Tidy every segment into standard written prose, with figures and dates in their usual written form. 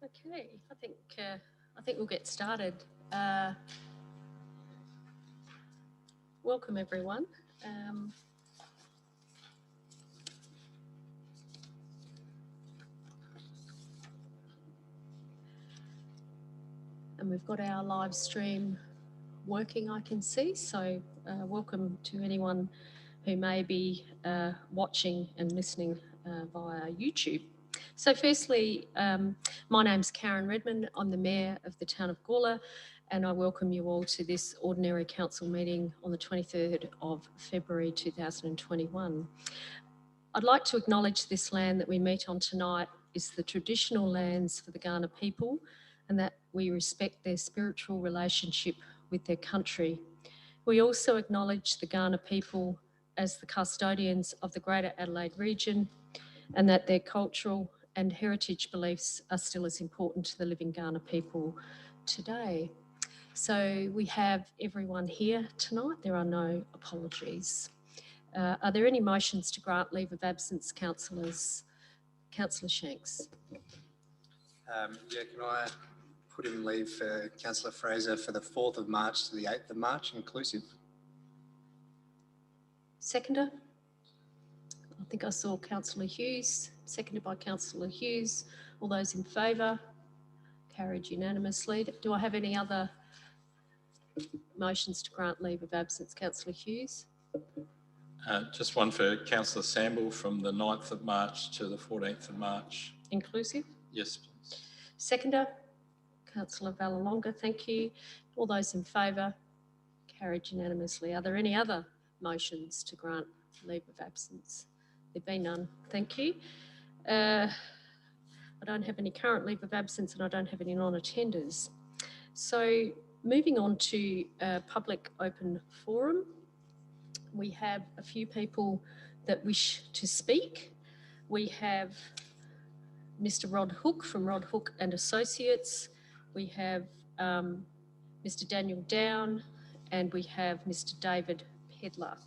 Okay, I think we'll get started. Welcome everyone. And we've got our live stream working, I can see. So welcome to anyone who may be watching and listening via YouTube. So firstly, my name's Karen Redmond. I'm the Mayor of the town of Gawler, and I welcome you all to this Ordinary Council meeting on the 23rd of February 2021. I'd like to acknowledge this land that we meet on tonight is the traditional lands for the Kaurna people, and that we respect their spiritual relationship with their country. We also acknowledge the Kaurna people as the custodians of the Greater Adelaide region, and that their cultural and heritage beliefs are still as important to the living Kaurna people today. So we have everyone here tonight. There are no apologies. Are there any motions to grant leave of absence, councillors? Councillor Shanks. Yeah, can I put in leave for Councillor Fraser for the 4th of March to the 8th of March inclusive? Seconder? I think I saw Councillor Hughes, seconded by Councillor Hughes. All those in favour? Carried unanimously. Do I have any other motions to grant leave of absence? Councillor Hughes? Just one for Councillor Samble from the 9th of March to the 14th of March. Inclusive? Yes, please. Seconder? Councillor Vallelonga, thank you. All those in favour? Carried unanimously. Are there any other motions to grant leave of absence? There be none. Thank you. I don't have any current leave of absence and I don't have any non-attenders. So moving on to public open forum, we have a few people that wish to speak. We have Mr. Rod Hook from Rod Hook and Associates. We have Mr. Daniel Down and we have Mr. David Peddler.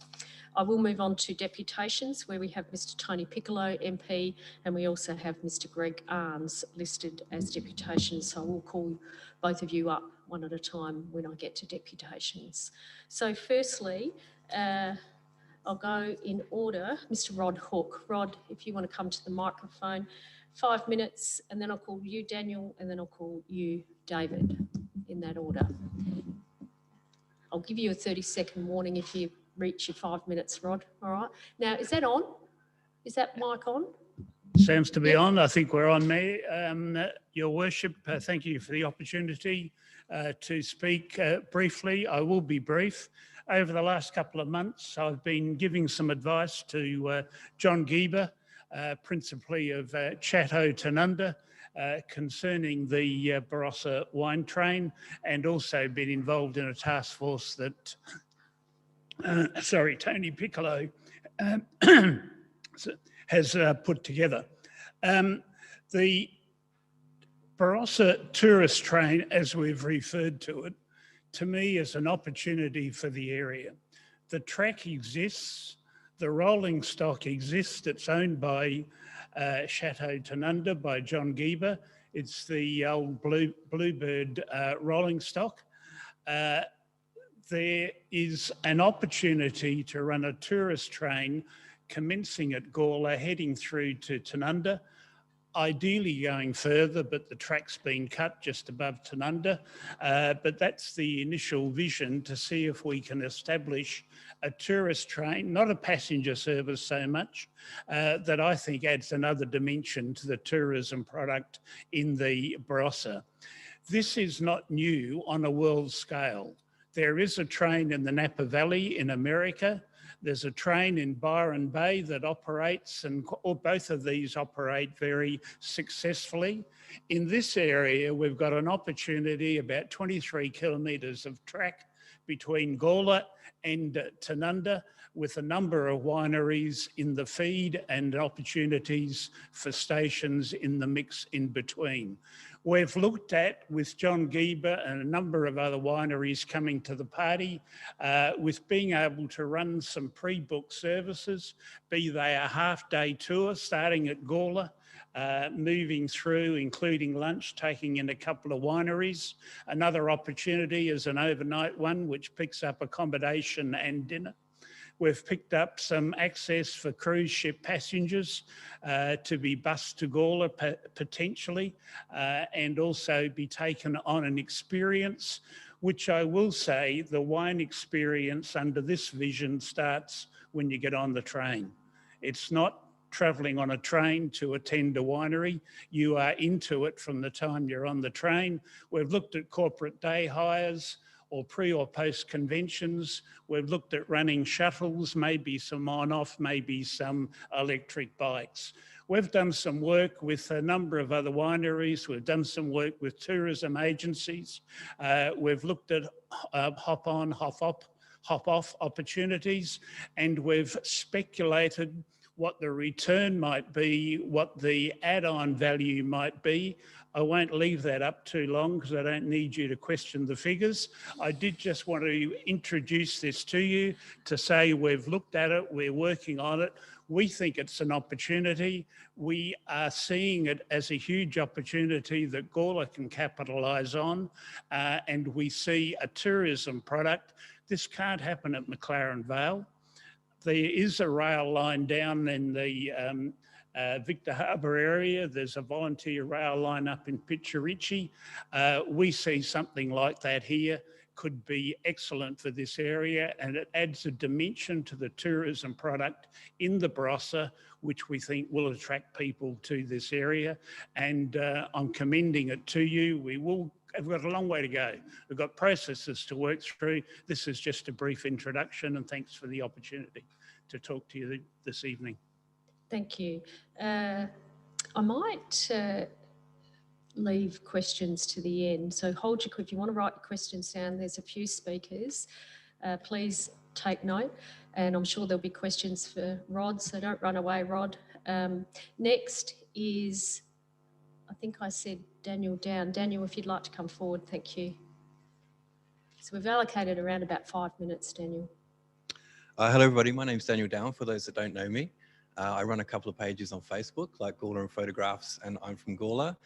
I will move on to deputations where we have Mr. Tony Piccolo, MP, and we also have Mr. Greg Arns listed as deputations. So I will call both of you up one at a time when I get to deputations. So firstly, I'll go in order. Mr. Rod Hook. Rod, if you want to come to the microphone, 5 minutes, and then I'll call you, Daniel, and then I'll call you, David, in that order. I'll give you a 30-second warning if you reach your 5 minutes, Rod. All right. Now, is that on? Is that mic on? Seems to be on. I think we're on, Mayor. Your Worship, thank you for the opportunity to speak briefly. I will be brief. Over the last couple of months, I've been giving some advice to John Geber, principally of Chateau Tanunda, concerning the Barossa wine train, and also been involved in a task force that Tony Piccolo has put together. The Barossa tourist train, as we've referred to it, to me is an opportunity for the area. The track exists, the rolling stock exists, it's owned by Chateau Tanunda, by John Geber. It's the old Bluebird rolling stock. There is an opportunity to run a tourist train commencing at Gawler, heading through to Tanunda, ideally going further, but the track's been cut just above Tanunda. But that's the initial vision, to see if we can establish a tourist train, not a passenger service so much, that I think adds another dimension to the tourism product in the Barossa. This is not new on a world scale. There is a train in the Napa Valley in America. There's a train in Byron Bay that operates, and both of these operate very successfully. In this area, we've got an opportunity, about 23 kilometres of track between Gawler and Tanunda, with a number of wineries in the feed and opportunities for stations in the mix in between. We've looked at, with John Gieber and a number of other wineries coming to the party, with being able to run some pre-booked services, be they a half-day tour starting at Gawler, moving through, including lunch, taking in a couple of wineries. Another opportunity is an overnight one, which picks up accommodation and dinner. We've picked up some access for cruise ship passengers to be bused to Gawler potentially, and also be taken on an experience, which I will say the wine experience under this vision starts when you get on the train. It's not travelling on a train to attend a winery. You are into it from the time you're on the train. We've looked at corporate day hires or pre or post conventions. We've looked at running shuttles, maybe some on-off, maybe some electric bikes. We've done some work with a number of other wineries. We've done some work with tourism agencies. We've looked at hop-on, hop-off opportunities, and we've speculated what the return might be, what the add-on value might be. I won't leave that up too long because I don't need you to question the figures. I did just want to introduce this to you to say we've looked at it, we're working on it. We think it's an opportunity. We are seeing it as a huge opportunity that Gawler can capitalise on, and we see a tourism product. This can't happen at McLaren Vale. There is a rail line down in the Victor Harbour area. There's a volunteer rail line up in Pitcherichi. We see something like that here could be excellent for this area, and it adds a dimension to the tourism product in the Barossa, which we think will attract people to this area. And I'm commending it to you. We've got a long way to go. We've got processes to work through. This is just a brief introduction, and thanks for the opportunity to talk to you this evening. Thank you. I might leave questions to the end. So hold your, if you want to write your questions down, there's a few speakers. Please take note, and I'm sure there'll be questions for Rod, so don't run away, Rod. Next is, I think I said Daniel Down. Daniel, if you'd like to come forward, thank you. So we've allocated around about 5 minutes, Daniel. Hello everybody, my name's Daniel Down, for those that don't know me. I run a couple of pages on Facebook, like Gawler and Photographs, and I'm from Gawler.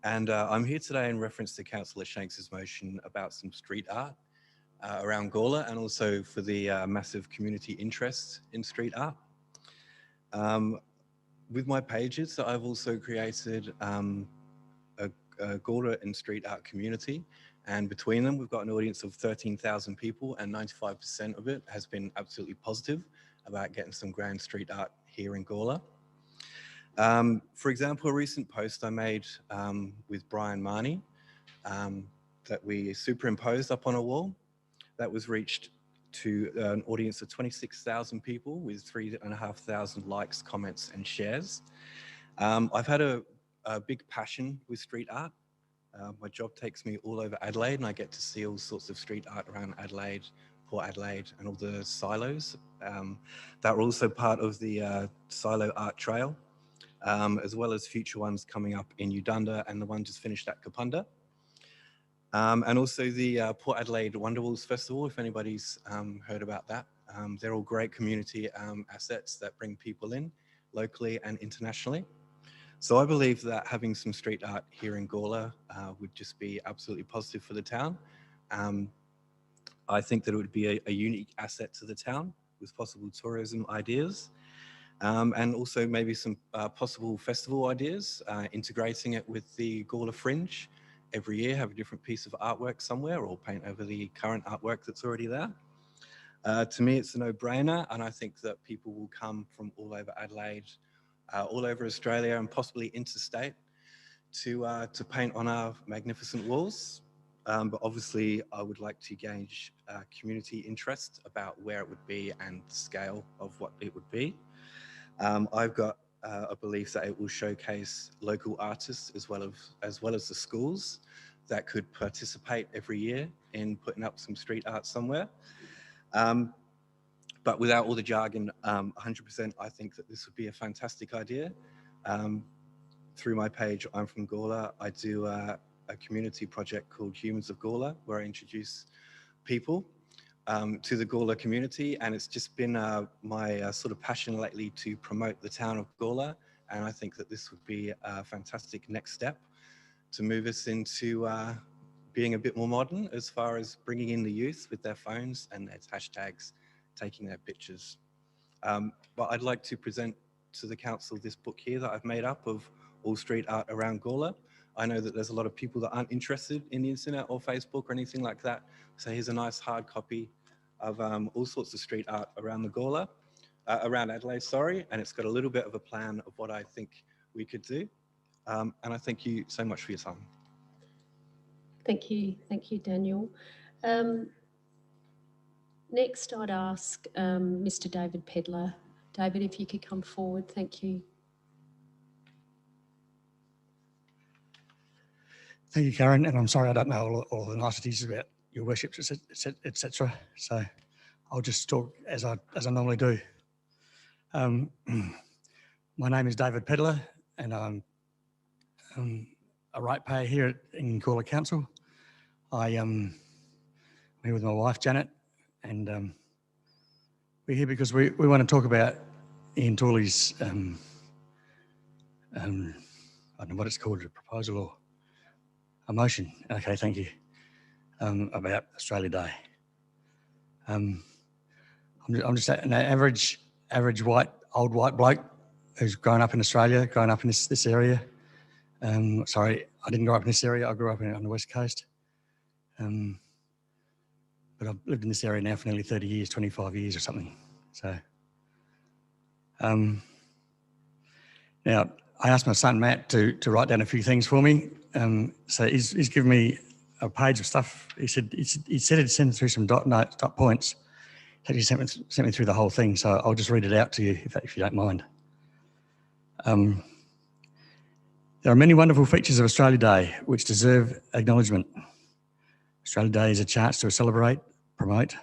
And I'm here today in reference to Councillor Shanks's motion about some street art around Gawler, and also for the massive community interest in street art. With my pages, I've also created a Gawler and street art community. And between them, we've got an audience of 13,000 people, and 95% of it has been absolutely positive about getting some grand street art here in Gawler. For example, a recent post I made with Brian Marnie that we superimposed up on a wall, that was reached to an audience of 26,000 people with 3,500 likes, comments and shares. I've had a big passion with street art. My job takes me all over Adelaide, and I get to see all sorts of street art around Adelaide, Port Adelaide, and all the silos that are also part of the Silo Art Trail, as well as future ones coming up in Udunda and the one just finished at Kapunda. And also the Port Adelaide Wonderwalls Festival, if anybody's heard about that. They're all great community assets that bring people in locally and internationally. So I believe that having some street art here in Gawler would just be absolutely positive for the town. I think that it would be a unique asset to the town with possible tourism ideas, and also maybe some possible festival ideas, integrating it with the Gawler Fringe. Every year have a different piece of artwork somewhere, or paint over the current artwork that's already there. To me, it's a no-brainer, and I think that people will come from all over Adelaide, all over Australia, and possibly interstate to paint on our magnificent walls. But obviously, I would like to gauge community interest about where it would be and the scale of what it would be. I've got a belief that it will showcase local artists as well as the schools that could participate every year in putting up some street art somewhere. But without all the jargon, 100%, I think that this would be a fantastic idea. through my page, I'm from Gawler. I do a community project called Humans of Gawler, where I introduce people to the Gawler community, and it's just been my sort of passion lately to promote the town of Gawler, and I think that this would be a fantastic next step to move us into being a bit more modern as far as bringing in the youth with their phones and their hashtags, taking their pictures. But I'd like to present to the council this book here that I've made up of all street art around Gawler. I know that there's a lot of people that aren't interested in the internet or Facebook or anything like that. So here's a nice hard copy of all sorts of street art around the Gawler, around Adelaide, sorry. And it's got a little bit of a plan of what I think we could do. And I thank you so much for your time. Thank you, Daniel. Next, I'd ask Mr. David Peddler. David, if you could come forward, thank you. Thank you, Karen, and I'm sorry I don't know all the niceties about your worships, etc. So I'll just talk as I normally do. My name is David Peddler, and I'm a ratepayer here in Gawler Council. I am here with my wife Janet, and we're here because we want to talk about Ian Tooley's I don't know what it's called, a proposal or a motion. Okay, thank you. About Australia Day. I'm just an average old white bloke who's grown up in Australia, grown up in this area. Sorry, I didn't grow up in this area. I grew up on the West Coast. But I've lived in this area now for nearly 30 years, 25 years or something. So now I asked my son Matt to write down a few things for me. So he's given me a page of stuff. He said he'd send through some dot points. He actually sent me through the whole thing. So I'll just read it out to you if you don't mind. There are many wonderful features of Australia Day which deserve acknowledgement. Australia Day is a chance to celebrate, promote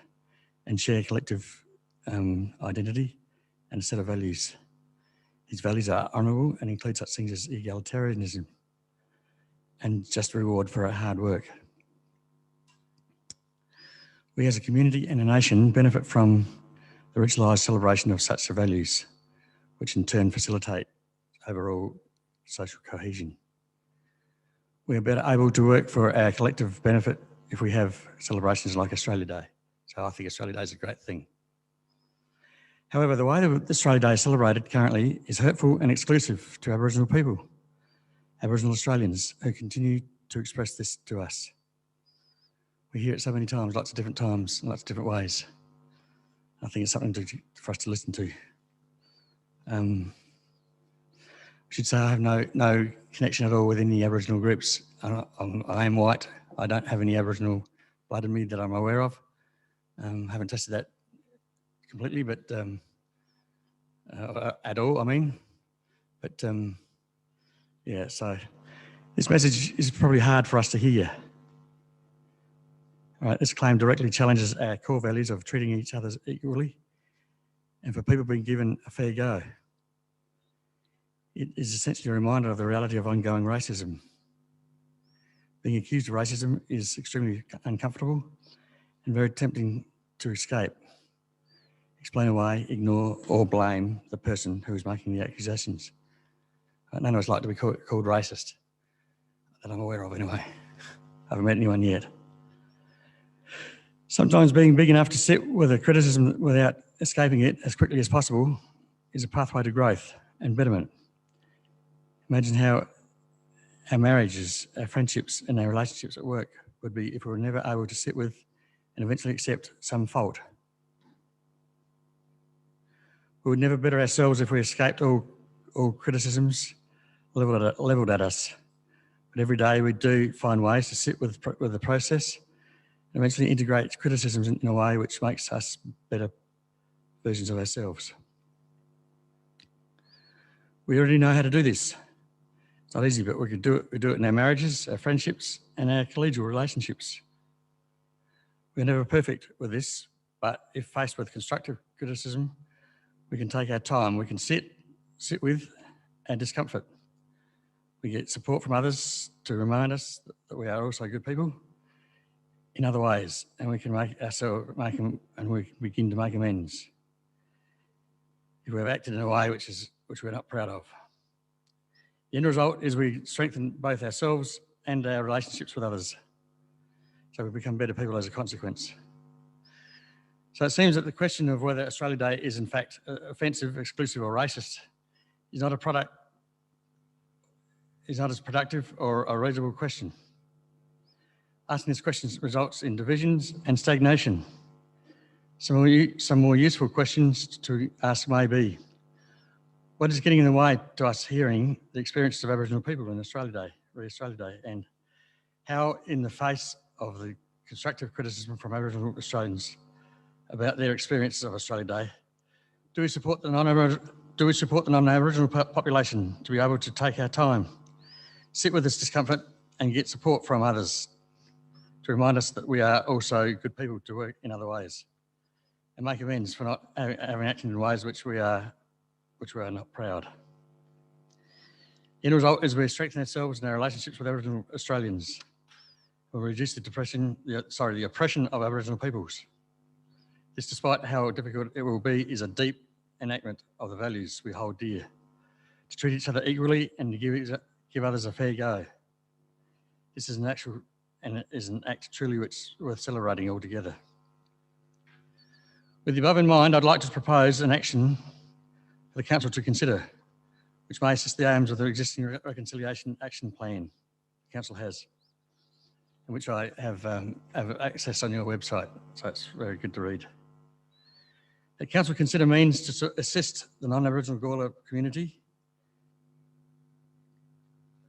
and share collective identity and a set of values. These values are honourable and include such things as egalitarianism and just reward for our hard work. We as a community and a nation benefit from the ritualised celebration of such values, which in turn facilitate overall social cohesion. We are better able to work for our collective benefit if we have celebrations like Australia Day. So I think Australia Day is a great thing. However, the way that Australia Day is celebrated currently is hurtful and exclusive to Aboriginal people, Aboriginal Australians who continue to express this to us. We hear it so many times, lots of different times, lots of different ways. I think it's something for us to listen to. I should say I have no connection at all with any Aboriginal groups. I am white. I don't have any Aboriginal blood in me that I'm aware of. Haven't tested that completely, but at all, I mean. But yeah, so this message is probably hard for us to hear. All right, this claim directly challenges our core values of treating each other equally and for people being given a fair go. It is essentially a reminder of the reality of ongoing racism. Being accused of racism is extremely uncomfortable and very tempting to escape, explain away, ignore or blame the person who is making the accusations. None of us like to be called racist, that I'm aware of anyway. I haven't met anyone yet. Sometimes being big enough to sit with a criticism without escaping it as quickly as possible is a pathway to growth and betterment. Imagine how our marriages, our friendships and our relationships at work would be if we were never able to sit with and eventually accept some fault. We would never better ourselves if we escaped all criticisms levelled at us. But every day we do find ways to sit with the process and eventually integrate criticisms in a way which makes us better versions of ourselves. We already know how to do this. It's not easy, but we could do it. We do it in our marriages, our friendships, and our collegial relationships. We're never perfect with this, but if faced with constructive criticism, we can take our time. We can sit with our discomfort. we get support from others to remind us that we are also good people in other ways, and we can we begin to make amends if we have acted in a way which we're not proud of. The end result is we strengthen both ourselves and our relationships with others, so we become better people as a consequence. So it seems that the question of whether Australia Day is in fact offensive, exclusive or racist is not as productive or a reasonable question. Asking this question results in divisions and stagnation. Some more useful questions to ask may be, what is getting in the way to us hearing the experiences of Aboriginal people in Australia Day, and how, in the face of the constructive criticism from Aboriginal Australians about their experiences of Australia Day, do we support the non-Aboriginal population to be able to take our time, sit with this discomfort and get support from others to remind us that we are also good people to work in other ways and make amends for not having acted in ways which we are not proud. The end result is we strengthen ourselves in our relationships with Aboriginal Australians. We'll reduce the oppression of Aboriginal peoples. This, despite how difficult it will be, is a deep enactment of the values we hold dear, to treat each other equally and to give others a fair go. This is an act truly worth celebrating altogether. With the above in mind, I'd like to propose an action for the Council to consider, which may assist the aims of the existing reconciliation action plan the Council has, and which I have access on your website, so it's very good to read. The Council consider means to assist the non-Aboriginal Gawler community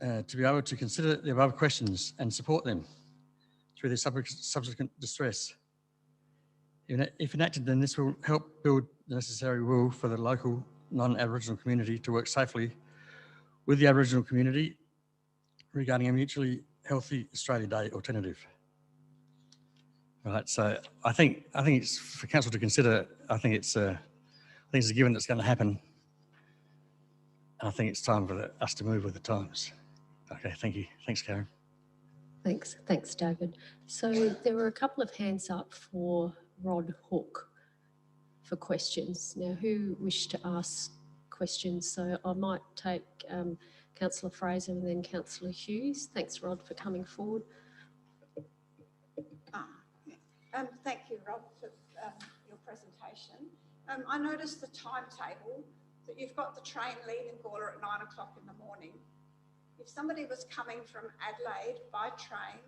to be able to consider the above questions and support them through their subsequent distress. If enacted, then this will help build the necessary will for the local non-Aboriginal community to work safely with the Aboriginal community regarding a mutually healthy Australia Day alternative. Right, so I think it's for Council to consider. I think it's a given that's going to happen, and I think it's time for us to move with the times. Okay, thank you. Thanks, Karen. Thanks, David. So there were a couple of hands up for Rod Hook for questions. Now, who wished to ask questions? So I might take Councillor Fraser and then Councillor Hughes. Thanks, Rod, for coming forward. Thank you, Rob, for your presentation. I noticed the timetable that you've got the train leaving Gawler at 9 o'clock in the morning. If somebody was coming from Adelaide by train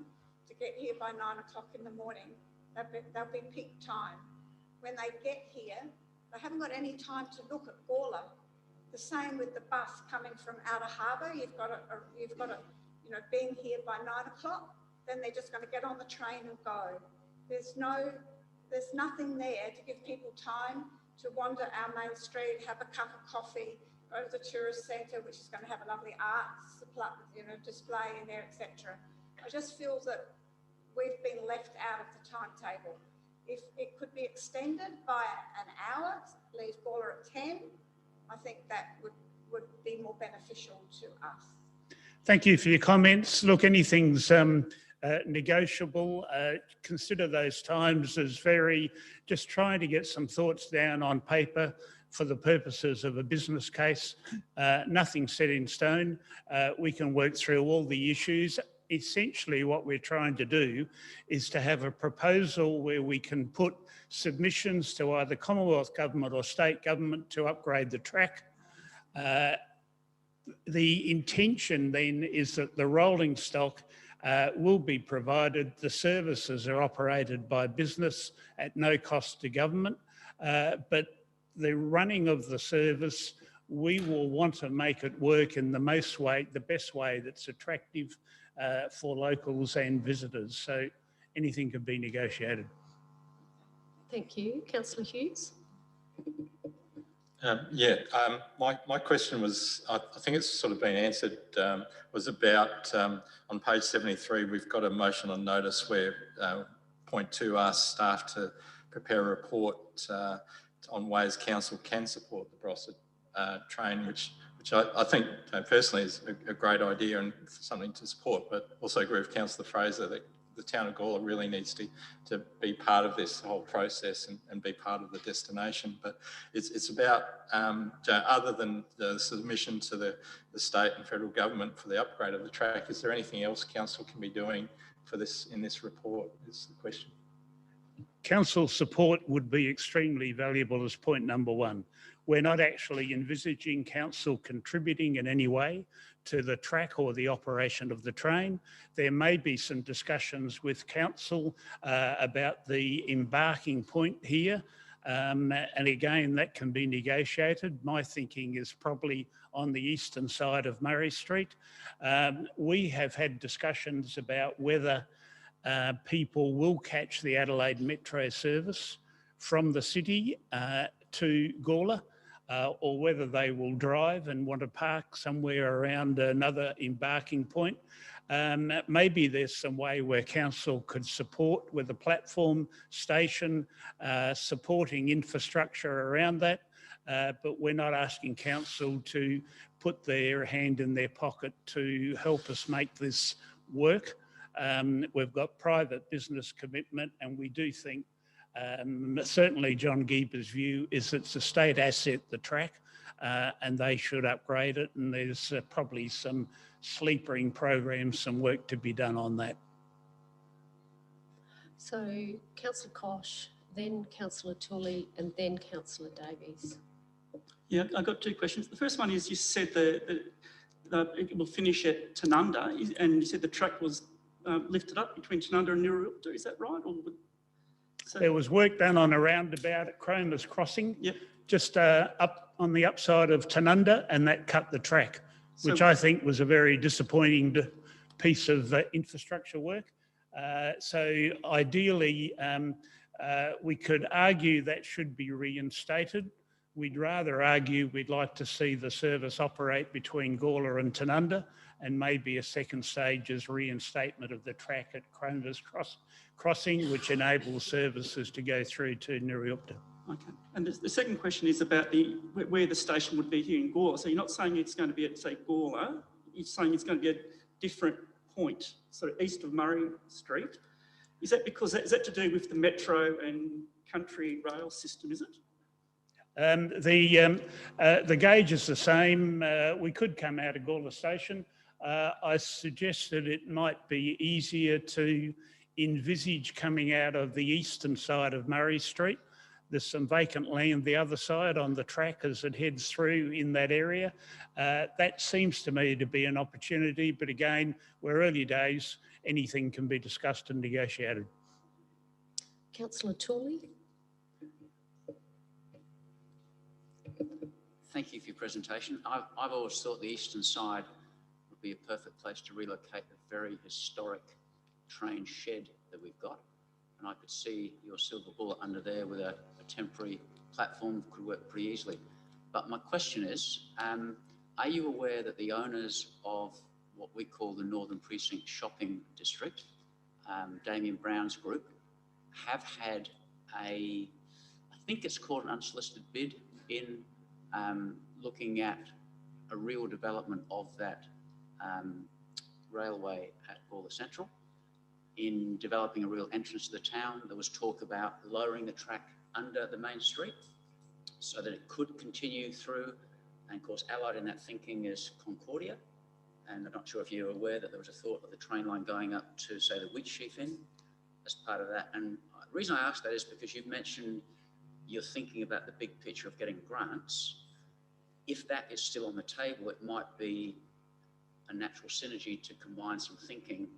to get here by 9 o'clock in the morning, they'll be peak time. When they get here, they haven't got any time to look at Gawler. The same with the bus coming from outer harbour. You've got to, being here by 9 o'clock, then they're just going to get on the train and go. There's nothing there to give people time to wander our main street, have a cup of coffee, go to the tourist centre, which is going to have a lovely art display in there, etc. I just feel that we've been left out of the timetable. If it could be extended by an hour, leave Gawler at 10, I think that would be more beneficial to us. Thank you for your comments. Look, anything's negotiable. Consider those times as just trying to get some thoughts down on paper for the purposes of a business case. Nothing set in stone. We can work through all the issues. Essentially, what we're trying to do is to have a proposal where we can put submissions to either Commonwealth Government or State Government to upgrade the track. The intention then is that the rolling stock will be provided. The services are operated by business at no cost to government, but the running of the service, we will want to make it work in the best way that's attractive for locals and visitors. So anything can be negotiated. Thank you. Councillor Hughes? My question was, I think it's sort of been answered, was about on page 73, we've got a motion on notice where point 2 asks staff to prepare a report on ways council can support the Barossa train, which which I think personally is a great idea and something to support, but also agree with Councillor Fraser that the town of Gawler really needs to be part of this whole process and be part of the destination. But it's about, other than the submission to the state and federal government for the upgrade of the track, is there anything else council can be doing for this in this report, is the question. Council support would be extremely valuable as point number one. We're not actually envisaging council contributing in any way to the track or the operation of the train. There may be some discussions with council about the embarking point here. And again, that can be negotiated. My thinking is probably on the eastern side of Murray Street. We have had discussions about whether people will catch the Adelaide Metro service from the city to Gawler, or whether they will drive and want to park somewhere around another embarking point. Maybe there's some way where council could support with a platform station, supporting infrastructure around that, but we're not asking council to put their hand in their pocket to help us make this work. We've got private business commitment, and we do think, certainly John Geeber's view is it's a state asset, the track, and they should upgrade it, and there's probably some sleepering programs, some work to be done on that. So Councillor Kosh, then Councillor Tully, and then Councillor Davies. Yeah, I've got two questions. The first one is, you said that it will finish at Tanunda, and you said the track was lifted up between Tanunda and Nirruilta. Is that right? Or there was work done on a roundabout at Cromer's Crossing, yep, just up on the upside of Tanunda, and that cut the track, which I think was a very disappointing piece of infrastructure work. So ideally, we could argue that should be reinstated. We'd rather argue we'd like to see the service operate between Gawler and Tanunda, and maybe a second stage is reinstatement of the track at Cromer's Crossing, which enables services to go through to Nirruilta. Okay. And the second question is about where the station would be here in Gawler. So you're not saying it's going to be at, say, Gawler, you're saying it's going to be a different point, sort of east of Murray Street. Is that because, is that to do with the metro and country rail system, is it? The gauge is the same. We could come out of Gawler Station. I suggested it might be easier to envisage coming out of the eastern side of Murray Street. There's some vacant land the other side on the track as it heads through in that area. That seems to me to be an opportunity, but again, we're early days. Anything can be discussed and negotiated. Councillor Tully. Thank you for your presentation. I've always thought the eastern side would be a perfect place to relocate the very historic train shed that we've got. And I could see your silver bullet under there with a temporary platform could work pretty easily. But my question is, are you aware that the owners of what we call the Northern Precinct Shopping District, Damien Brown's group, have had I think it's called an unsolicited bid in looking at a real development of that railway at Gawler Central? In developing a real entrance to the town, there was talk about lowering the track under the main street so that it could continue through. And of course, allied in that thinking is Concordia. And I'm not sure if you're aware that there was a thought of the train line going up to, say, the Wheatsheaf Inn as part of that. And the reason I ask that is because you've mentioned you're thinking about the big picture of getting grants. If that is still on the table, it might be a natural synergy to combine some thinking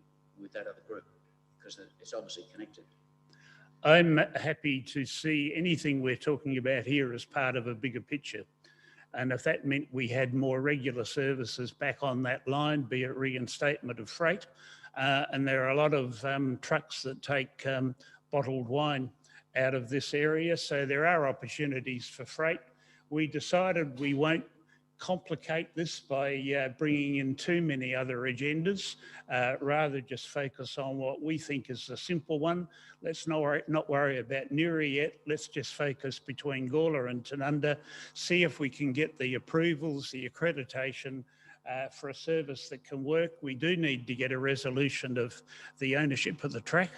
with that other group, because it's obviously connected. I'm happy to see anything we're talking about here as part of a bigger picture. And if that meant we had more regular services back on that line, be it reinstatement of freight, and there are a lot of trucks that take bottled wine out of this area, so there are opportunities for freight. We decided we won't complicate this by bringing in too many other agendas. Rather just focus on what we think is the simple one. Let's not worry about Newry yet. Let's just focus between Gawler and Tanunda, see if we can get the approvals, the accreditation for a service that can work. We do need to get a resolution of the ownership of the track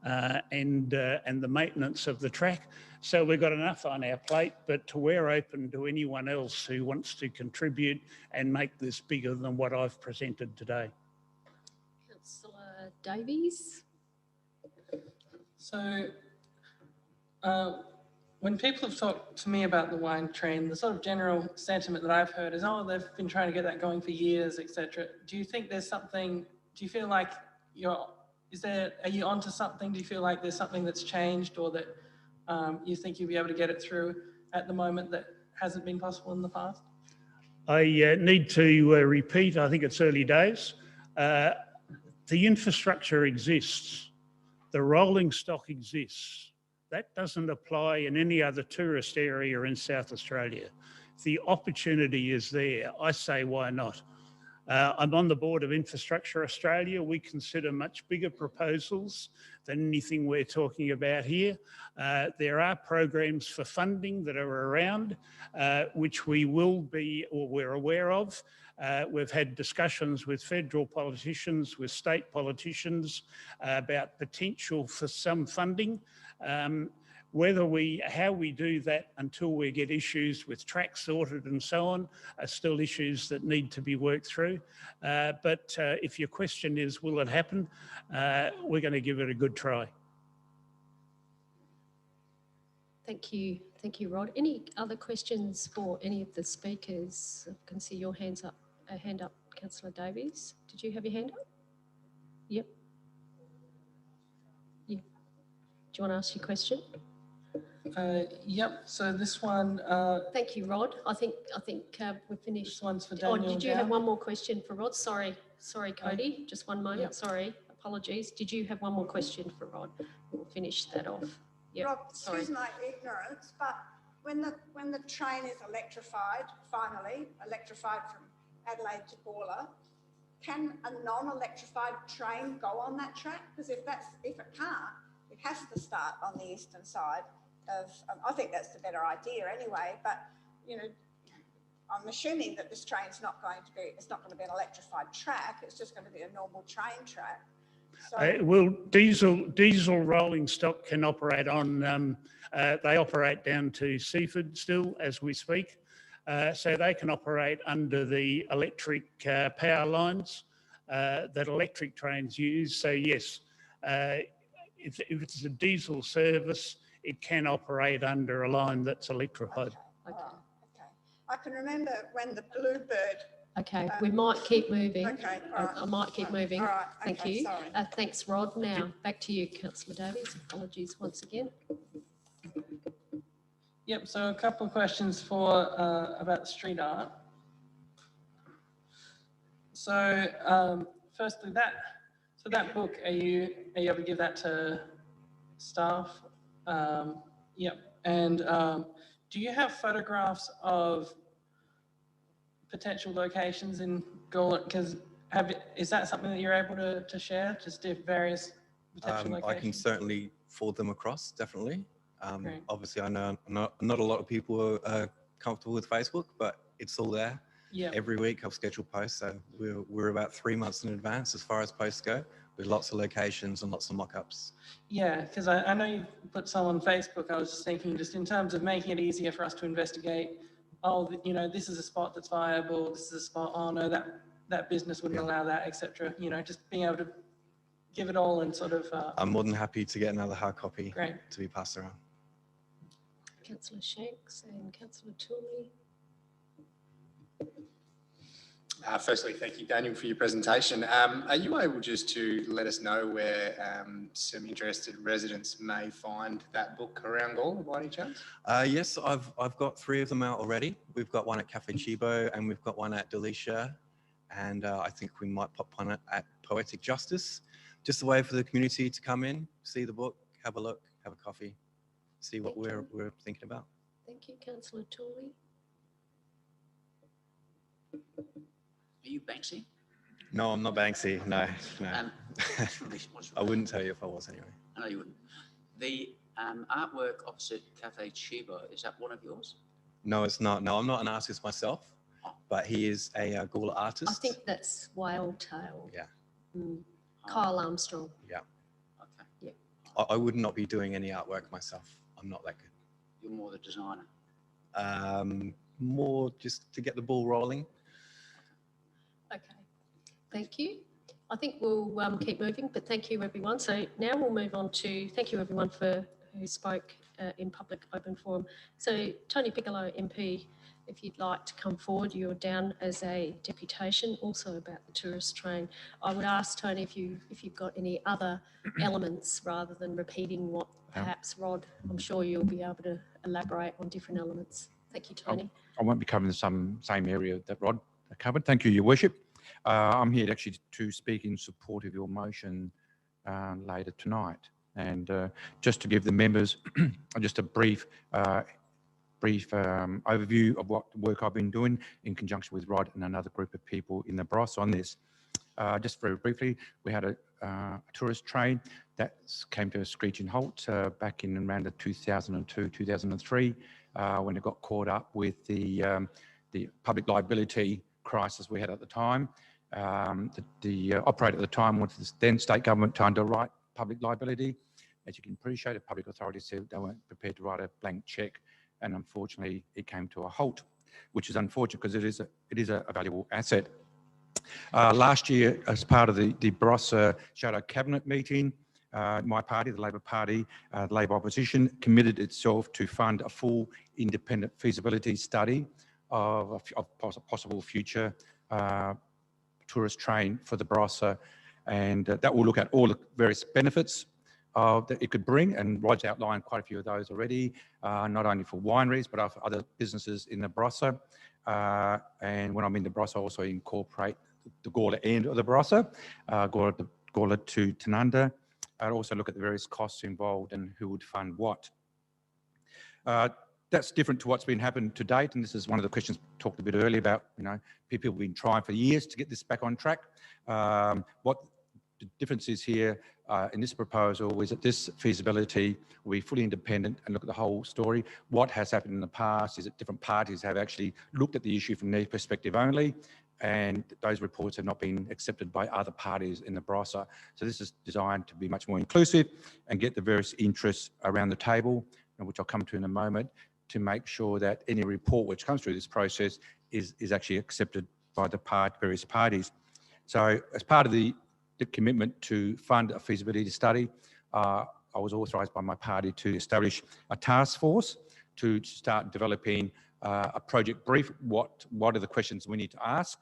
and the maintenance of the track. So we've got enough on our plate, but we're open to anyone else who wants to contribute and make this bigger than what I've presented today. Councillor Davies. So when people have talked to me about the wine train, the sort of general sentiment that I've heard is, oh, they've been trying to get that going for years, etc. Do you think there's something, do you feel like are you onto something? Do you feel like there's something that's changed, or that you think you'll be able to get it through at the moment that hasn't been possible in the past? I need to repeat, I think it's early days. The infrastructure exists. The rolling stock exists. That doesn't apply in any other tourist area in South Australia. The opportunity is there. I say, why not? I'm on the board of Infrastructure Australia. We consider much bigger proposals than anything we're talking about here. There are programs for funding that are around, which we will be, or we're aware of. We've had discussions with federal politicians, with state politicians about potential for some funding. How we do that until we get issues with tracks sorted and so on are still issues that need to be worked through. But if your question is, will it happen? We're going to give it a good try. Thank you, Rod. Any other questions for any of the speakers? I can see your hand up, Councillor Davies. Did you have your hand up? Yep. Yeah. Do you want to ask your question? Yep. So this one. Thank you, Rod. I think we've finished. This one's for Daniel. Oh, did you have one more question for Rod? Sorry, Cody. Just one moment. Yep. Sorry, apologies. Did you have one more question for Rod? We'll finish that off. Yep. Rob, sorry. Excuse my ignorance, but when the train is electrified, finally electrified from Adelaide to Gawler, can a non-electrified train go on that track? Because if it can't, it has to start on the eastern side of. I think that's the better idea anyway. But you know, I'm assuming that this train's not going to be. It's not going to be an electrified track. It's just going to be a normal train track. So, well, diesel rolling stock can operate on. They operate down to Seaford still as we speak, so they can operate under the electric power lines that electric trains use. So yes, if it's a diesel service, it can operate under a line that's electrified. Okay. I can remember when the Bluebird. Okay, we might keep moving. Okay, all right. I might keep moving. All right, Thank okay, you. sorry. Thanks, Rod. Now, back to you, Councillor Davies. Apologies once again. Yep, so a couple of questions for about street art. So firstly, that book, are you able to give that to staff? Yep, and do you have photographs of potential locations in Gawler? Because is that something that you're able to share? Just various potential locations? I can certainly forward them across, definitely. Great. Obviously, I know not a lot of people are comfortable with Facebook, but it's all there. Yeah. Every week I've scheduled posts, so we're about 3 months in advance as far as posts go, with lots of locations and lots of mock-ups. Yeah, because I know you put some on Facebook. I was just thinking, just in terms of making it easier for us to investigate. Oh, you know, this is a spot that's viable. This is a spot. Oh no, that business wouldn't allow that, etc. You know, just being able to give it all and sort of. I'm more than happy to get another hard copy Great. to be passed around. Councillor Shanks and Councillor Tooley. Firstly, thank you, Daniel, for your presentation. Are you able just to let us know where some interested residents may find that book around Gawler by any chance? Yes, I've got 3 of them out already. We've got one at Cafe Chibo and we've got one at Delicia, and I think we might pop one at Poetic Justice. Just a way for the community to come in, see the book, have a look, have a coffee, see what we're thinking about. Thank you, Councillor Tooley. you Banksy? No, I'm not Banksy. No, no. What's I wouldn't tell you if I was anyway. I know you wouldn't. The artwork opposite Cafe Chiba, is that one of yours? No, it's not. No, I'm not an artist myself, but he is a Gawler artist. I think that's Whale Tail. Yeah. Kyle Armstrong. Yeah. Okay. Yeah. I would not be doing any artwork myself. I'm not that good. You're more the designer. More just to get the ball rolling. Okay. Thank you. I think we'll keep moving, but thank you everyone. So now we'll move on to, thank you everyone who spoke in public open forum. So Tony Piccolo MP, if you'd like to come forward, you're down as a deputation, also about the tourist train. I would ask Tony if you've got any other elements rather than repeating what perhaps Rod, I'm sure you'll be able to elaborate on different elements. Thank you, Tony. I won't be covering the same area that Rod covered. Thank you, Your Worship. I'm here actually to speak in support of your motion later tonight. And just to give the members just a brief overview of what work I've been doing in conjunction with Rod and another group of people in the Bros on this. Just very briefly, we had a tourist train that came to a screeching halt back in around the 2002, 2003, when it got caught up with the public liability crisis we had at the time. The operator at the time wanted the then state government to underwrite public liability. As you can appreciate, the public authority said they weren't prepared to write a blank cheque, and unfortunately it came to a halt, which is unfortunate because it is a valuable asset. Last year, as part of the Barossa Shadow Cabinet meeting, my party, the Labor Party, the Labor opposition, committed itself to fund a full independent feasibility study of a possible future tourist train for the Barossa, and that will look at all the various benefits that it could bring, and Rod's outlined quite a few of those already, not only for wineries, but for other businesses in the Barossa. And when I'm in the Barossa, I also incorporate the Gawler end of the Barossa, Gawler to Tanunda. I'd also look at the various costs involved and who would fund what. That's different to what's been happened to date, and this is one of the questions talked a bit earlier about, people have been trying for years to get this back on track. What the difference is here in this proposal is that this feasibility will be fully independent and look at the whole story. What has happened in the past is that different parties have actually looked at the issue from their perspective only, and those reports have not been accepted by other parties in the Barossa. So this is designed to be much more inclusive and get the various interests around the table, which I'll come to in a moment, to make sure that any report which comes through this process is actually accepted by the various parties. So as part of the commitment to fund a feasibility study, I was authorised by my party to establish a task force to start developing a project brief. What are the questions we need to ask?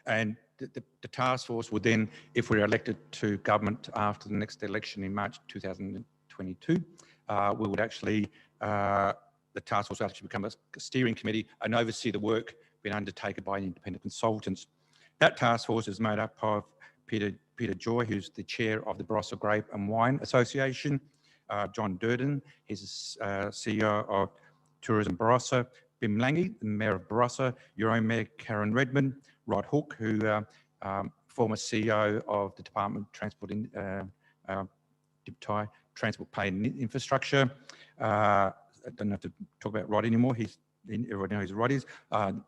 And the task force would then, if we're elected to government after the next election in March 2022, we would actually, the task force will actually become a steering committee and oversee the work being undertaken by independent consultants. That task force is made up of Peter Joy, who's the chair of the Barossa Grape and Wine Association, John Durden, he's CEO of Tourism Barossa, Bim Lange, the Mayor of Barossa, your own Mayor Karen Redmond, Rod Hook, who former CEO of the Department of Transport Transport Planning and Infrastructure. I don't have to talk about Rod anymore. Everyone knows who Rod is.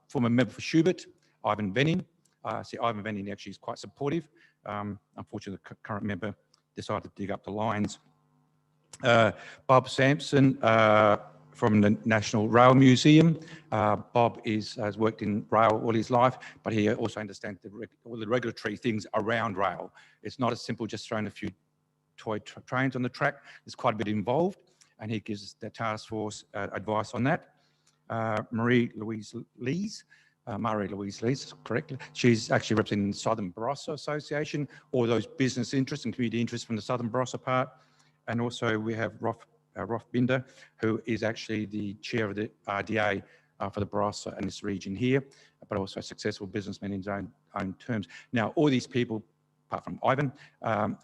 Former member for Schubert, Ivan Venning. Ivan Venning actually is quite supportive. Unfortunately, the current member decided to dig up the lines. Bob Sampson from the National Rail Museum. Bob has worked in rail all his life, but he also understands all the regulatory things around rail. It's not as simple just throwing a few toy trains on the track. There's quite a bit involved, and he gives the task force advice on that. Marie-Louise Lees, correctly. She's actually representing the Southern Barossa Association, all those business interests and community interests from the Southern Barossa part. And also we have Rolf Binder, who is actually the chair of the RDA for the Barossa and this region here, but also a successful businessman in his own terms. Now, all these people, apart from Ivan, are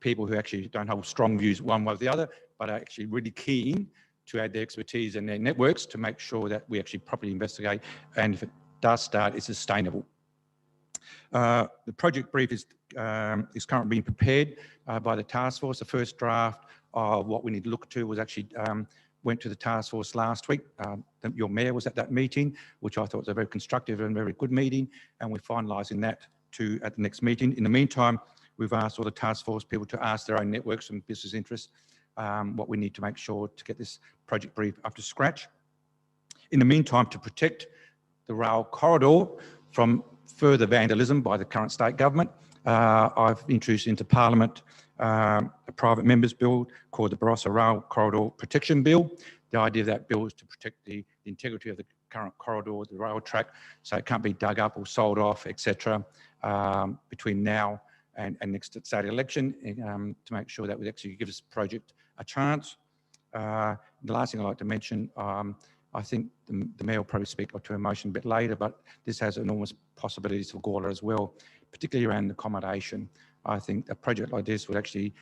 people who actually don't hold strong views one way or the other, but are actually really keen to add their expertise and their networks to make sure that we actually properly investigate, and if it does start, it's sustainable. The project brief is currently being prepared by the task force. The first draft of what we need to look to was actually went to the task force last week. Your mayor was at that meeting, which I thought was a very constructive and very good meeting, and we're finalising that too at the next meeting. In the meantime, we've asked all the task force people to ask their own networks and business interests what we need to make sure to get this project brief up to scratch. In the meantime, to protect the rail corridor from further vandalism by the current state government, I've introduced into Parliament a private members bill called the Barossa Rail Corridor Protection Bill. The idea of that bill is to protect the integrity of the current corridor, the rail track, so it can't be dug up or sold off, etc. Between now and next state election, to make sure that we actually give this project a chance. The last thing I'd like to mention, I think the Mayor will probably speak to a motion a bit later, but this has enormous possibilities for Gawler as well, particularly around accommodation. I think a project like this would actually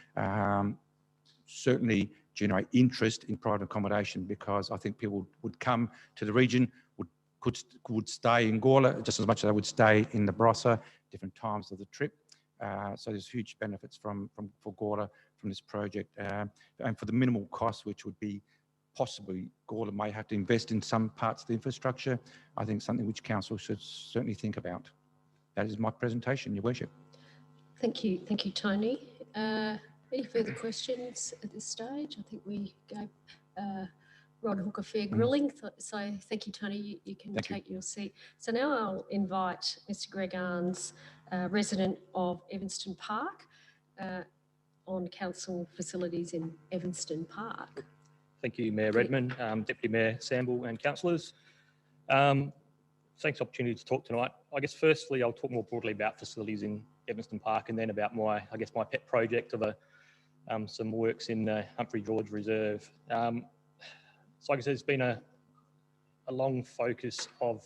certainly generate interest in private accommodation, because I think people would come to the region, would stay in Gawler just as much as they would stay in the Barossa, different times of the trip. So there's huge benefits for Gawler from this project, and for the minimal cost, which would be possibly Gawler may have to invest in some parts of the infrastructure. I think something which council should certainly think about. That is my presentation, Your Worship. Thank you, Tony. Any further questions at this stage? I think we gave Rod Hook a fair grilling, so thank you, Tony. You can take your seat. So now I'll invite Mr. Greg Arns, resident of Evanston Park, on council facilities in Evanston Park. Thank you, Mayor Redmond, Deputy Mayor Samble and councillors. Thanks for the opportunity to talk tonight. I guess firstly, I'll talk more broadly about facilities in Evanston Park, and then about my pet project of some works in Humphrey George Reserve. So I guess there's been a long focus of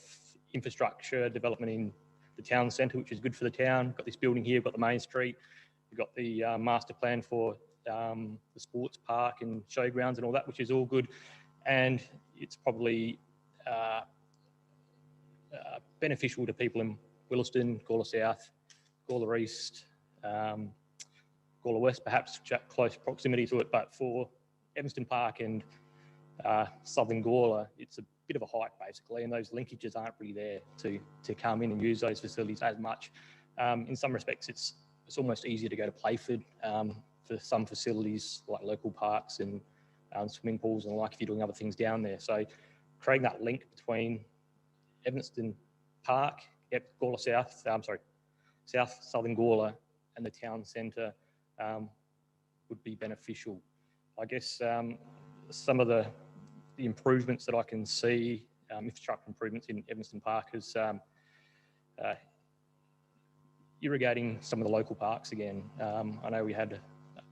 infrastructure development in the town centre, which is good for the town. We've got this building here, we've got the main street, we've got the master plan for the sports park and showgrounds and all that, which is all good. And it's probably beneficial to people in Williston, Gawler South, Gawler East, Gawler West, perhaps close proximity to it, but for Evanston Park and Southern Gawler, it's a bit of a hike basically, and those linkages aren't really there to come in and use those facilities as much. In some respects, it's almost easier to go to Playford for some facilities like local parks and swimming pools and the like if you're doing other things down there. So creating that link between Evanston Park, Gawler South, Southern Gawler and the town centre would be beneficial. I guess some of the improvements that I can see, infrastructure improvements in Evanston Park, is irrigating some of the local parks again. I know we had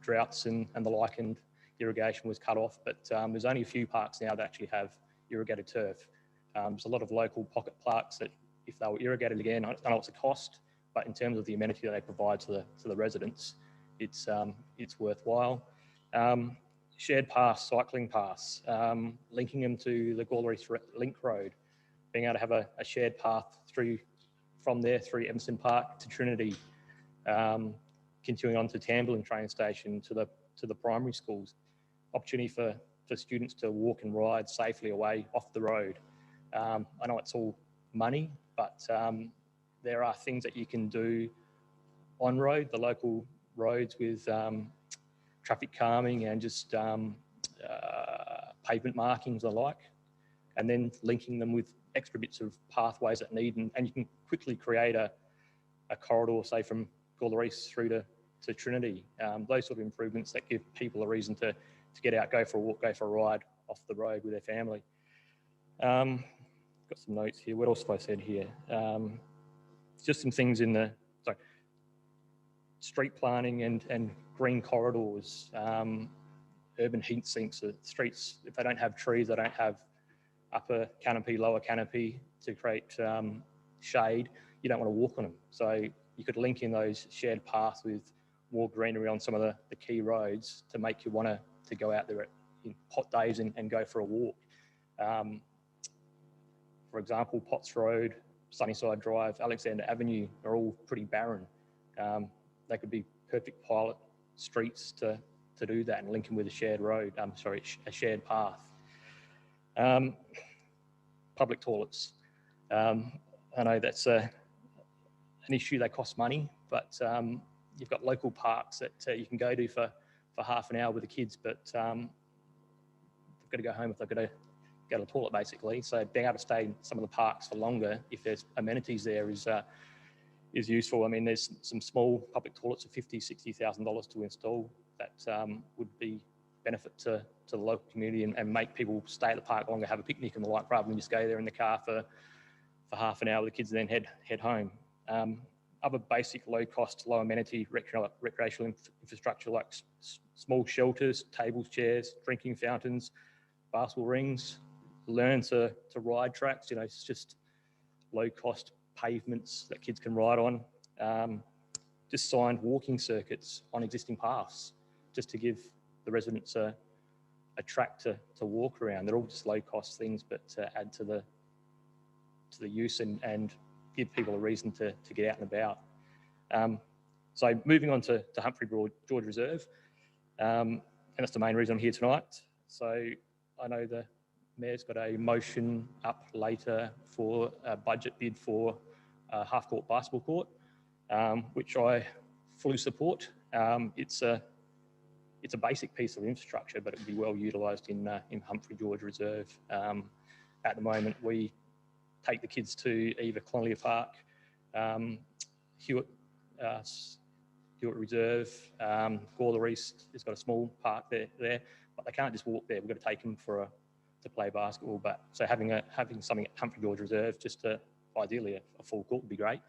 droughts and the like, and irrigation was cut off, but there's only a few parks now that actually have irrigated turf. There's a lot of local pocket parks that, if they were irrigated again, I don't know what's the cost, but in terms of the amenity that they provide to the residents, it's worthwhile. Shared paths, cycling paths, linking them to the Gawler East Link Road, being able to have a shared path from there through Evanston Park to Trinity, continuing on to Tamblin train station to the primary schools. Opportunity for students to walk and ride safely away off the road. I know it's all money, but there are things that you can do on road, the local roads with traffic calming and just pavement markings and the like, and then linking them with extra bits of pathways that need, and you can quickly create a corridor, say from Gawler East through to Trinity. Those sort of improvements that give people a reason to get out, go for a walk, go for a ride off the road with their family. Got some notes here. What else have I said here? Just some things in the street planning and green corridors, urban heat sinks. Streets, if they don't have trees, they don't have upper canopy, lower canopy to create shade, you don't want to walk on them. So you could link in those shared paths with more greenery on some of the key roads to make you want to go out there in hot days and go for a walk. For example, Potts Road, Sunnyside Drive, Alexander Avenue are all pretty barren. They could be perfect pilot streets to do that and link them with a shared road, a shared path. Public toilets. I know that's an issue, they cost money, but you've got local parks that you can go to for half an hour with the kids, but they've got to go home if they've got to go to the toilet, basically. So being able to stay in some of the parks for longer, if there's amenities there, is useful. I mean, there's some small public toilets for $50,000, $60,000 to install that would be benefit to the local community and make people stay at the park longer, have a picnic and the like, rather than just go there in the car for half an hour with the kids and then head home. Other basic low-cost, low-amenity recreational infrastructure like small shelters, tables, chairs, drinking fountains, basketball rings, learn to ride tracks. It's just low-cost pavements that kids can ride on. Just signed walking circuits on existing paths, just to give the residents a track to walk around. They're all just low-cost things, but to add to the use and give people a reason to get out and about. So moving on to Humphrey George Reserve, and that's the main reason I'm here tonight. So I know the Mayor's got a motion up later for a budget bid for a half-court basketball court, which I fully support. It's a basic piece of infrastructure, but it would be well utilised in Humphrey George Reserve. At the moment, we take the kids to either Clonelia Park, Hewitt Reserve, Gawler East has got a small park there, but they can't just walk there. We've got to take them to play basketball. But so having something at Humphrey George Reserve, just ideally a full court would be great.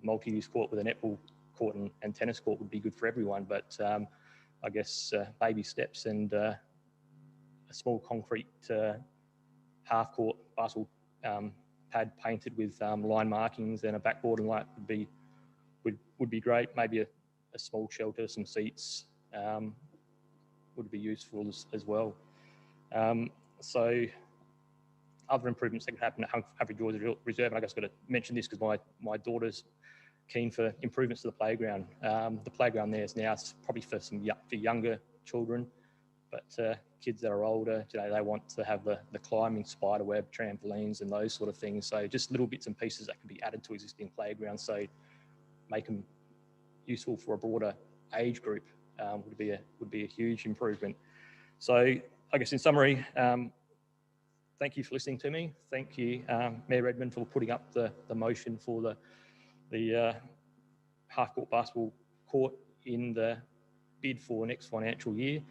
Multi-use court with a netball court and tennis court would be good for everyone. But I guess baby steps and a small concrete half-court basketball pad painted with line markings and a backboard and like would be great. Maybe a small shelter, some seats would be useful as well. So other improvements that could happen at Humphrey George Reserve, and I just got to mention this because my daughter's keen for improvements to the playground. The playground there is now probably for younger children, but kids that are older, they want to have the climbing, spider web, trampolines and those sort of things. So just little bits and pieces that can be added to existing playgrounds, so make them useful for a broader age group would be a huge improvement. So I guess in summary, thank you for listening to me. Thank you, Mayor Redmond, for putting up the motion for the half-court basketball court in the bid for next financial year.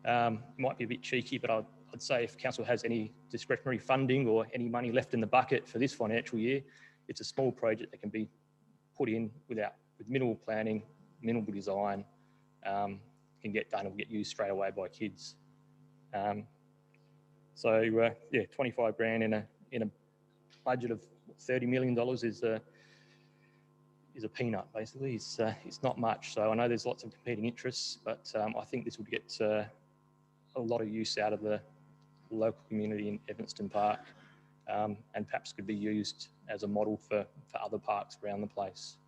It might be a bit cheeky, but I'd say if council has any discretionary funding or any money left in the bucket for this financial year, it's a small project that can be put in with minimal planning, minimal design, can get done and will get used straight away by kids. So yeah, 25 grand in a budget of $30 million is a peanut, basically. It's not much. So I know there's lots of competing interests, but I think this would get a lot of use out of the local community in Evanston Park, and perhaps could be used as a model for other parks around the place.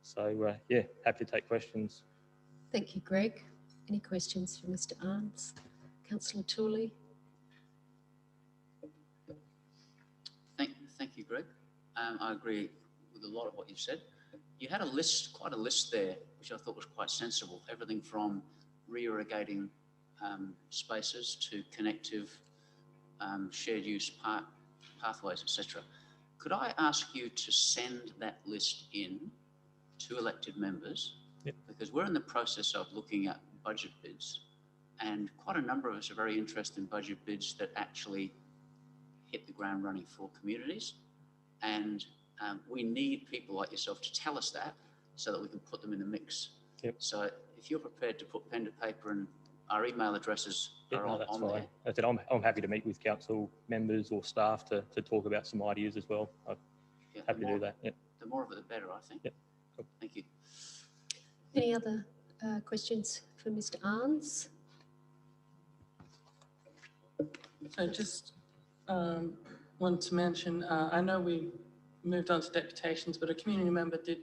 So yeah, happy to take questions. Thank you, Greg. Any questions for Mr. Arns? Councillor Tooley? Thank you, Greg. I agree with a lot of what you've said. You had quite a list there, which I thought was quite sensible. Everything from re-irrigating spaces to connective shared use pathways, etc. Could I ask you to send that list in to elected members? Yep. Because we're in the process of looking at budget bids, and quite a number of us are very interested in budget bids that actually hit the ground running for communities. And we need people like yourself to tell us that so that we can put them in the mix. Yep. So if you're prepared to put pen to paper, and our email addresses are on there. That's it. I'm happy to meet with council members or staff to talk about some ideas as well. I'm happy to do that. Yep. The more of it, the better, I think. Yep. Cool. Thank you. Any other questions for Mr. Arns? So just want to mention, I know we moved on to deputations, but a community member did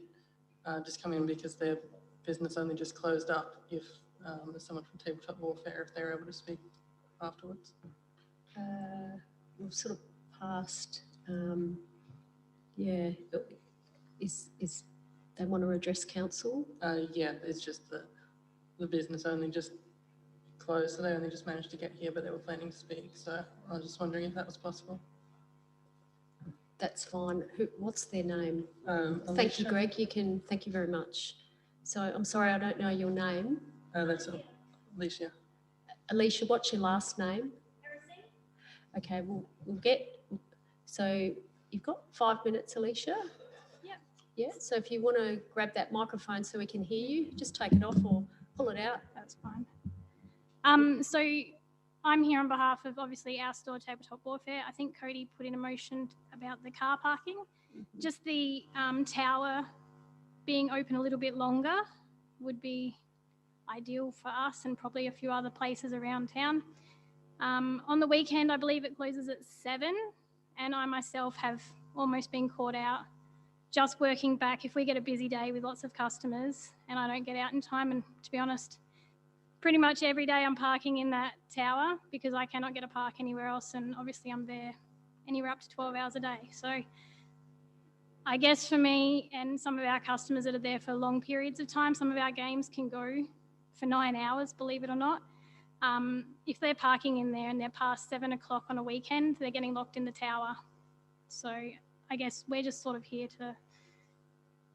just come in because their business only just closed up. If there's someone from Tabletop Warfare, if they're able to speak afterwards. We've sort of passed, yeah, is they want to address council? Yeah, it's just the business only just closed, so they only just managed to get here, but they were planning to speak. So I was just wondering if that was possible. That's fine. What's their name? Thank you, Alicia? Greg. Thank you very much. So I'm sorry, I don't know your name. That's Alicia. Alicia, what's your last name? Okay, we'll get, so you've got 5 minutes, Alicia? Yep. Yeah, so if you want to grab that microphone so we can hear you, just take it off or pull it out. That's fine. So I'm here on behalf of obviously our store, Tabletop Warfare. I think Cody put in a motion about the car parking. Just the tower being open a little bit longer would be ideal for us and probably a few other places around town. On the weekend, I believe it closes at 7, and I myself have almost been caught out just working back. If we get a busy day with lots of customers and I don't get out in time, and to be honest, pretty much every day I'm parking in that tower because I cannot get a park anywhere else, and obviously I'm there anywhere up to 12 hours a day. So I guess for me and some of our customers that are there for long periods of time, some of our games can go for 9 hours, believe it or not. If they're parking in there and they're past 7 o'clock on a weekend, they're getting locked in the tower. So I guess we're just sort of here to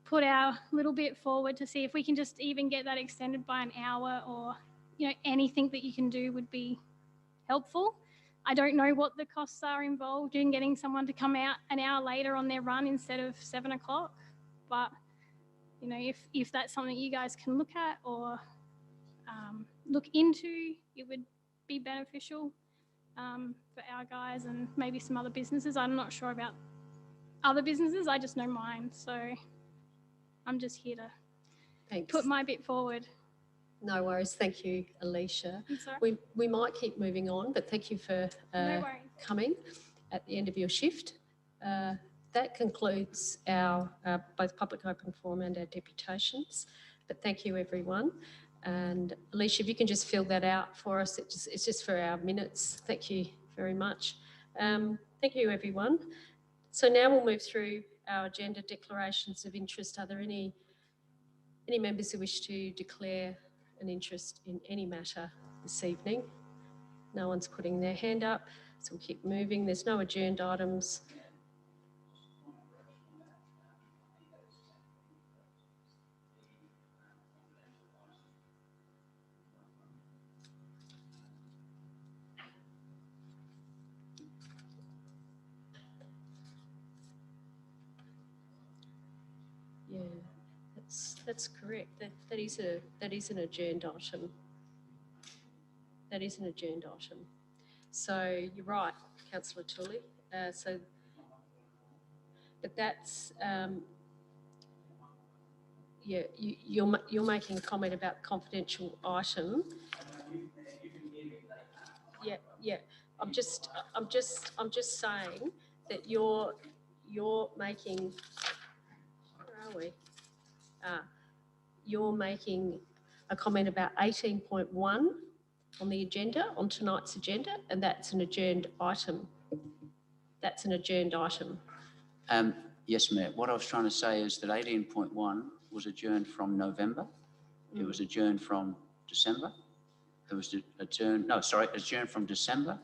put our little bit forward to see if we can just even get that extended by an hour, or, you know, anything that you can do would be helpful. I don't know what the costs are involved in getting someone to come out an hour later on their run instead of 7 o'clock, but, you know, if that's something you guys can look at or look into, it would be beneficial for our guys and maybe some other businesses. I'm not sure about other businesses, I just know mine, so I'm just here to put my bit forward. No worries. Thank you, Alicia. Sorry. We might keep moving on, but thank you for No worries. coming at the end of your shift. That concludes our both public open forum and our deputations. But thank you, everyone. And Alicia, if you can just fill that out for us, it's just for our minutes. Thank you very much. Thank you, everyone. So now we'll move through our agenda declarations of interest. Are there any members who wish to declare an interest in any matter this evening? No one's putting their hand up, so we'll keep moving. There's no adjourned items. Yeah, that's correct. That is an adjourned item. That is an adjourned item. So you're right, Councillor Tully. But that's yeah. You're making a comment about confidential item. Yeah, yeah. I'm just saying that you're making. Where are we? You're making a comment about 18.1 on the agenda, on tonight's agenda, and that's an adjourned item. That's an adjourned item. Yes, Mayor. What I was trying to say is that 18.1 was adjourned from November. It was adjourned from December. It was adjourned from December,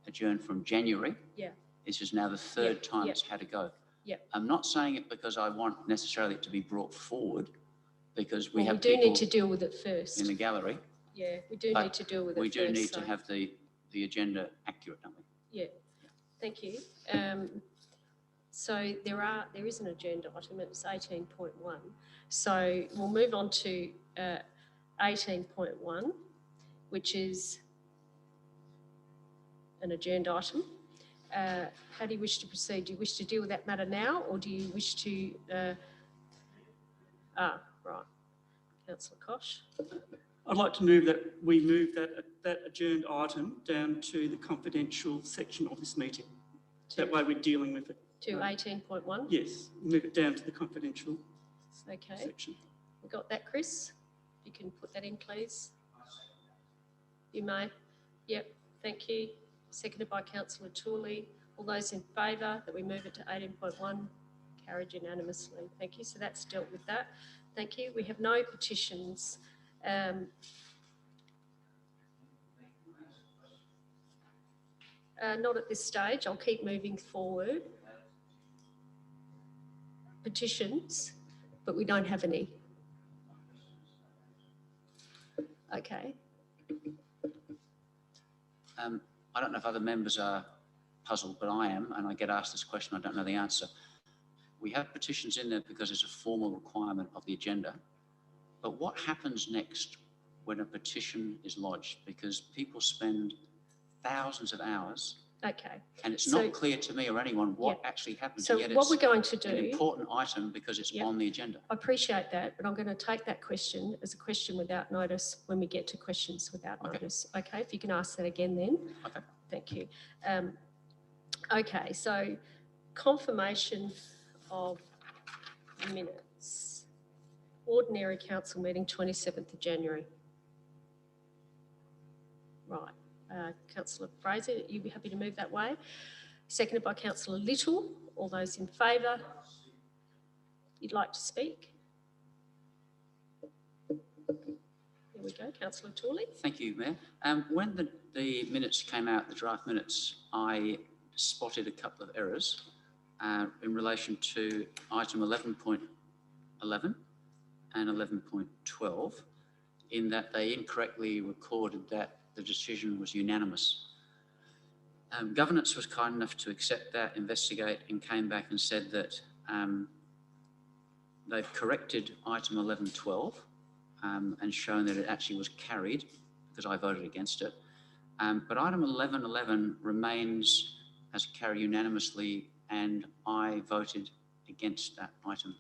adjourned from January. Yeah. This is now the third time it's had to go. Yeah. I'm not saying it because I want necessarily it to be brought forward, because we do need to deal with it first. in the gallery. Yeah, we do need to deal with it first. We do need to have the agenda accurate, don't we? Yeah, thank you. So there is an agenda item, it's 18.1. So we'll move on to 18.1, which is an agenda item. How do you wish to proceed? Do you wish to deal with that matter now, or do you wish to... right. Councillor Kosh. I'd like to move that we move that adjourned item down to the confidential section of this meeting. That way we're dealing with it To 18.1? Yes, move it down to the confidential Okay. section. We got that, Chris? You can put that in, please. You may. Yep, thank you. Seconded by Councillor Tooley. All those in favour that we move it to 18.1? Carried unanimously. Thank you. So that's dealt with that. Thank you. We have no petitions. Not at this stage. I'll keep moving forward. Petitions, but we don't have any. Okay. I don't know if other members are puzzled, but I am, and I get asked this question, I don't know the answer. We have petitions in there because it's a formal requirement of the agenda, but what happens next when a petition is lodged? Because people spend thousands of hours. Okay. And it's not clear to me or anyone what actually happens. So yet what we're it's going to do, an important item because it's on the agenda. I appreciate that, but I'm going to take that question as a question without notice when we get to questions without notice. Okay, if you can ask that again then. Okay. Thank you. Okay, so confirmation of minutes. Ordinary council meeting 27th of January. Right. Councillor Fraser, you be happy to move that way? Seconded by Councillor Little. All those in favour? You'd like to speak? Here we go, Councillor Tooley. Thank you, Mayor. When the minutes came out, the draft minutes, I spotted a couple of errors in relation to item 11.11 and 11.12, in that they incorrectly recorded that the decision was unanimous. Governance was kind enough to accept that, investigate, and came back and said that they've corrected item 11.12 and shown that it actually was carried because I voted against it. But item 11.11 remains as carried unanimously, and I voted against that item.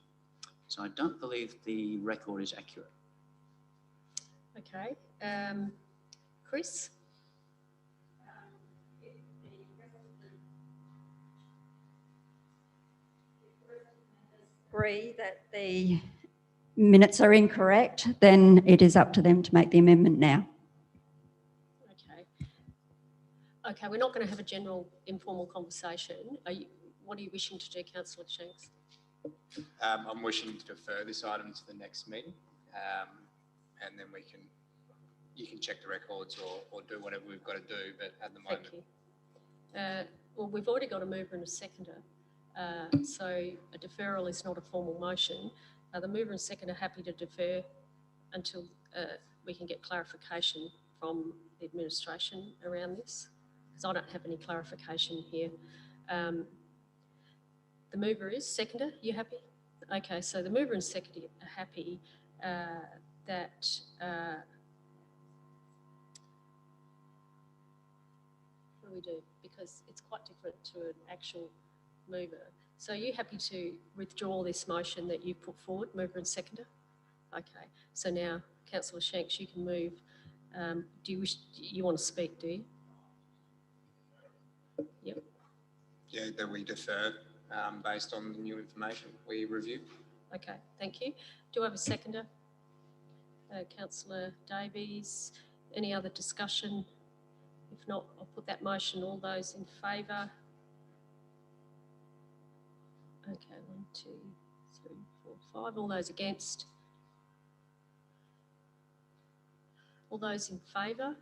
So I don't believe the record is accurate. Okay. Chris? Agree that the minutes are incorrect, then it is up to them to make the amendment now. Okay. Okay, we're not going to have a general informal conversation. What are you wishing to do, Councillor Shanks? I'm wishing to defer this item to the next meeting, and then you can check the records or do whatever we've got to do, but at the moment. Thank you. Well, we've already got a mover and a seconder, so a deferral is not a formal motion. The mover and seconder are happy to defer until we can get clarification from the administration around this, because I don't have any clarification here. The mover is, seconder, you happy? Okay, so the mover and seconder are happy that what do we do? Because it's quite different to an actual mover. So are you happy to withdraw this motion that you've put forward, mover and seconder? Okay, so now Councillor Shanks, you can move. Do you want to speak, do you? Yep. Yeah, that we defer based on the new information we reviewed. Okay, thank you. Do I have a seconder? Councillor Davies, any other discussion? If not, I'll put that motion. All those in favour? Okay, 1, 2, 3, 4, 5. All those against? All those in favour?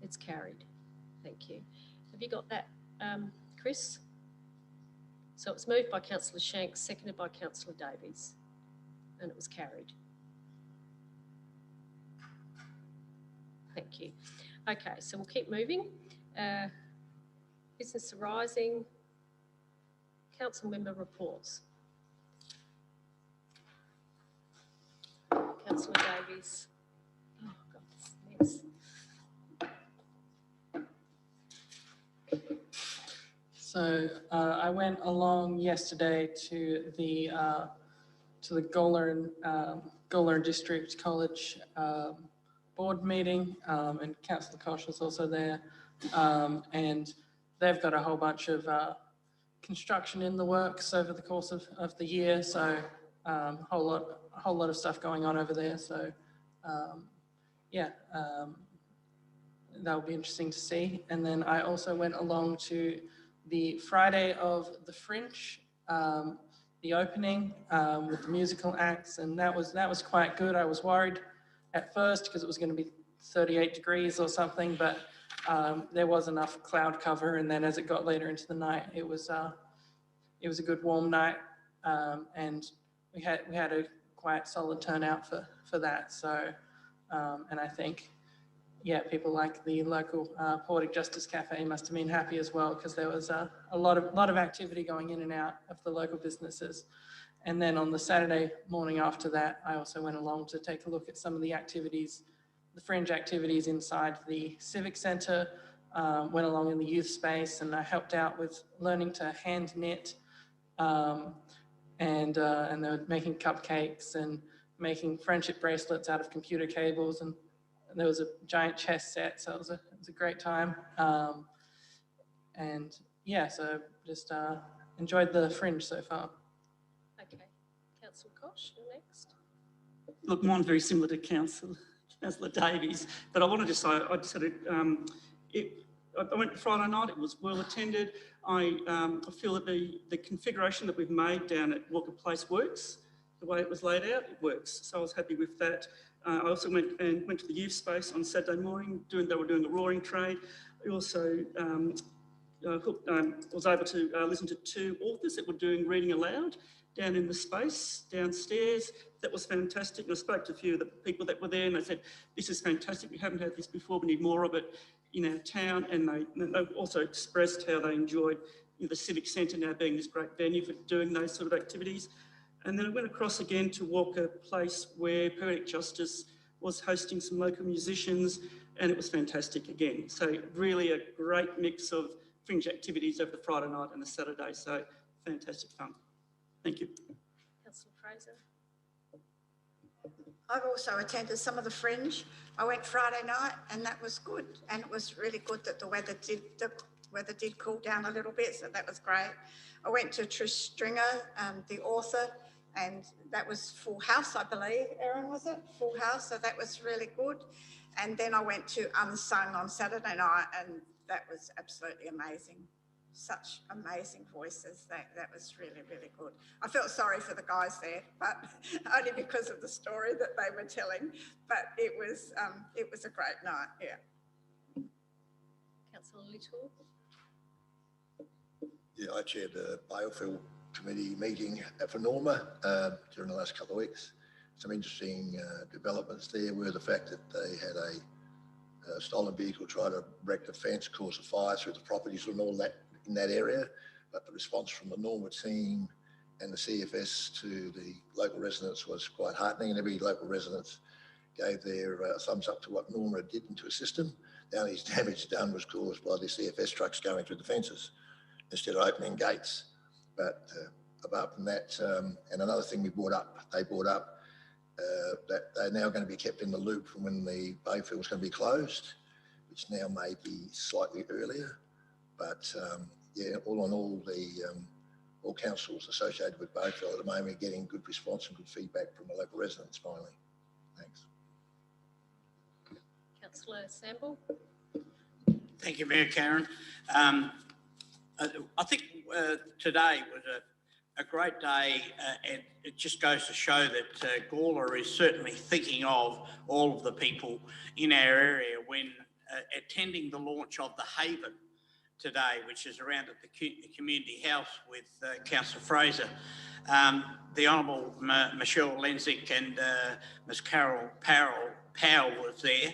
It's carried. Thank you. Have you got that, Chris? So it was moved by Councillor Shanks, seconded by Councillor Davies, and it was carried. Thank you. Okay, so we'll keep moving. Business arising. Council member reports. Councillor Davies. Oh, God, this is a mess. So I went along yesterday to the Gawler District College board meeting, and Councillor Kosh was also there. And they've got a whole bunch of construction in the works over the course of the year. So a whole lot of stuff going on over there. So yeah, that'll be interesting to see. And then I also went along to the Friday of the Fringe, the opening with the musical acts, and that was quite good. I was worried at first because it was going to be 38 degrees or something, but there was enough cloud cover, and then as it got later into the night, it was a good warm night, and we had a quite solid turnout for that. So, and I think, yeah, people like the local Portic Justice Cafe must have been happy as well, because there was a lot of activity going in and out of the local businesses. And then on the Saturday morning after that, I also went along to take a look at some of the activities, the fringe activities inside the Civic Centre, went along in the youth space, and I helped out with learning to hand knit, and they were making cupcakes and making friendship bracelets out of computer cables, and there was a giant chess set, so it was a great time. And yeah, so just enjoyed the Fringe so far. Okay, Councillor Koch, you're next. Look, mine's very similar to Councillor Davies, but I wanted to say, I just had I went Friday night, it was well attended. I feel that the configuration that we've made down at Walker Place works. The way it was laid out, it works. So I was happy with that. I also went to the youth space on Saturday morning, they were doing a roaring trade. I also was able to listen to 2 authors that were doing reading aloud down in the space downstairs. That was fantastic. And I spoke to a few of the people that were there, and they said, this is fantastic, we haven't had this before, we need more of it in our town. And they also expressed how they enjoyed the Civic Centre now being this great venue for doing those sort of activities. And then I went across again to Walker Place, where Poetic Justice was hosting some local musicians, and it was fantastic again. So really a great mix of fringe activities over the Friday night and the Saturday. So fantastic fun. Thank you. Councillor Fraser. I've also attended some of the Fringe. I went Friday night, and that was good. And it was really good that the weather did cool down a little bit, so that was great. I went to Trish Stringer, the author, and that was full house, I believe. Erin, was it? Full house, so that was really good. And then I went to Unsung on Saturday night, and that was absolutely amazing. Such amazing voices. That was really, really good. I felt sorry for the guys there, but only because of the story that they were telling. But it was a great night, yeah. Councillor Little. Yeah, I chaired the Balefield Committee meeting for Norma during the last couple of weeks. Some interesting developments there were the fact that they had a stolen vehicle try to wreck the fence, cause a fire through the properties and all that in that area. But the response from the Norma team and the CFS to the local residents was quite heartening, and every local resident gave their thumbs up to what Norma did and to assist them. The only damage done was caused by the CFS trucks going through the fences instead of opening gates. But apart from that, and another thing they brought up that they're now going to be kept in the loop from when the Bayfield is going to be closed, which now may be slightly earlier. But yeah, all in all, all councils associated with Bayfield at the moment are getting good response and good feedback from the local residents finally. Thanks. Councillor Sample. Thank you, Mayor Karen. I think today was a great day, and it just goes to show that Gawler is certainly thinking of all of the people in our area when attending the launch of the Haven today, which is around at the community house with Councillor Fraser. The Honourable Michelle Lenzik and Ms Carol Powell was there,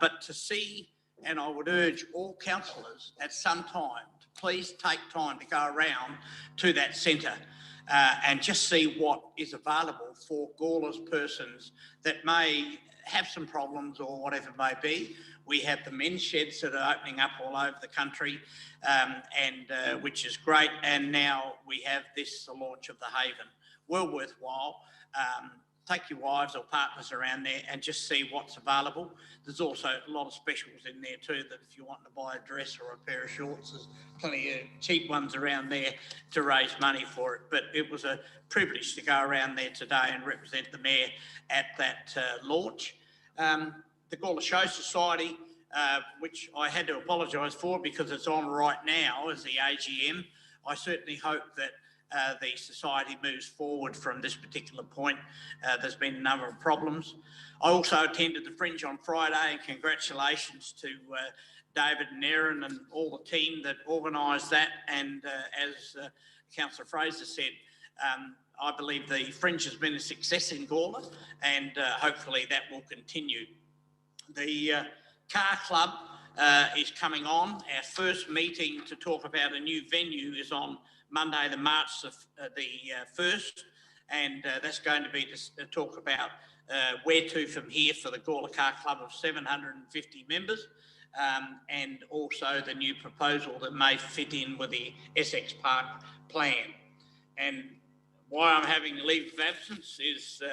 but to see, and I would urge all councillors at some time to please take time to go around to that centre and just see what is available for Gawler's persons that may have some problems or whatever it may be. We have the men's sheds that are opening up all over the country, and which is great. And now we have this, the launch of the Haven. Well worthwhile. take your wives or partners around there and just see what's available. There's also a lot of specials in there too, that if you want to buy a dress or a pair of shorts, there's plenty of cheap ones around there to raise money for it. But it was a privilege to go around there today and represent the Mayor at that launch. The Gawler Show Society, which I had to apologise for because it's on right now as the AGM. I certainly hope that the society moves forward from this particular point. There's been a number of problems. I also attended the Fringe on Friday, and congratulations to David and Erin and all the team that organised that. And as Councillor Fraser said, I believe the Fringe has been a success in Gawler, and hopefully that will continue. The Car Club is coming on. Our first meeting to talk about a new venue is on Monday, the March the 1st, and that's going to be to talk about where to from here for the Gawler Car Club of 750 members, and also the new proposal that may fit in with the Essex Park plan. And why I'm having leave of absence is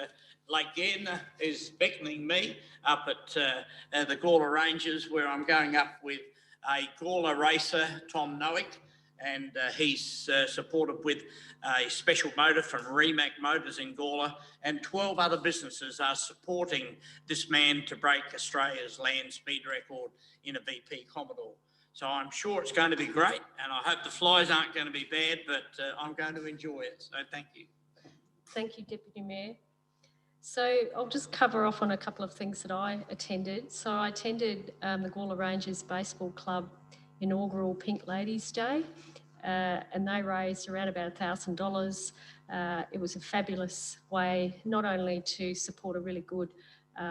Lake Gairna is beckoning me up at the Gawler Ranges, where I'm going up with a Gawler racer, Tom Nowick, and he's supported with a special motor from Remac Motors in Gawler, and 12 other businesses are supporting this man to break Australia's land speed record in a VP Commodore. So I'm sure it's going to be great, and I hope the flies aren't going to be bad, but I'm going to enjoy it. So thank you. Thank you, Deputy Mayor. So I'll just cover off on a couple of things that I attended. So I attended the Gawler Rangers Baseball Club inaugural Pink Ladies Day, and they raised around about $1,000. It was a fabulous way not only to support a really good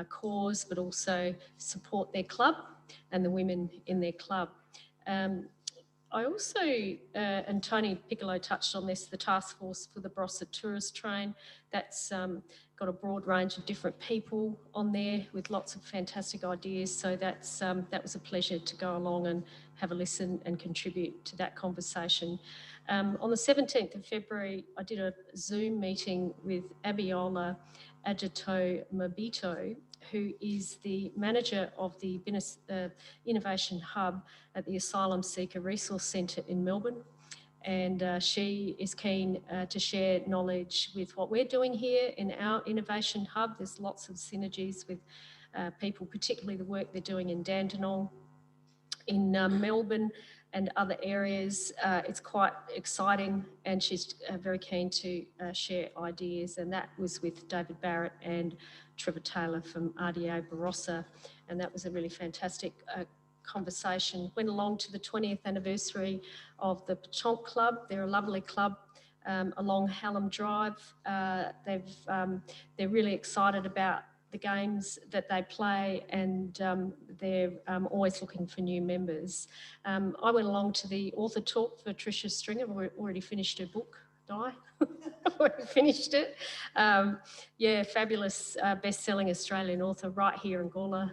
cause, but also support their club and the women in their club. I also, and Tony Piccolo touched on this, the task force for the Barossa tourist train, that's got a broad range of different people on there with lots of fantastic ideas. So that was a pleasure to go along and have a listen and contribute to that conversation. On the 17th of February, I did a Zoom meeting with Abiola Agito Mabito, who is the manager of the Innovation Hub at the Asylum Seeker Resource Centre in Melbourne. And she is keen to share knowledge with what we're doing here in our Innovation Hub. There's lots of synergies with people, particularly the work they're doing in Dandenong, in Melbourne and other areas. It's quite exciting, and she's very keen to share ideas, and that was with David Barrett and Trevor Taylor from RDA Barossa, and that was a really fantastic conversation. Went along to the 20th anniversary of the Petonk Club. They're a lovely club along Hallam Drive. They're really excited about the games that they play, and they're always looking for new members. I went along to the author talk for Tricia Stringer. We've already finished her book, Di. Already finished it. Yeah, fabulous best-selling Australian author right here in Gawler.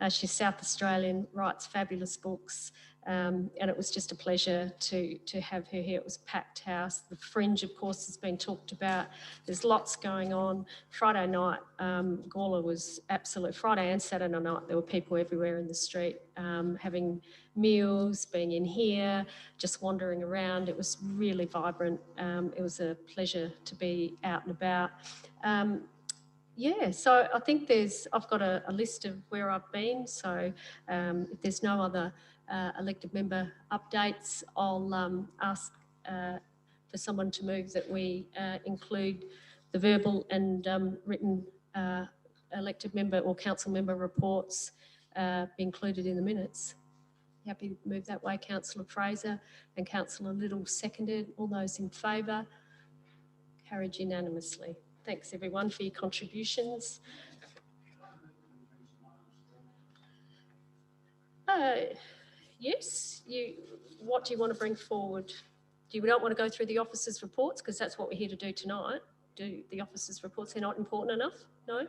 She's South Australian, writes fabulous books. And it was just a pleasure to have her here. It was a packed house. The Fringe, of course, has been talked about. There's lots going on. Friday night, Gawler was absolute. Friday and Saturday night, there were people everywhere in the street having meals, being in here, just wandering around. It was really vibrant. It was a pleasure to be out and about. Yeah, so I think I've got a list of where I've been. So if there's no other elected member updates, I'll ask for someone to move that we include the verbal and written elected member or council member reports be included in the minutes. Happy to move that way. Councillor Fraser and Councillor Little seconded. All those in favour? Carried unanimously. Thanks everyone for your contributions. Yes, what do you want to bring forward? You don't want to go through the officers' reports because that's what we're here to do tonight. Do the officers' reports, they're not important enough? No?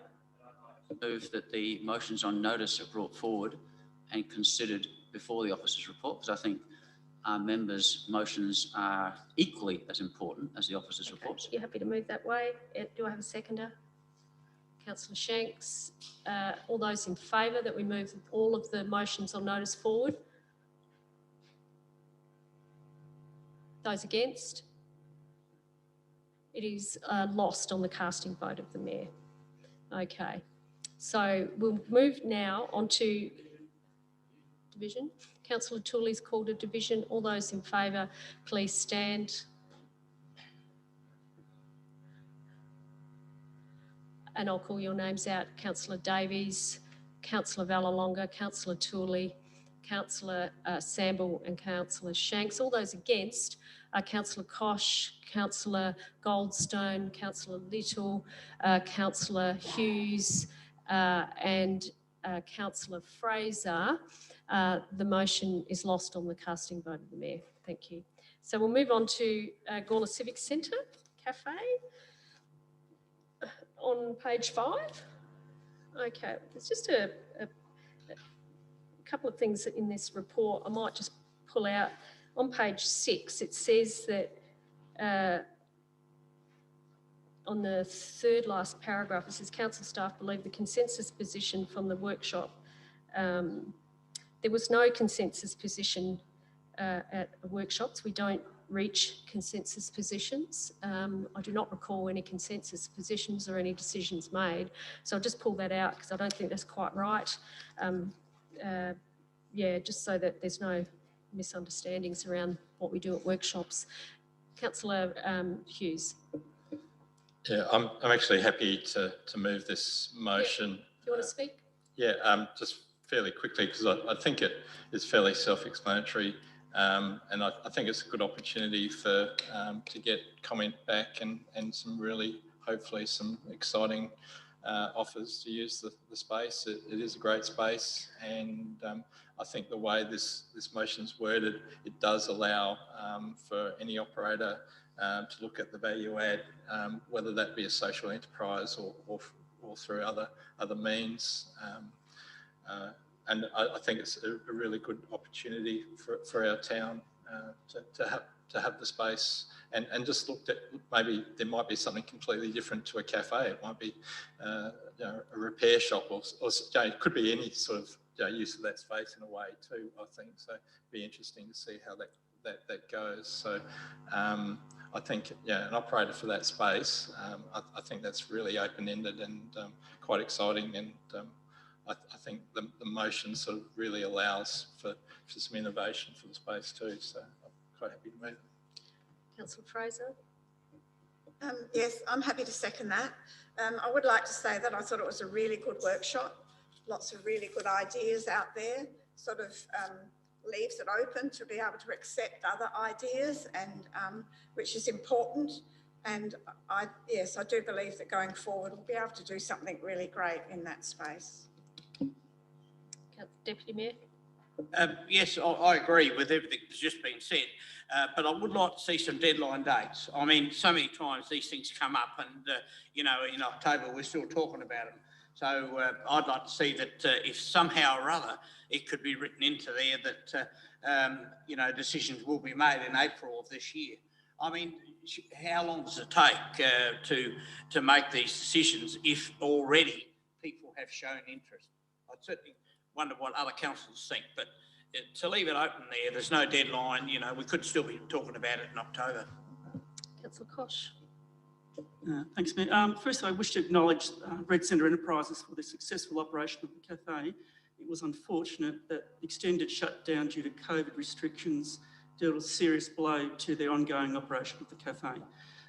Move that the motions on notice are brought forward and considered before the officers' report, because I think our members' motions are equally as important as the officers' reports. You're happy to move that way? Do I have a seconder? Councillor Shanks. All those in favour that we move all of the motions on notice forward? Those against? It is lost on the casting vote of the Mayor. Okay, so we'll move now on to division. Councillor Tooley's called a division. All those in favour, please stand. And I'll call your names out. Councillor Davies, Councillor Vallelonga, Councillor Tooley, Councillor Samble and Councillor Shanks. All those against are Councillor Kosh, Councillor Goldstone, Councillor Little, Councillor Hughes and Councillor Fraser. The motion is lost on the casting vote of the Mayor. Thank you. So we'll move on to Gawler Civic Centre Cafe on page 5. Okay, there's just a couple of things in this report I might just pull out. On page 6, it says that on the third last paragraph, it says council staff believe the consensus position from the workshop. There was no consensus position at workshops. We don't reach consensus positions. I do not recall any consensus positions or any decisions made. So I'll just pull that out because I don't think that's quite right. Yeah, just so that there's no misunderstandings around what we do at workshops. Councillor Hughes. Yeah, I'm actually happy to move this motion. Yeah. Do you want to speak? Yeah, just fairly quickly because I think it is fairly self-explanatory. And I think it's a good opportunity for to get comment back and some really, hopefully, some exciting offers to use the space. It is a great space, and I think the way this motion's worded, it does allow for any operator to look at the value add, whether that be a social enterprise or through other means. And I think it's a really good opportunity for our town to have the space and just looked at, maybe there might be something completely different to a cafe. It might be a repair shop or it could be any sort of use of that space in a way too, I think. So it'd be interesting to see how that goes. So I think, an operator for that space, I think that's really open-ended and quite exciting, and I think the motion sort of really allows for some innovation for the space too, so I'm quite happy to move. Councillor Fraser. Yes, I'm happy to second that. I would like to say that I thought it was a really good workshop, lots of really good ideas out there, sort of leaves it open to be able to accept other ideas, and which is important. And yes, I do believe that going forward we'll be able to do something really great in that space. Deputy Mayor. Yes, I agree with everything that's just been said, but I would like to see some deadline dates. I mean, so many times these things come up and, in October we're still talking about them. So I'd like to see that if somehow or other it could be written into there that, decisions will be made in April of this year. I mean, how long does it take to make these decisions if already people have shown interest? I'd certainly wonder what other councils think, but to leave it open there's no deadline, we could still be talking about it in October. Councillor Kosh. Thanks, Mayor. First, I wish to acknowledge Red Centre Enterprises for the successful operation of the cafe. It was unfortunate that the extended shutdown due to COVID restrictions dealt a serious blow to their ongoing operation of the cafe.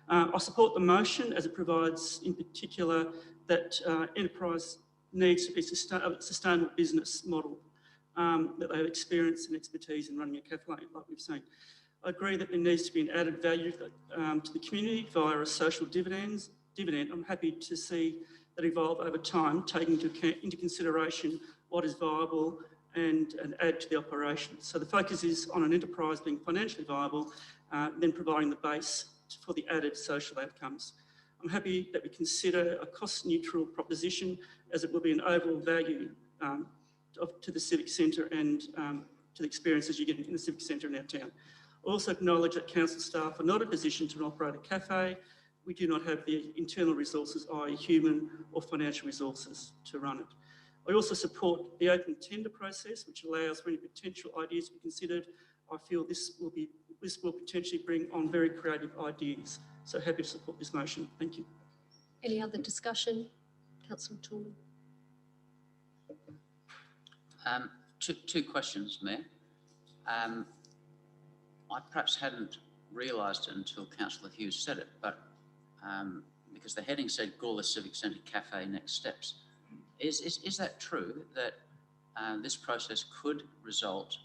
I support the motion as it provides, in particular, that enterprise needs to be a sustainable business model, that they have experience and expertise in running a cafe, like we've seen. I agree that there needs to be an added value to the community via a social dividend. I'm happy to see that evolve over time, taking into consideration what is viable and add to the operation. So the focus is on an enterprise being financially viable, then providing the base for the added social outcomes. I'm happy that we consider a cost-neutral proposition, as it will be an overall value to the Civic Centre and to the experiences you get in the Civic Centre in our town. I also acknowledge that council staff are not in a position to operate a cafe, we do not have the internal resources, i.e. human or financial resources to run it. I also support the open tender process, which allows for any potential ideas to be considered. I feel this will potentially bring on very creative ideas. So happy to support this motion. Thank you. Any other discussion? Councillor Tooley. Two questions, Mayor. I perhaps hadn't realised it until Councillor Hughes said it, but because the heading said Gawler Civic Centre Cafe Next Steps. Is that true, that this process could result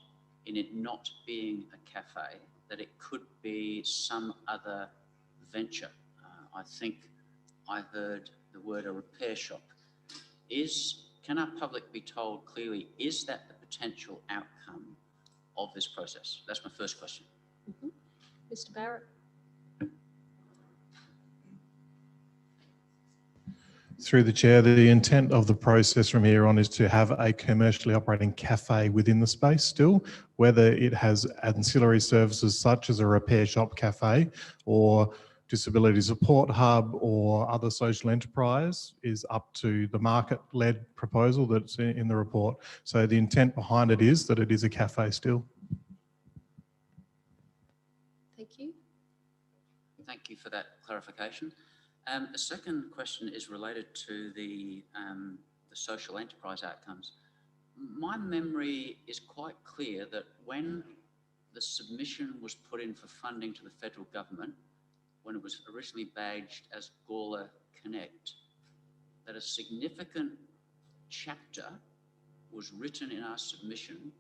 in it not being a cafe, that it could be some other venture? I think I heard the word a repair shop. Can our public be told clearly, is that the potential outcome of this process? That's my first question. Mr. Barrett. Through the chair, the intent of the process from here on is to have a commercially operating cafe within the space still, whether it has ancillary services such as a repair shop cafe or disability support hub or other social enterprise is up to the market-led proposal that's in the report. So the intent behind it is that it is a cafe still. Thank you. Thank you for that clarification. The second question is related to the social enterprise outcomes. My memory is quite clear that when the submission was put in for funding to the federal government, when it was originally badged as Gawler Connect, that a significant chapter was written in our submission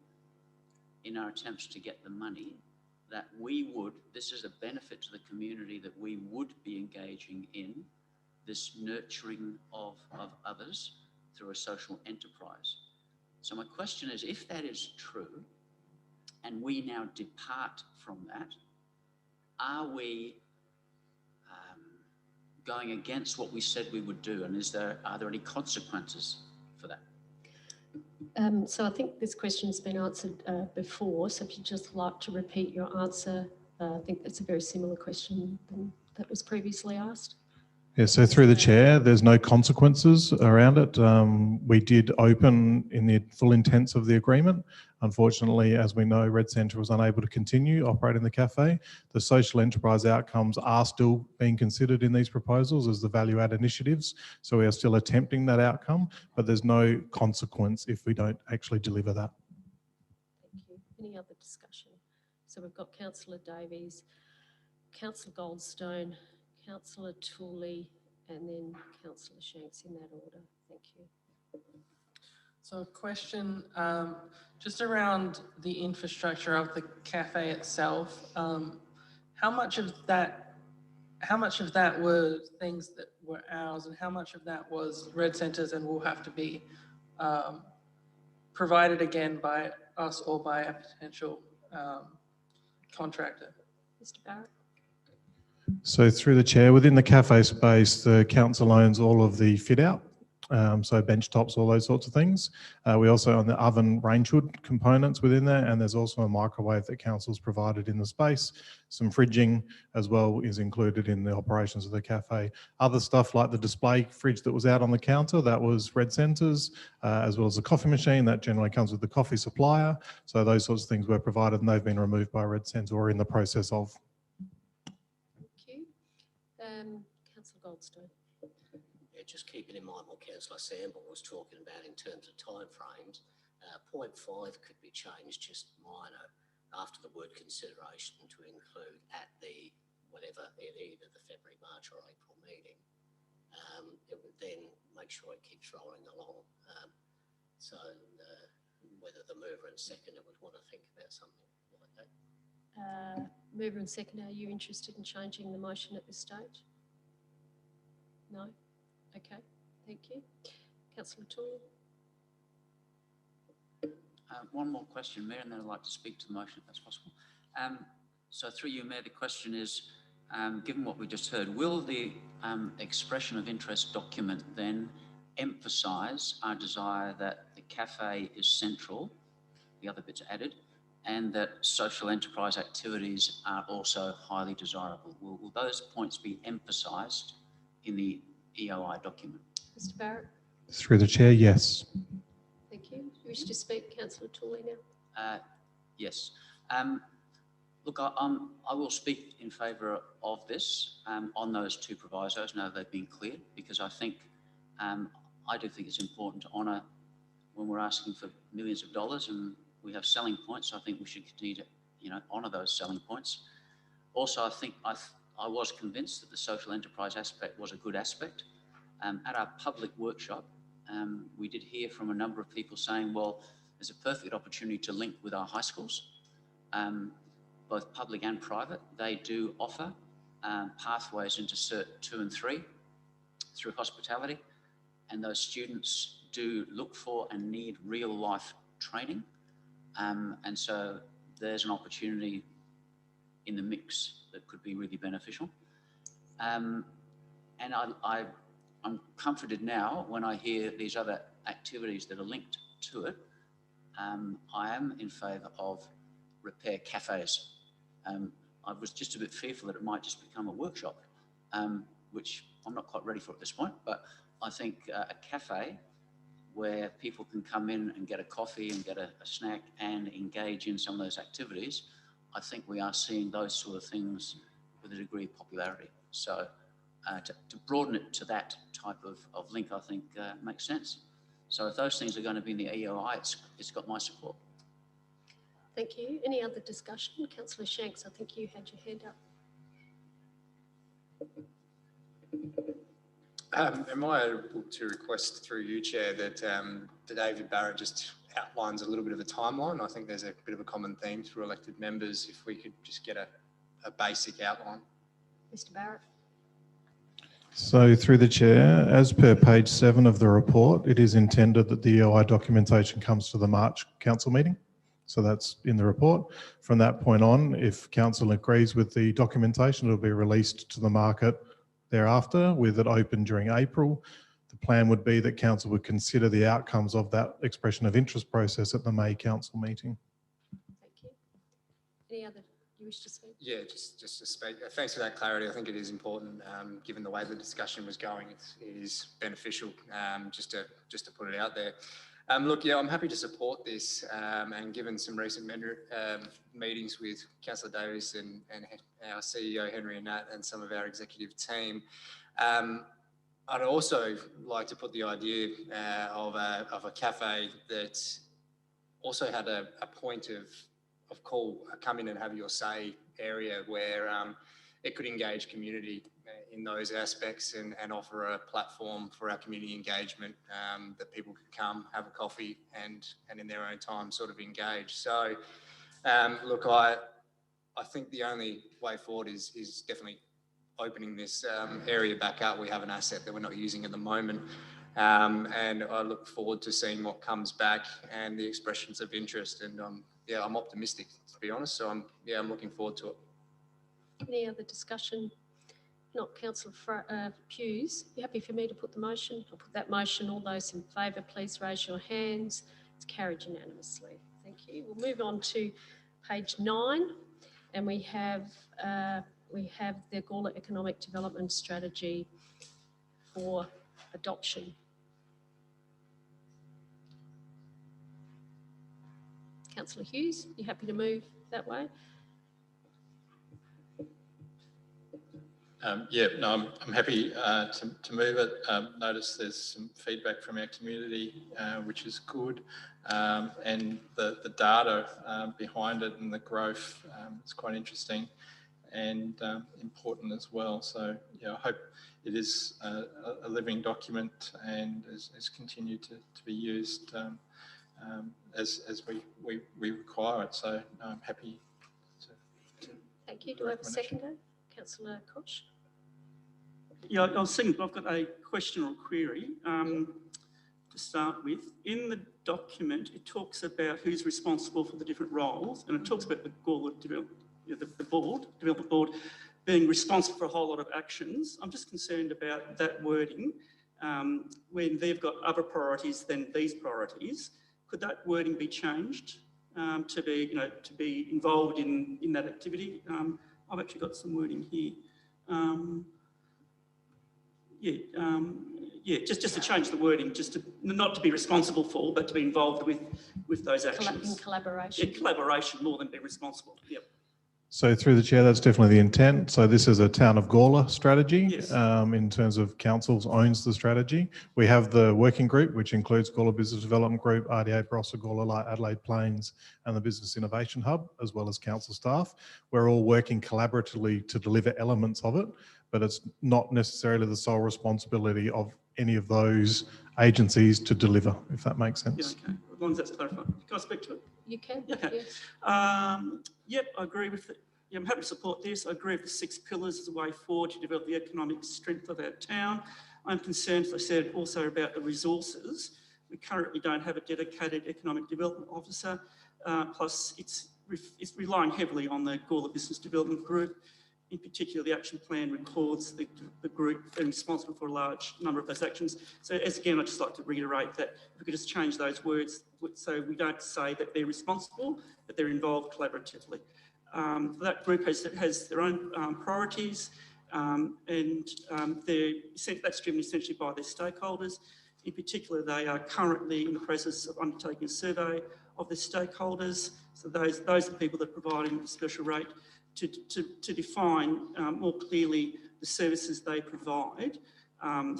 in our attempts to get the money, that we would, this is a benefit to the community, that we would be engaging in this nurturing of others through a social enterprise. So my question is, if that is true, and we now depart from that, are we going against what we said we would do? And are there any consequences for that? So I think this question's been answered before, so if you'd just like to repeat your answer, I think that's a very similar question than that was previously asked. Yeah, so through the chair, there's no consequences around it. We did open in the full intents of the agreement. Unfortunately, as we know, Red Centre was unable to continue operating the cafe. The social enterprise outcomes are still being considered in these proposals as the value-add initiatives. So we are still attempting that outcome, but there's no consequence if we don't actually deliver that. Thank you. Any other discussion? So we've got Councillor Davies, Councillor Goldstone, Councillor Tooley, and then Councillor Shanks in that order. Thank you. So a question just around the infrastructure of the cafe itself. How much of that were things that were ours, and how much of that was Red Centre's and will have to be provided again by us or by a potential contractor? Mr. Barrett. So through the chair, within the cafe space, the council owns all of the fit out. So bench tops, all those sorts of things. We also own the oven range hood components within there, and there's also a microwave that council's provided in the space. Some fridging as well is included in the operations of the cafe. Other stuff like the display fridge that was out on the counter, that was Red Centre's, as well as the coffee machine that generally comes with the coffee supplier. So those sorts of things were provided and they've been removed by Red Centre or in the process of. Councillor Goldstone. Yeah, just keeping in mind what Councillor Sample was talking about in terms of timeframes, 0.5 could be changed just minor after the word consideration to include at the whatever, either the February, March or April meeting. It would then make sure it keeps rolling along. So whether the mover and seconder would want to think about something like that. Mover and seconder, are you interested in changing the motion at this stage? No? Okay, thank you. Councillor Tooley. One more question, Mayor, and then I'd like to speak to the motion if that's possible. So through you, Mayor, the question is, given what we just heard, will the expression of interest document then emphasise our desire that the cafe is central, the other bits added, and that social enterprise activities are also highly desirable. Will those points be emphasised in the EOI document? Mr Barrett? Through the chair, yes. Thank you. You wish to speak, Councillor Tooley now? Yes. Look, I will speak in favour of this on those two provisos now they've been cleared, because I think, I do think it's important to honour when we're asking for millions of dollars and we have selling points. I think we should continue to, honour those selling points. Also, I think I was convinced that the social enterprise aspect was a good aspect. At our public workshop, we did hear from a number of people saying, well, there's a perfect opportunity to link with our high schools, both public and private. They do offer pathways into Cert 2 and 3 through hospitality, and those students do look for and need real life training. And so there's an opportunity in the mix that could be really beneficial. And I'm comforted now when I hear these other activities that are linked to it. I am in favour of repair cafes. I was just a bit fearful that it might just become a workshop, which I'm not quite ready for at this point, but I think a cafe where people can come in and get a coffee and get a snack and engage in some of those activities, I think we are seeing those sort of things with a degree of popularity. So to broaden it to that type of link, I think makes sense. So if those things are going to be in the EOI, it's got my support. Thank you. Any other discussion? Councillor Shanks, I think you had your hand up. Am I able to request through you, Chair, that David Barrett just outlines a little bit of a timeline? I think there's a bit of a common theme through elected members. If we could just get a basic outline. Mr Barrett. So through the chair, as per page 7 of the report, it is intended that the EOI documentation comes to the March council meeting. So that's in the report. From that point on, if council agrees with the documentation, it'll be released to the market thereafter, with it open during April. The plan would be that council would consider the outcomes of that expression of interest process at the May council meeting. Thank you. Any other you wish to speak? Yeah, just to speak. Thanks for that clarity. I think it is important, given the way the discussion was going. It is beneficial just to put it out there. Look, yeah, I'm happy to support this, and given some recent meetings with Councillor Davies and our CEO Henry and Nat and some of our executive team, I'd also like to put the idea of a cafe that also had a point of call, come in and have your say area where it could engage community in those aspects and offer a platform for our community engagement, that people could come, have a coffee and in their own time sort of engage. So look, I think the only way forward is definitely opening this area back up. We have an asset that we're not using at the moment, and I look forward to seeing what comes back and the expressions of interest. And yeah, I'm optimistic, to be honest. So I'm looking forward to it. Any other discussion? Not Councillor Hughes. You happy for me to put the motion? I'll put that motion. All those in favour, please raise your hands. It's carried unanimously. Thank you. We'll move on to page 9, and we have the Gawler Economic Development Strategy for adoption. Councillor Hughes, you happy to move that way? Yeah, no, I'm happy to move it. Notice there's some feedback from our community, which is good, and the data behind it and the growth is quite interesting and important as well. So yeah, I hope it is a living document and is continued to be used as we require it. So no, I'm happy to Thank you. Do I have a seconder? Councillor Koch. Yeah, I was thinking, I've got a question or query to start with. In the document, it talks about who's responsible for the different roles, and it talks about the Gawler Development Board being responsible for a whole lot of actions. I'm just concerned about that wording. When they've got other priorities than these priorities, could that wording be changed to be involved in that activity. I've actually got some wording here. Just to change the wording, not to be responsible for, but to be involved with those actions. In collaboration. Yeah, collaboration more than be responsible. Yep. So through the chair, that's definitely the intent. So this is a Town of Gawler strategy. Yes. In terms of councils owns the strategy. We have the working group, which includes Gawler Business Development Group, RDA, Barossa, Gawler, Adelaide Plains, and the Business Innovation Hub, as well as council staff. We're all working collaboratively to deliver elements of it, but it's not necessarily the sole responsibility of any of those agencies to deliver, if that makes sense. Yeah, okay. As long as that's clarified. Can I speak to it? You can, Okay. yes. Yep, I agree with it. Yeah, I'm happy to support this. I agree with the 6 pillars as a way forward to develop the economic strength of our town. I'm concerned, as I said, also about the resources. We currently don't have a dedicated economic development officer, plus it's relying heavily on the Gawler Business Development Group. In particular, the action plan records the group being responsible for a large number of those actions. So as again, I'd just like to reiterate that if we could just change those words so we don't say that they're responsible, but they're involved collaboratively. That group has their own priorities and that's driven essentially by their stakeholders. In particular, they are currently in the process of undertaking a survey of their stakeholders. So those are the people that are providing the special rate to define more clearly the services they provide. So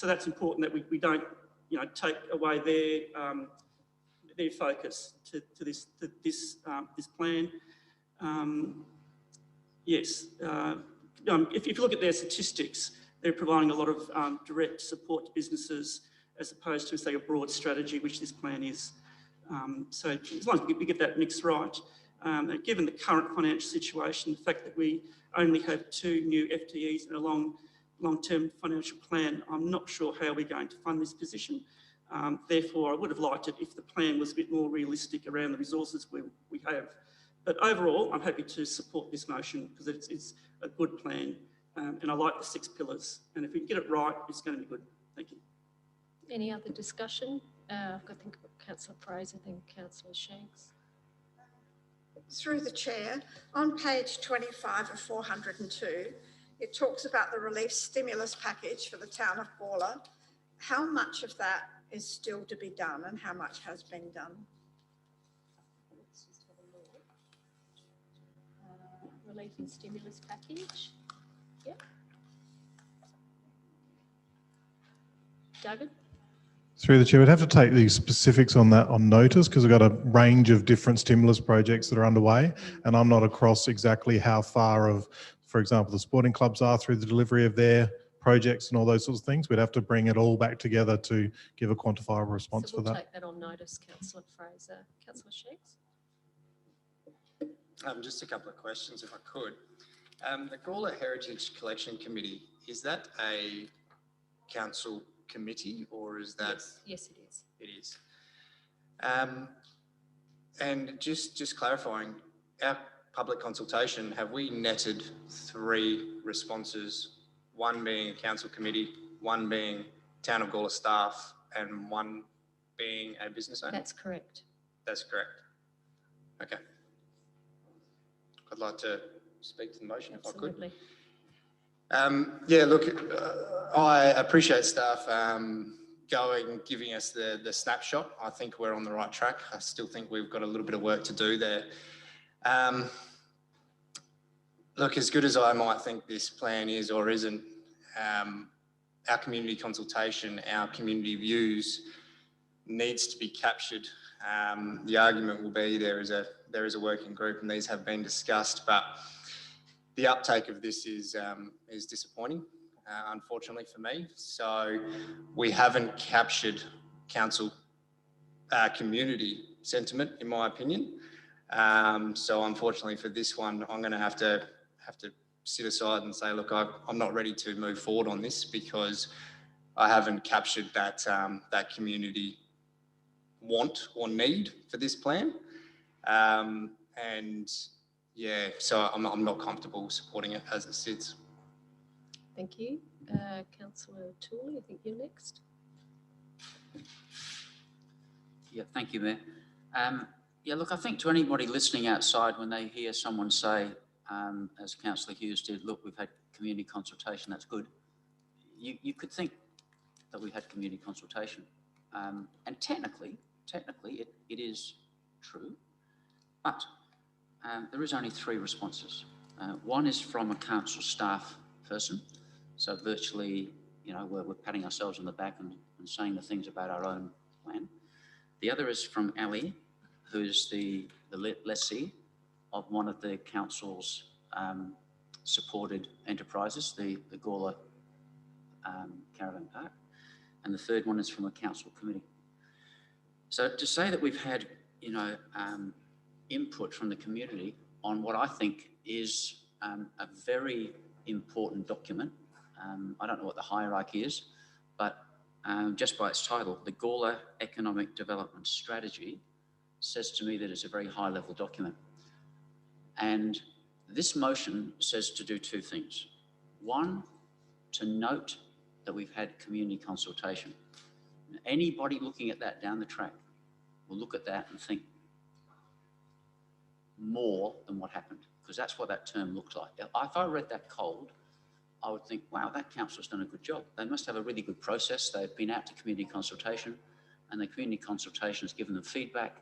that's important that we don't, take away their focus to this plan. If you look at their statistics, they're providing a lot of direct support to businesses as opposed to, say, a broad strategy, which this plan is. So as long as we get that mix right, given the current financial situation, the fact that we only have 2 new FTEs and a long-term financial plan, I'm not sure how we're going to fund this position. Therefore, I would have liked it if the plan was a bit more realistic around the resources we have. But overall, I'm happy to support this motion because it's a good plan and I like the 6 pillars. And if we can get it right, it's going to be good. Thank you. Any other discussion? I've got to think about Councillor Fraser, then Councillor Shanks. Through the chair, on page 25 of 402, it talks about the relief stimulus package for the town of Gawler. How much of that is still to be done and how much has been done? Let's just have a look. Relief and stimulus package. Yep. David? Through the chair, we'd have to take the specifics on that on notice because we've got a range of different stimulus projects that are underway and I'm not across exactly how far of, for example, the sporting clubs are through the delivery of their projects and all those sorts of things. We'd have to bring it all back together to give a quantifiable response So we'll for that. take that on notice, Councillor Fraser. Councillor Shanks? Just a couple of questions, if I could. The Gawler Heritage Collection Committee, is that a council committee or is that? Yes, it is. It is. And just clarifying, our public consultation, have we netted 3 responses, one being a council committee, one being Town of Gawler staff and one being a business owner? That's correct. That's correct. Okay. I'd like to speak to the motion if I could. Absolutely. Yeah, look, I appreciate staff giving us the snapshot. I think we're on the right track. I still think we've got a little bit of work to do there. Look, as good as I might think this plan is or isn't, our community consultation, our community views needs to be captured. The argument will be there is a working group and these have been discussed, but the uptake of this is disappointing, unfortunately for me. So we haven't captured council community sentiment, in my opinion. So unfortunately for this one, I'm going to have to sit aside and say, look, I'm not ready to move forward on this because I haven't captured that community want or need for this plan. And yeah, so I'm not comfortable supporting it as it sits. Thank you. Councillor Tooley, I think you're next. Yeah, thank you, Mayor. Yeah, look, I think to anybody listening outside, when they hear someone say, as Councillor Hughes did, look, we've had community consultation, that's good. You could think that we had community consultation. And technically it is true, but there is only 3 responses. One is from a council staff person. So virtually, you know, we're patting ourselves on the back and saying the things about our own plan. The other is from Ali, who's the lessee of one of the council's supported enterprises, the Gawler Caravan Park. And the third one is from a council committee. So to say that we've had, you know, input from the community on what I think is a very important document. I don't know what the hierarchy is, but just by its title, the Gawler Economic Development Strategy, says to me that it's a very high-level document. And this motion says to do 2 things. One, to note that we've had community consultation. Anybody looking at that down the track will look at that and think more than what happened, because that's what that term looked like. If I read that cold, I would think, wow, that council's done a good job. They must have a really good process. They've been out to community consultation, and the community consultation has given them feedback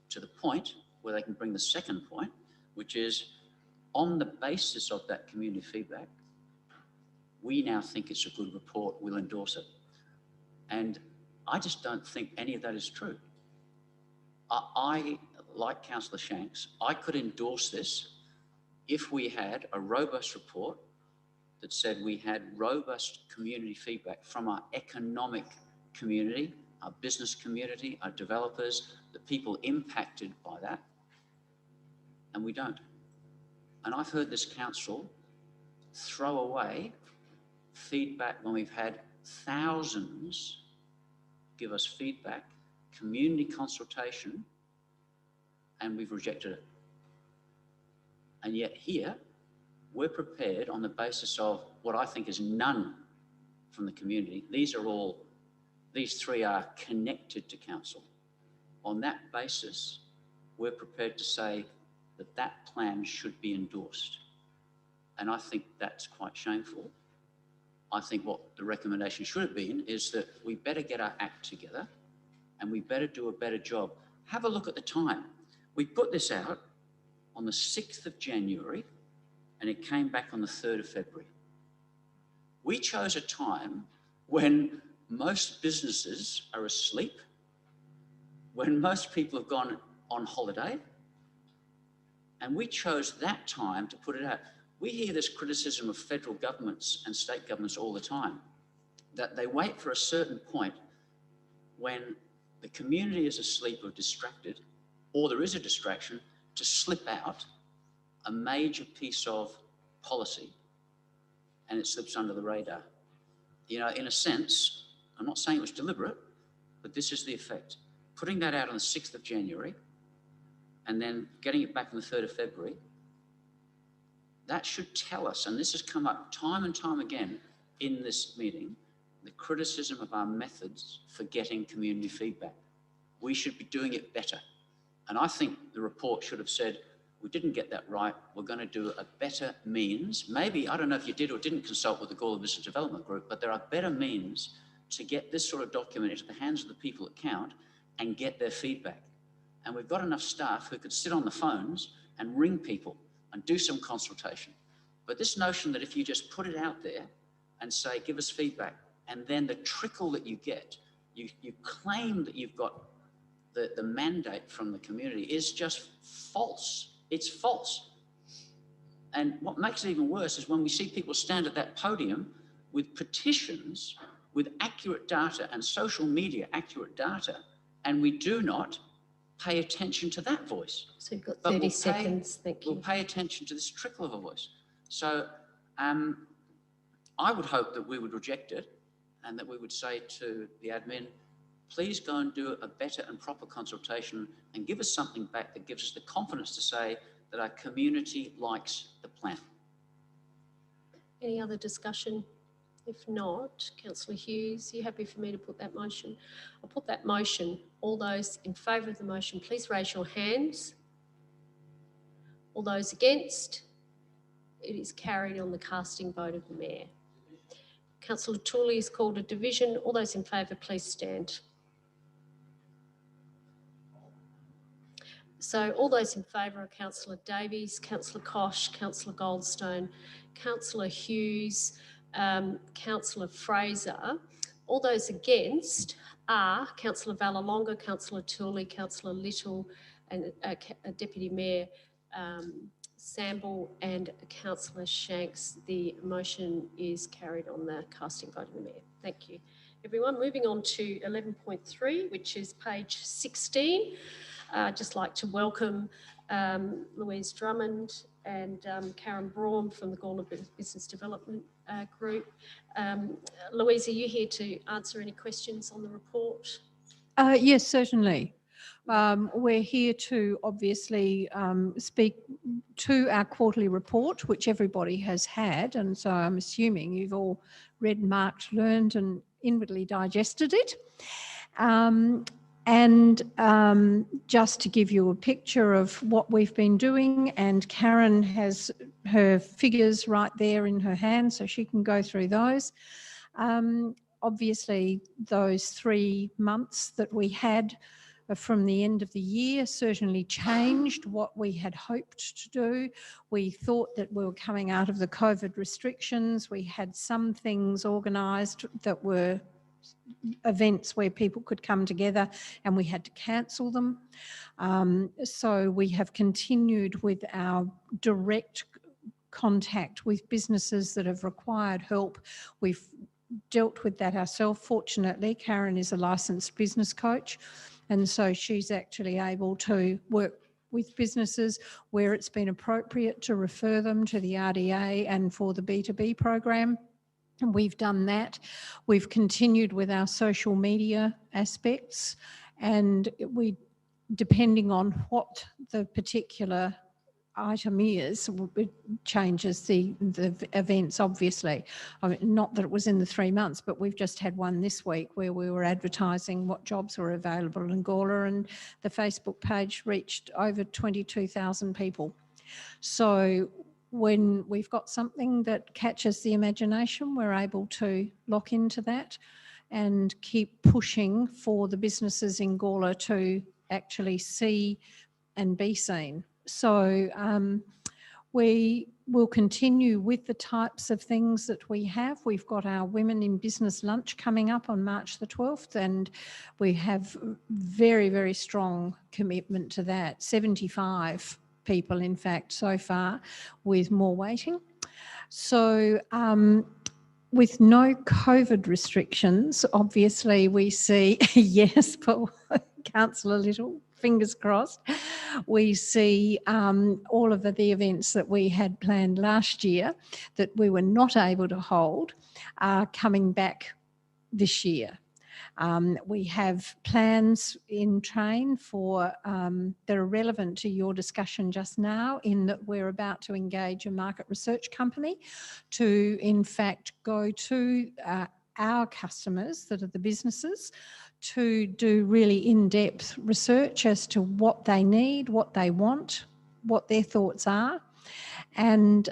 to the point where they can bring the second point, which is on the basis of that community feedback, we now think it's a good report, we'll endorse it. And I just don't think any of that is true. I like Councillor Shanks, I could endorse this if we had a robust report that said we had robust community feedback from our economic community, our business community, our developers, the people impacted by that, and we don't. And I've heard this council throw away feedback when we've had thousands give us feedback, community consultation, and we've rejected it. And yet here, we're prepared on the basis of what I think is none from the community. These 3 are connected to council. On that basis, we're prepared to say that that plan should be endorsed. And I think that's quite shameful. I think what the recommendation should have been is that we better get our act together and we better do a better job. Have a look at the time. We put this out on the 6th of January and it came back on the 3rd of February. We chose a time when most businesses are asleep, when most people have gone on holiday, and we chose that time to put it out. We hear this criticism of federal governments and state governments all the time, that they wait for a certain point when the community is asleep or distracted, or there is a distraction, to slip out a major piece of policy and it slips under the radar. You know, in a sense, I'm not saying it was deliberate, but this is the effect. Putting that out on the 6th of January and then getting it back on the 3rd of February, that should tell us, and this has come up time and time again in this meeting, the criticism of our methods for getting community feedback. We should be doing it better. And I think the report should have said, we didn't get that right, we're going to do a better means. Maybe, I don't know if you did or didn't consult with the Gawler Business Development Group, but there are better means to get this sort of document into the hands of the people that count and get their feedback. And we've got enough staff who could sit on the phones and ring people and do some consultation. But this notion that if you just put it out there and say, give us feedback, and then the trickle that you get, you claim that you've got the mandate from the community is just false. It's false. And what makes it even worse is when we see people stand at that podium with petitions, with accurate data and social media accurate data, and we do not pay attention to that voice. So you've got 30 seconds, thank you. We'll pay attention to this trickle of a voice. So I would hope that we would reject it and that we would say to the admin, please go and do a better and proper consultation and give us something back that gives us the confidence to say that our community likes the plan. Any other discussion? If not, Councillor Hughes, are you happy for me to put that motion? I'll put that motion. All those in favour of the motion, please raise your hands. All those against? It is carried on the casting vote of the Mayor. Councillor Tooley is called a division. All those in favour, please stand. So all those in favour are Councillor Davies, Councillor Kosh, Councillor Goldstone, Councillor Hughes, Councillor Fraser. All those against are Councillor Vallelonga, Councillor Tooley, Councillor Little, and Deputy Mayor Samble and Councillor Shanks. The motion is carried on the casting vote of the Mayor. Thank you, everyone. Moving on to 11.3, which is page 16. I'd just like to welcome Louise Drummond and Karen Braun from the Gawler Business Development Group. Louise, are you here to answer any questions on the report? Yes, certainly. We're here to obviously speak to our quarterly report, which everybody has had, and so I'm assuming you've all read, marked, learned and inwardly digested it. Just to give you a picture of what we've been doing, and Karen has her figures right there in her hand, so she can go through those. Obviously, those 3 months that we had from the end of the year certainly changed what we had hoped to do. We thought that we were coming out of the COVID restrictions. We had some things organised that were events where people could come together, and we had to cancel them. So we have continued with our direct contact with businesses that have required help. We've dealt with that ourselves. Fortunately, Karen is a licensed business coach, and so she's actually able to work with businesses where it's been appropriate to refer them to the RDA and for the B2B program. And we've done that. We've continued with our social media aspects, and depending on what the particular item is, it changes the events, obviously. I mean, not that it was in the 3 months, but we've just had one this week where we were advertising what jobs were available in Gawler, and the Facebook page reached over 22,000 people. So when we've got something that catches the imagination, we're able to lock into that and keep pushing for the businesses in Gawler to actually see and be seen. So we will continue with the types of things that we have. We've got our Women in Business lunch coming up on March the 12th, and we have very, very strong commitment to that. 75 people, in fact, so far, with more waiting. So with no COVID restrictions, obviously we see, yes, Paul, Councillor Little, fingers crossed, we see all of the events that we had planned last year that we were not able to hold are coming back this year. We have plans in train for that are relevant to your discussion just now, in that we're about to engage a market research company to, in fact, go to our customers that are the businesses to do really in-depth research as to what they need, what they want, what their thoughts are. And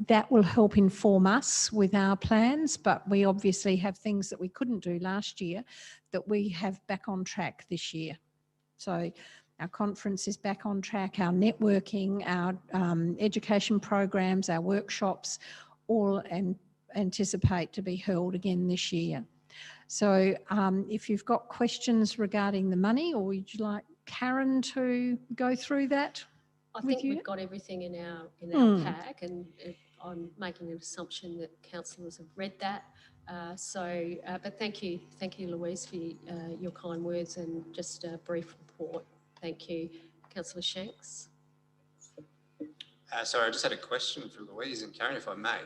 that will help inform us with our plans, but we obviously have things that we couldn't do last year that we have back on track this year. So our conference is back on track, our networking, our education programs, our workshops, all anticipate to be held again this year. So if you've got questions regarding the money, or would you like Karen to go through that? I think we've got everything in our pack, and I'm making an assumption that councillors have read that. But thank you, Louise, for your kind words and just a brief report. Thank you, Councillor Shanks. Sorry, I just had a question for Louise and Karen, if I may.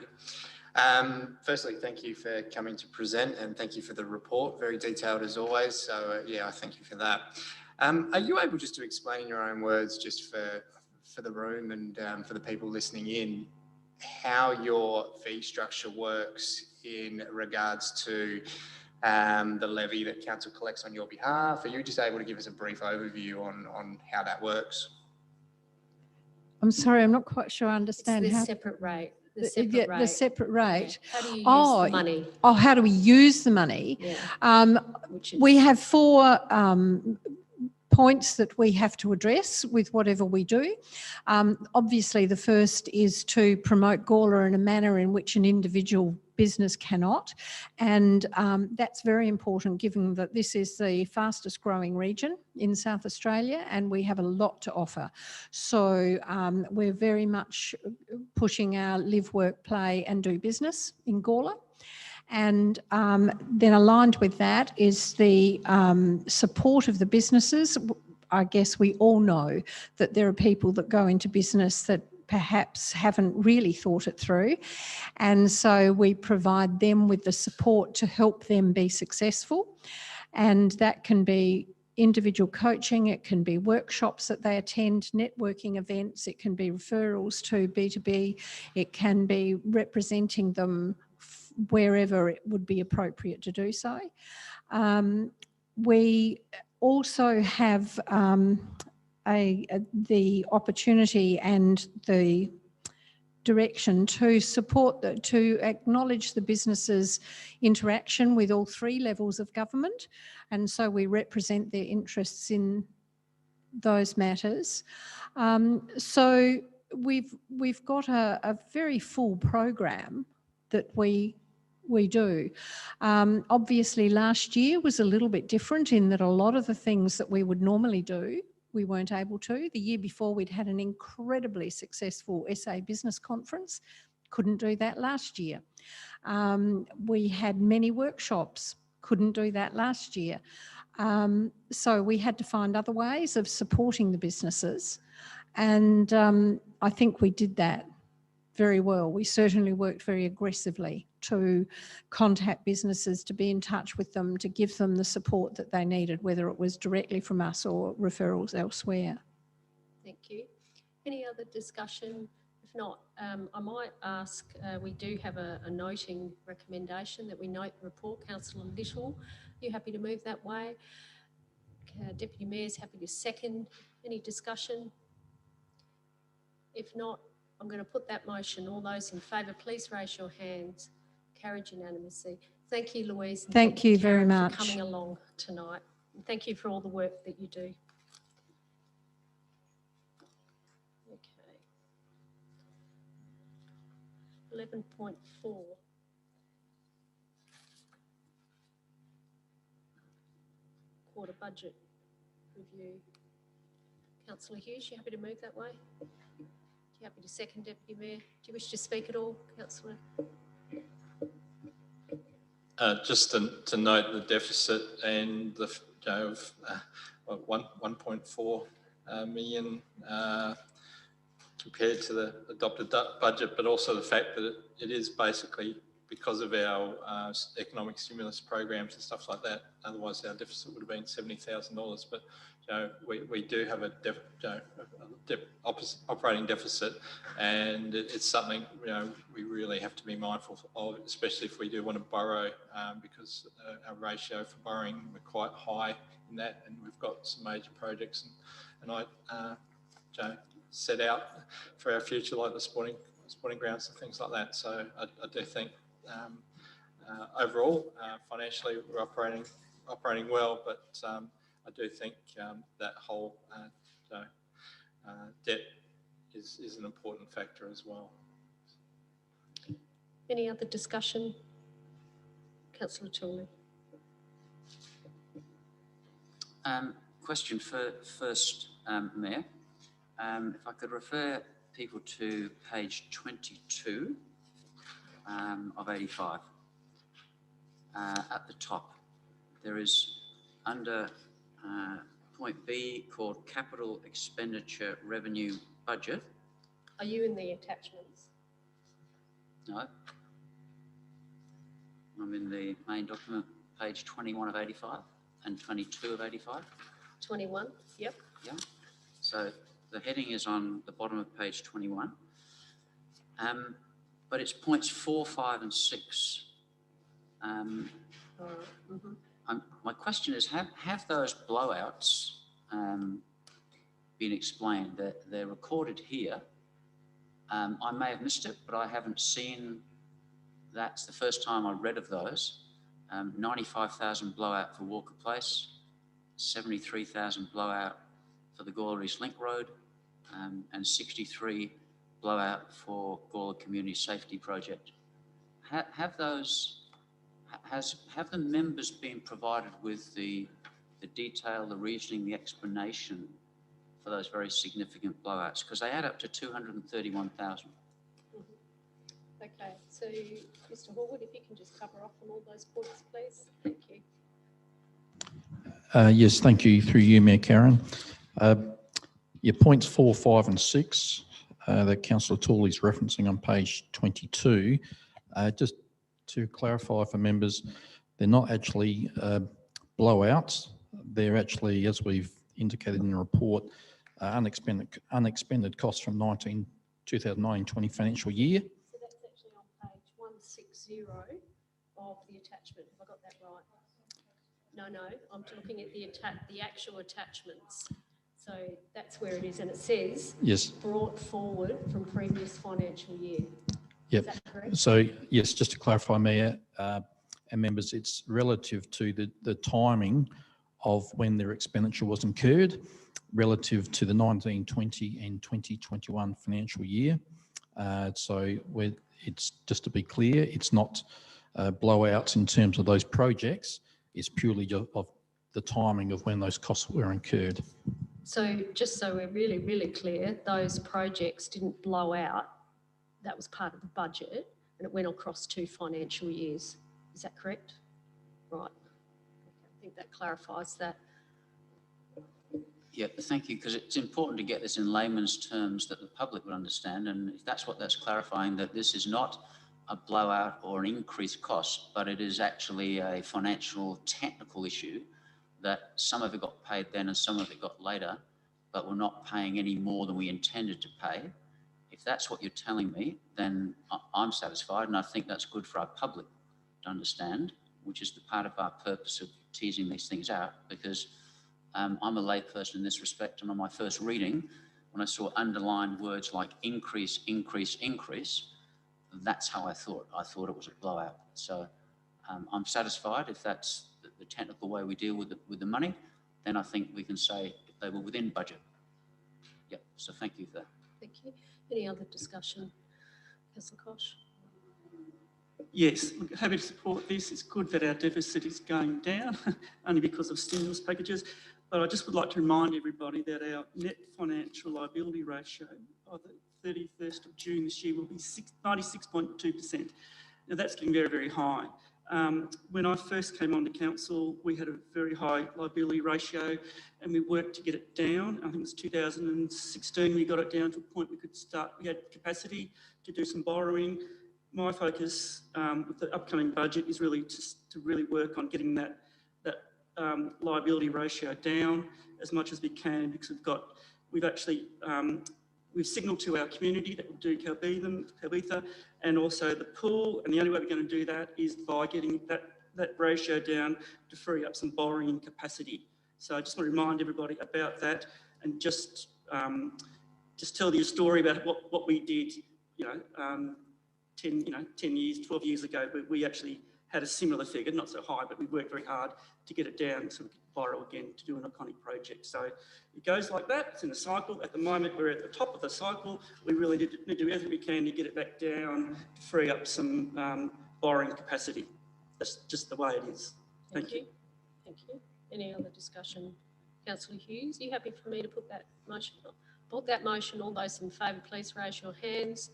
Firstly, thank you for coming to present, and thank you for the report, very detailed as always. So yeah, I thank you for that. Are you able just to explain in your own words, just for the room and for the people listening in, how your fee structure works in regards to the levy that council collects on your behalf? Are you just able to give us a brief overview on how that works? I'm sorry, I'm not quite sure I understand It's the how. separate rate. The The- separate yeah, rate. the separate rate. Yeah. How do you use Oh, the money? Oh, how do we use the money? Yeah. We have 4 points that we have to address with whatever we do. Obviously, the first is to promote Gawler in a manner in which an individual business cannot. And that's very important given that this is the fastest growing region in South Australia and we have a lot to offer. So we're very much pushing our live, work, play and do business in Gawler. And then aligned with that is the support of the businesses. I guess we all know that there are people that go into business that perhaps haven't really thought it through. And so we provide them with the support to help them be successful. And that can be individual coaching, it can be workshops that they attend, networking events, it can be referrals to B2B, it can be representing them wherever it would be appropriate to do so. We also have the opportunity and the direction to support, to acknowledge the businesses' interaction with all 3 levels of government. And so we represent their interests in those matters. So we've got a very full program that we do. Obviously last year was a little bit different in that a lot of the things that we would normally do, we weren't able to. The year before we'd had an incredibly successful SA Business Conference, couldn't do that last year. We had many workshops, couldn't do that last year. So we had to find other ways of supporting the businesses. And I think we did that very well. We certainly worked very aggressively to contact businesses, to be in touch with them, to give them the support that they needed, whether it was directly from us or referrals elsewhere. Thank you. Any other discussion? If not, I might ask, we do have a noting recommendation that we note the report. Councillor Little, are you happy to move that way? Deputy Mayor's happy to second. Any discussion? If not, I'm going to put that motion. All those in favour, please raise your hands. Carried unanimously. Thank you, Louise. And Thank you very Karen, much for coming along tonight. And thank you for all the work that you do. Okay. 11.4. Quarter budget review. Councillor Hughes, you happy to move that way? You happy to second, Deputy Mayor? Do you wish to speak at all, Councillor? Just to note the deficit and the of 1.4 million compared to the adopted budget, but also the fact that it is basically because of our economic stimulus programs and stuff like that. Otherwise, our deficit would have been $70,000. But we do have a operating deficit, and it's something we really have to be mindful of, especially if we do want to borrow, because our ratio for borrowing, we're quite high in that, and we've got some major projects, and I set out for our future, like the sporting grounds and things like that. So I do think overall, financially, we're operating well, but I do think that whole debt is an important factor as well. Any other discussion? Councillor Tooley. Question for first, Mayor. If I could refer people to page 22 of 85. At the top, there is under point B called Capital Expenditure Revenue Budget. Are you in the attachments? No. I'm in the main document, page 21 of 85 and 22 of 85. 21, yep. Yeah. So the heading is on the bottom of page 21. but it's points 4, 5 and 6. My question is, have those blowouts been explained? They're recorded here. I may have missed it, but I haven't seen. That's the first time I read of those. 95,000 blowout for Walker Place, 73,000 blowout for the Gawler East Link Road, and 63 blowout for Gawler Community Safety Project. Have the members been provided with the detail, the reasoning, the explanation for those very significant blowouts? Because they add up to 231,000. Okay, so Mr. Horwood, if you can just cover off on all those points, please. Thank you. Yes, thank you. Through you, Mayor Karen. Your points 4, 5 and 6 that Councillor Tooley is referencing on page 22, just to clarify for members, they're not actually blowouts. They're actually, as we've indicated in the report, unexpended costs from 2019-20 financial year. So that's actually on page 160 of the attachment. Have I got that right? No, I'm looking at the actual attachments. So that's where it is, and it says yes, brought forward from previous financial year. Yep. Is that correct? So yes, just to clarify, Mayor and members, it's relative to the timing of when their expenditure was incurred relative to the 1920 and 2021 financial year. So it's just to be clear, it's not blowouts in terms of those projects. It's purely of the timing of when those costs were incurred. So just so we're really, really clear, those projects didn't blow out. That was part of the budget and it went across 2 financial years. Is that correct? Right. I think that clarifies that. Yeah, thank you, because it's important to get this in layman's terms that the public would understand, and if that's what that's clarifying, that this is not a blowout or an increased cost, but it is actually a financial technical issue that some of it got paid then and some of it got later, but we're not paying any more than we intended to pay. If that's what you're telling me, then I'm satisfied, and I think that's good for our public to understand, which is the part of our purpose of teasing these things out, because I'm a layperson in this respect, and on my first reading, when I saw underlined words like increase, increase, increase, that's how I thought. I thought it was a blowout. So I'm satisfied if that's the technical way we deal with the money, then I think we can say if they were within budget. Yep, so thank you for that. Thank you. Any other discussion? Councillor Koch? Yes, look, happy to support this. It's good that our deficit is going down, only because of stimulus packages. But I just would like to remind everybody that our net financial liability ratio by the 31st of June this year will be 96.2%. Now that's getting very, very high. When I first came onto council, we had a very high liability ratio and we worked to get it down. I think it was 2016 we got it down to a point we had capacity to do some borrowing. My focus with the upcoming budget is really just to really work on getting that liability ratio down as much as we can, because we've signalled to our community that we'll do Calbetha and also the pool, and the only way we're going to do that is by getting that ratio down to free up some borrowing capacity. So I just want to remind everybody about that, and just tell you a story about what we did, 10 years, 12 years ago. We actually had a similar figure, not so high, but we worked very hard to get it down so we could borrow again to do an iconic project. So it goes like that. It's in a cycle. At the moment, we're at the top of the cycle. We really need to do everything we can to get it back down to free up some borrowing capacity. That's just the way it is. Thank you. Thank you. Any other discussion? Councillor Hughes, are you happy for me to put that motion on? Put that motion. All those in favour, please raise your hands.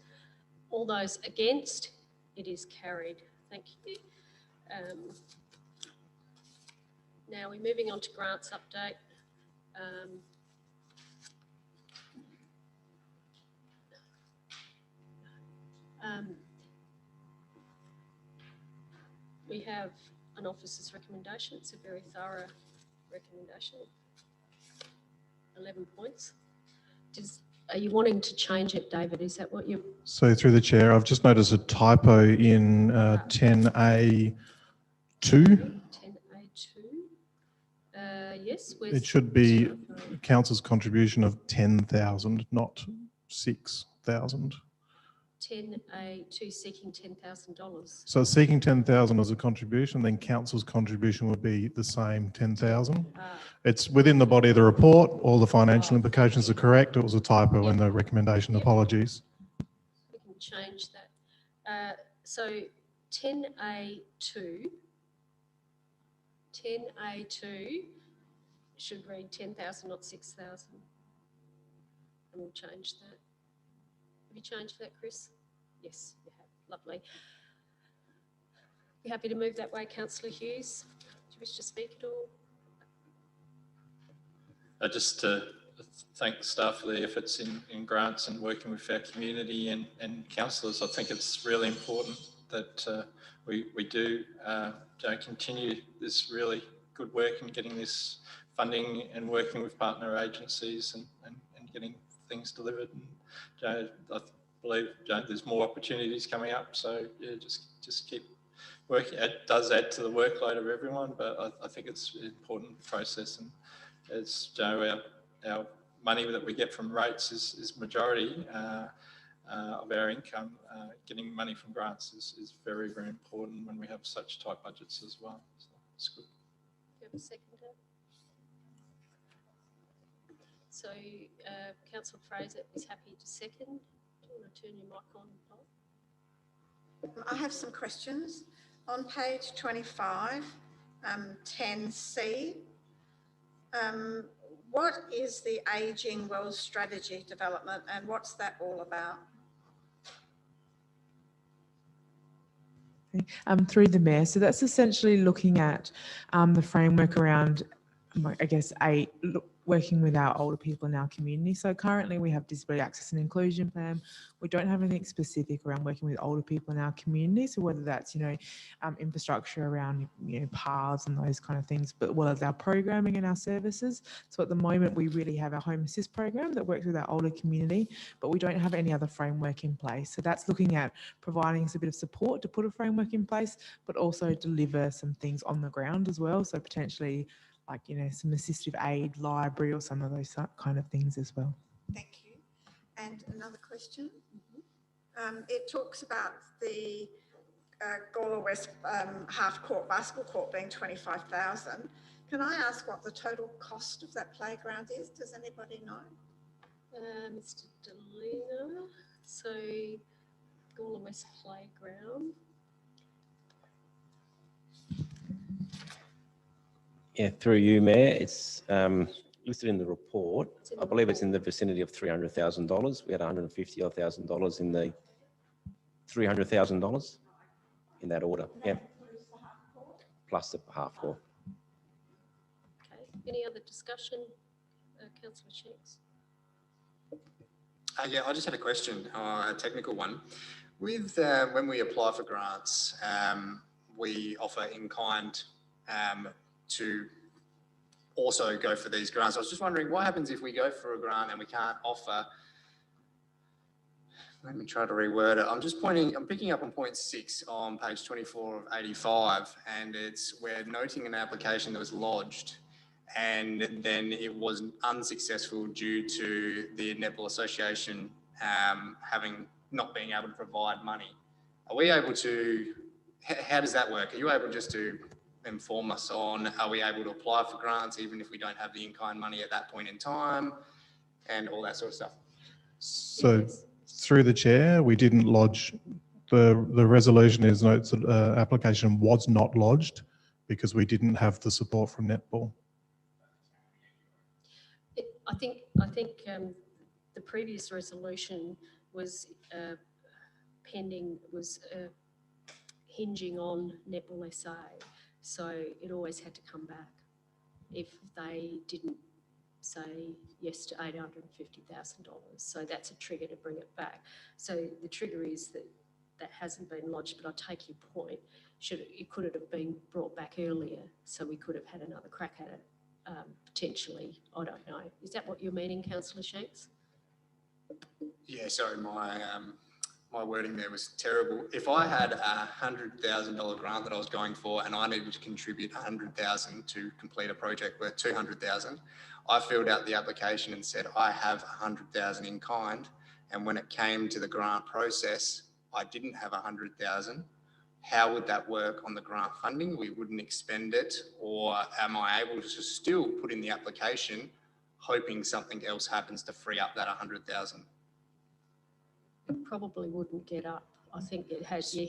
All those against? It is carried. Thank you. Now we're moving on to grants update. We have an officer's recommendation. It's a very thorough recommendation. 11 points. are you wanting to change it, David? Is that what you? So through the chair, I've just noticed a typo in 10A2. 10A2. Yes. It should be council's contribution of 10,000, not 6,000. 10A2 seeking $10,000. So seeking 10,000 as a contribution, then council's contribution would be the same 10,000. It's within the body of the report. All the financial implications are correct. It was a typo in the recommendation. Apologies. We can change that. So 10A2 should read 10,000, not 6,000. And we'll change that. Have you changed that, Chris? Yes, you have. Lovely. You happy to move that way, Councillor Hughes? Do you wish to speak at all? Just to thank staff for their efforts in grants and working with our community and councillors. I think it's really important that we do continue this really good work in getting this funding and working with partner agencies and getting things delivered. And I believe there's more opportunities coming up. So yeah, just keep working. It does add to the workload of everyone, but I think it's an important process. And it's our money that we get from rates is majority of our income. Getting money from grants is very, very important when we have such tight budgets as well. So it's good. Do you have a seconder? So Councillor Fraser is happy to second. Do you want to turn your mic on, Bob? I have some questions. On page 25, 10C, what is the Ageing Well Strategy Development and what's that all about? Through the Mayor. So that's essentially looking at the framework around, I guess, working with our older people in our community. So currently we have Disability Access and Inclusion Plan. We don't have anything specific around working with older people in our community. So whether that's, infrastructure around, paths and those kind of things, but well as our programming and our services. So at the moment we really have our Home Assist program that works with our older community, but we don't have any other framework in place. So that's looking at providing us a bit of support to put a framework in place, but also deliver some things on the ground as well. So potentially like, some assistive aid, library or some of those kind of things as well. Thank you. And another question. It talks about the Gawler West half-court basketball court being 25,000. Can I ask what the total cost of that playground is? Does anybody know? Mr. Delina, so Gawler West Playground. Yeah, through you, Mayor. It's listed in the report. I believe it's in the vicinity of $300,000. We had $150,000 in the $300,000 in that order. Yeah. Plus the half court. Okay. Any other discussion, Councillor Shanks? Yeah, I just had a question, a technical one. With when we apply for grants, we offer in kind to also go for these grants. I was just wondering what happens if we go for a grant and we can't offer. Let me try to reword it. I'm picking up on point 6 on page 24 of 85, and we're noting an application that was lodged and then it was unsuccessful due to the Netball Association not being able to provide money. Are we able to, how does that work? Are you able just to inform us on, are we able to apply for grants even if we don't have the in-kind money at that point in time and all that sort of stuff? So through the chair, we didn't lodge, the resolution is notes that application was not lodged because we didn't have the support from Netball. I think the previous resolution was hinging on Netball SA. So it always had to come back if they didn't say yes to $850,000. So that's a trigger to bring it back. So the trigger is that hasn't been lodged, but I take your point. It could have been brought back earlier, so we could have had another crack at it potentially. I don't know. Is that what you're meaning, Councillor Shanks? Yeah, sorry, my wording there was terrible. If I had a $100,000 grant that I was going for and I needed to contribute $100,000 to complete a project worth $200,000, I filled out the application and said I have $100,000 in kind. And when it came to the grant process, I didn't have $100,000. How would that work on the grant funding? We wouldn't expend it, or am I able to still put in the application hoping something else happens to free up that $100,000? It probably wouldn't get up. I think you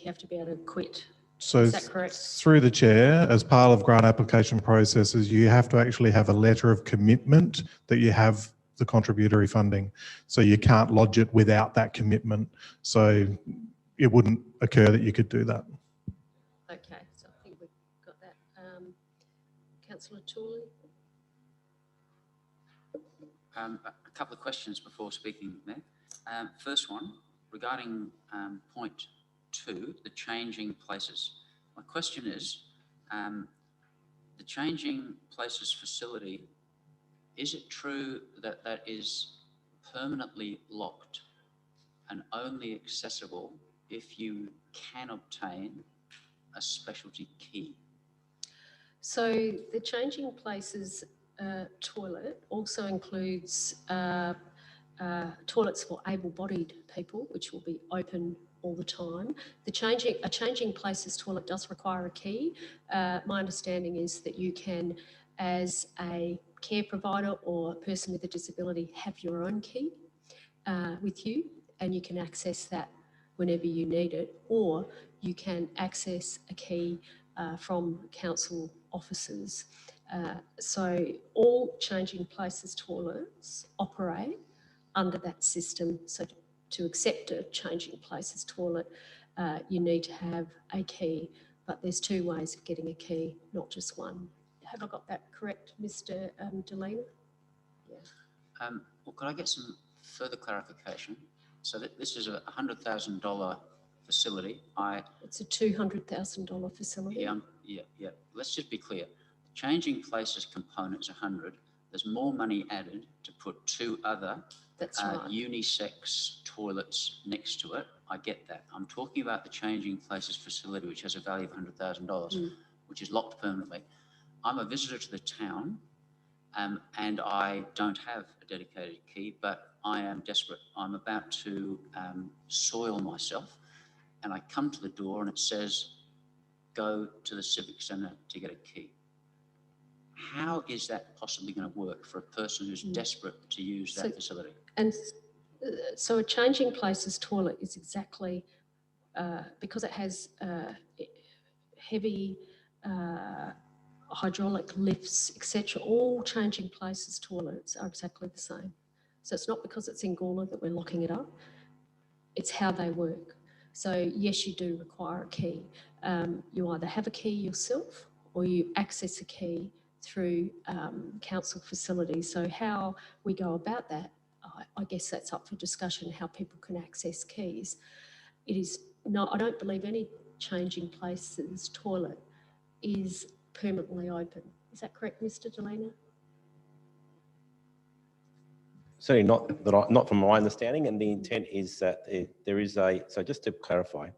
have to be able to quit. So Is that correct? through the chair, as part of grant application processes, you have to actually have a letter of commitment that you have the contributory funding. So you can't lodge it without that commitment. So it wouldn't occur that you could do that. Okay, so I think we've got that. Councillor Tooley? A couple of questions before speaking, Mayor. First one, regarding point 2, the changing places. My question is, the changing places facility, is it true that that is permanently locked and only accessible if you can obtain a specialty key? So the changing places toilet also includes toilets for able-bodied people, which will be open all the time. A changing places toilet does require a key. My understanding is that you can, as a care provider or a person with a disability, have your own key with you, and you can access that whenever you need it, or you can access a key from council offices. So all changing places toilets operate under that system. So to accept a changing places toilet, you need to have a key, but there's 2 ways of getting a key, not just one. Have I got that correct, Mr. Delena? Yeah. Well, could I get some further clarification? So that this is a $100,000 facility. It's a $200,000 facility. Yeah. Let's just be clear. The changing places component is 100. There's more money added to put 2 other unisex toilets next to it. I get that. I'm talking about the changing places facility, which has a value of $100,000, which is locked permanently. I'm a visitor to the town, and I don't have a dedicated key, but I am desperate. I'm about to soil myself, and I come to the door and it says, go to the Civic Centre to get a key. How is that possibly going to work for a person who's desperate to use that facility? And so a changing places toilet is exactly, because it has heavy hydraulic lifts, etc. All changing places toilets are exactly the same. So it's not because it's in Gawler that we're locking it up. It's how they work. So yes, you do require a key. You either have a key yourself or you access a key through council facilities. So how we go about that, I guess that's up for discussion, how people can access keys. It is not, I don't believe any changing places toilet is permanently open. Is that correct, Mr. Delena? Certainly not from my understanding, and the intent is that there is so just to clarify,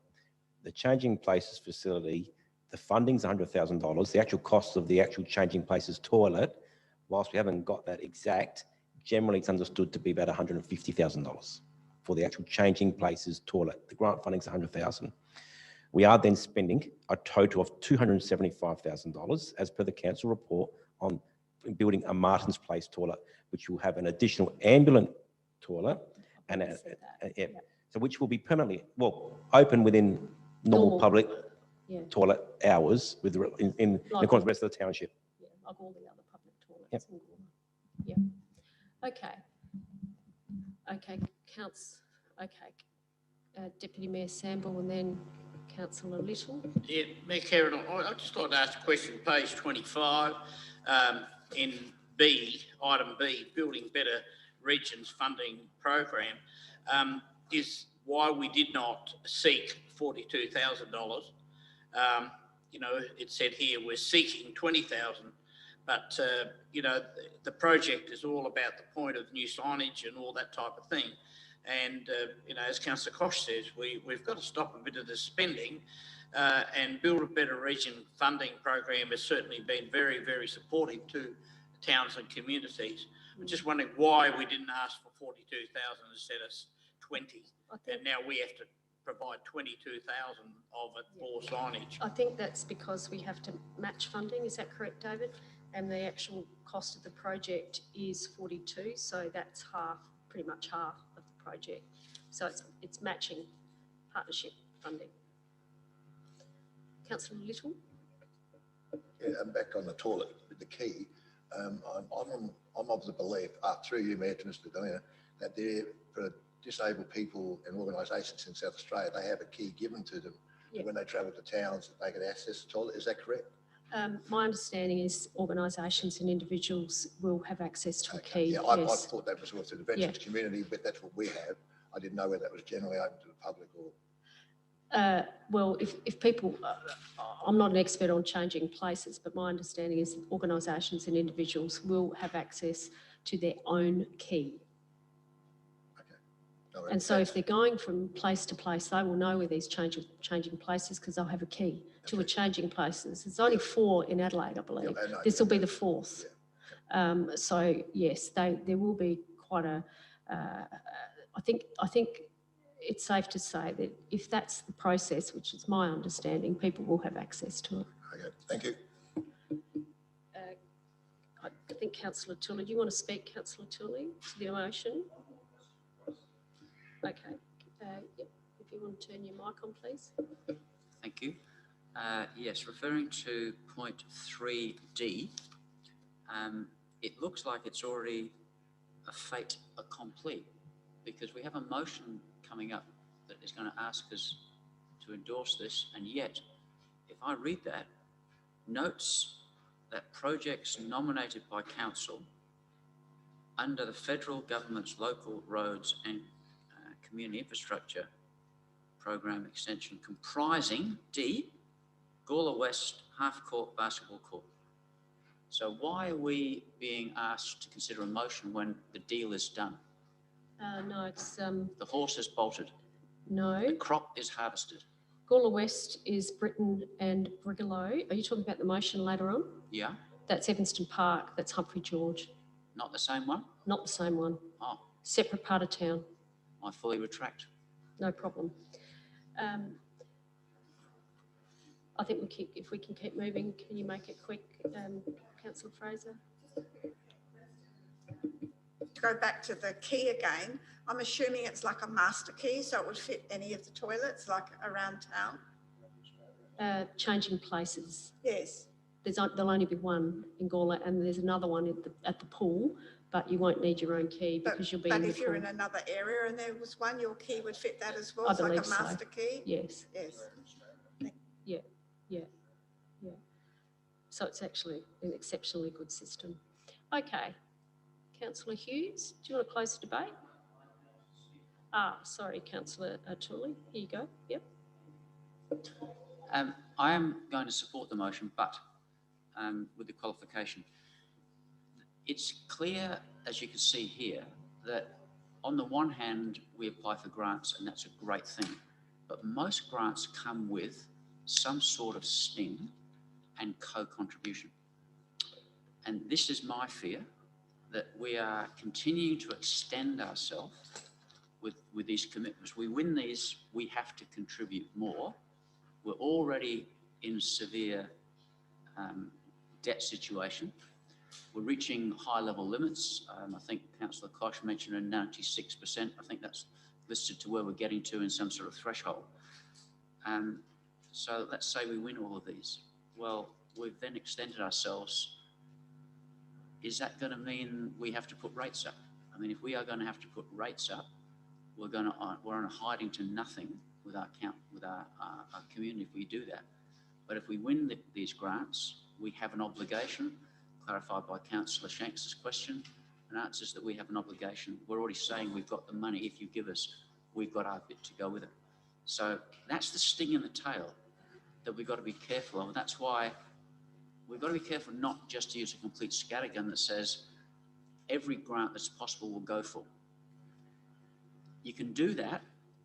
the changing places facility, the funding's $100,000, the actual cost of the actual changing places toilet, whilst we haven't got that exact, generally it's understood to be about $150,000 for the actual changing places toilet. The grant funding's $100,000. We are then spending a total of $275,000 as per the council report on building a Martin's Place toilet, which will have an additional ambulant toilet, and so which will be permanently, open within normal public toilet hours with in accordance with the rest of the township. Yeah, like all the other public toilets in Gawler. Yeah. Okay. Deputy Mayor Samble and then Councillor Little. Yeah, Mayor Karen, I'd just like to ask a question, page 25, in B, item B, Building Better Regions Funding Program, is why we did not seek $42,000. You know, it said here we're seeking 20,000, but you know, the project is all about the point of new signage and all that type of thing. And, as Councillor Koch says, we've got to stop a bit of the spending and build a better region funding program has certainly been very, very supportive to towns and communities. I'm just wondering why we didn't ask for 42,000 instead of 20, and now we have to provide 22,000 of it for signage. I think that's because we have to match funding. Is that correct, David? And the actual cost of the project is 42, so that's half, pretty much half of the project. So it's matching partnership funding. Councillor Little? Yeah, I'm back on the toilet with the key. I'm of the belief, through you, Mayor, to Mr. Dana, that for disabled people and organisations in South Australia, they have a key given to them when they travel to towns that they can access the toilet. Is that correct? My understanding is organisations and individuals will have access to a key. Yeah, I thought that was also the veterans community, but that's what we have. I didn't know whether that was generally open to the public or... Well, if people, I'm not an expert on changing places, but my understanding is that organisations and individuals will have access to their own key. No, and so if they're going from place to place, they will know where these changing places because they'll have a key to a changing places. There's only 4 in Adelaide, I believe. This will be the 4th. So yes, there will be quite a. I think it's safe to say that if that's the process, which is my understanding, people will have access to it. Okay, thank you. I think Councillor Tully, do you want to speak, Councillor Tully, to the motion? Okay. Yep. If you want to turn your mic on, please. Thank you. Yes, referring to point 3D, it looks like it's already a fait accompli because we have a motion coming up that is going to ask us to endorse this, and yet, if I read that, notes that projects nominated by council under the federal government's local roads and community infrastructure program extension comprising D, Gawler West half-court basketball court. So why are we being asked to consider a motion when the deal is done? No, it's... The horse is bolted. No. The crop is harvested. Gawler West is Britton and Brigalow. Are you talking about the motion later on? Yeah. That's Evanston Park. That's Humphrey George. Not the same one? Not the same one. Oh. Separate part of town. I fully retract. No problem. I think if we can keep moving, can you make it quick, Councillor Fraser? To go back to the key again, I'm assuming it's like a master key, so it would fit any of the toilets, like around town? Changing places. Yes. There'll only be one in Gawler, and there's another one at the pool, but you won't need your own key because you'll be in the pool. But if you're in another area and there was one, your key would fit that as well? I it's like believe a master key? Yes. Yes. Yeah. So it's actually an exceptionally good system. Okay. Councillor Hughes, do you want to close the debate? Sorry, Councillor Tully. Here you go. Yep. I am going to support the motion, but with the qualification. It's clear, as you can see here, that on the one hand, we apply for grants and that's a great thing, but most grants come with some sort of sting and co-contribution. And this is my fear, that we are continuing to extend ourselves with these commitments. We win these, we have to contribute more. We're already in severe debt situation. We're reaching high level limits. I think Councillor Koch mentioned a 96%. I think that's listed to where we're getting to in some sort of threshold. So let's say we win all of these. Well, we've then extended ourselves. Is that going to mean we have to put rates up? I mean, if we are going to have to put rates up, we're on a hiding to nothing with our community if we do that. But if we win these grants, we have an obligation, clarified by Councillor Shanks' question, and answers that we have an obligation. We're already saying we've got the money. If you give us, we've got our bit to go with it. So that's the sting in the tail that we've got to be careful of. And that's why we've got to be careful not just to use a complete scattergun that says every grant that's possible we'll go for. You can do that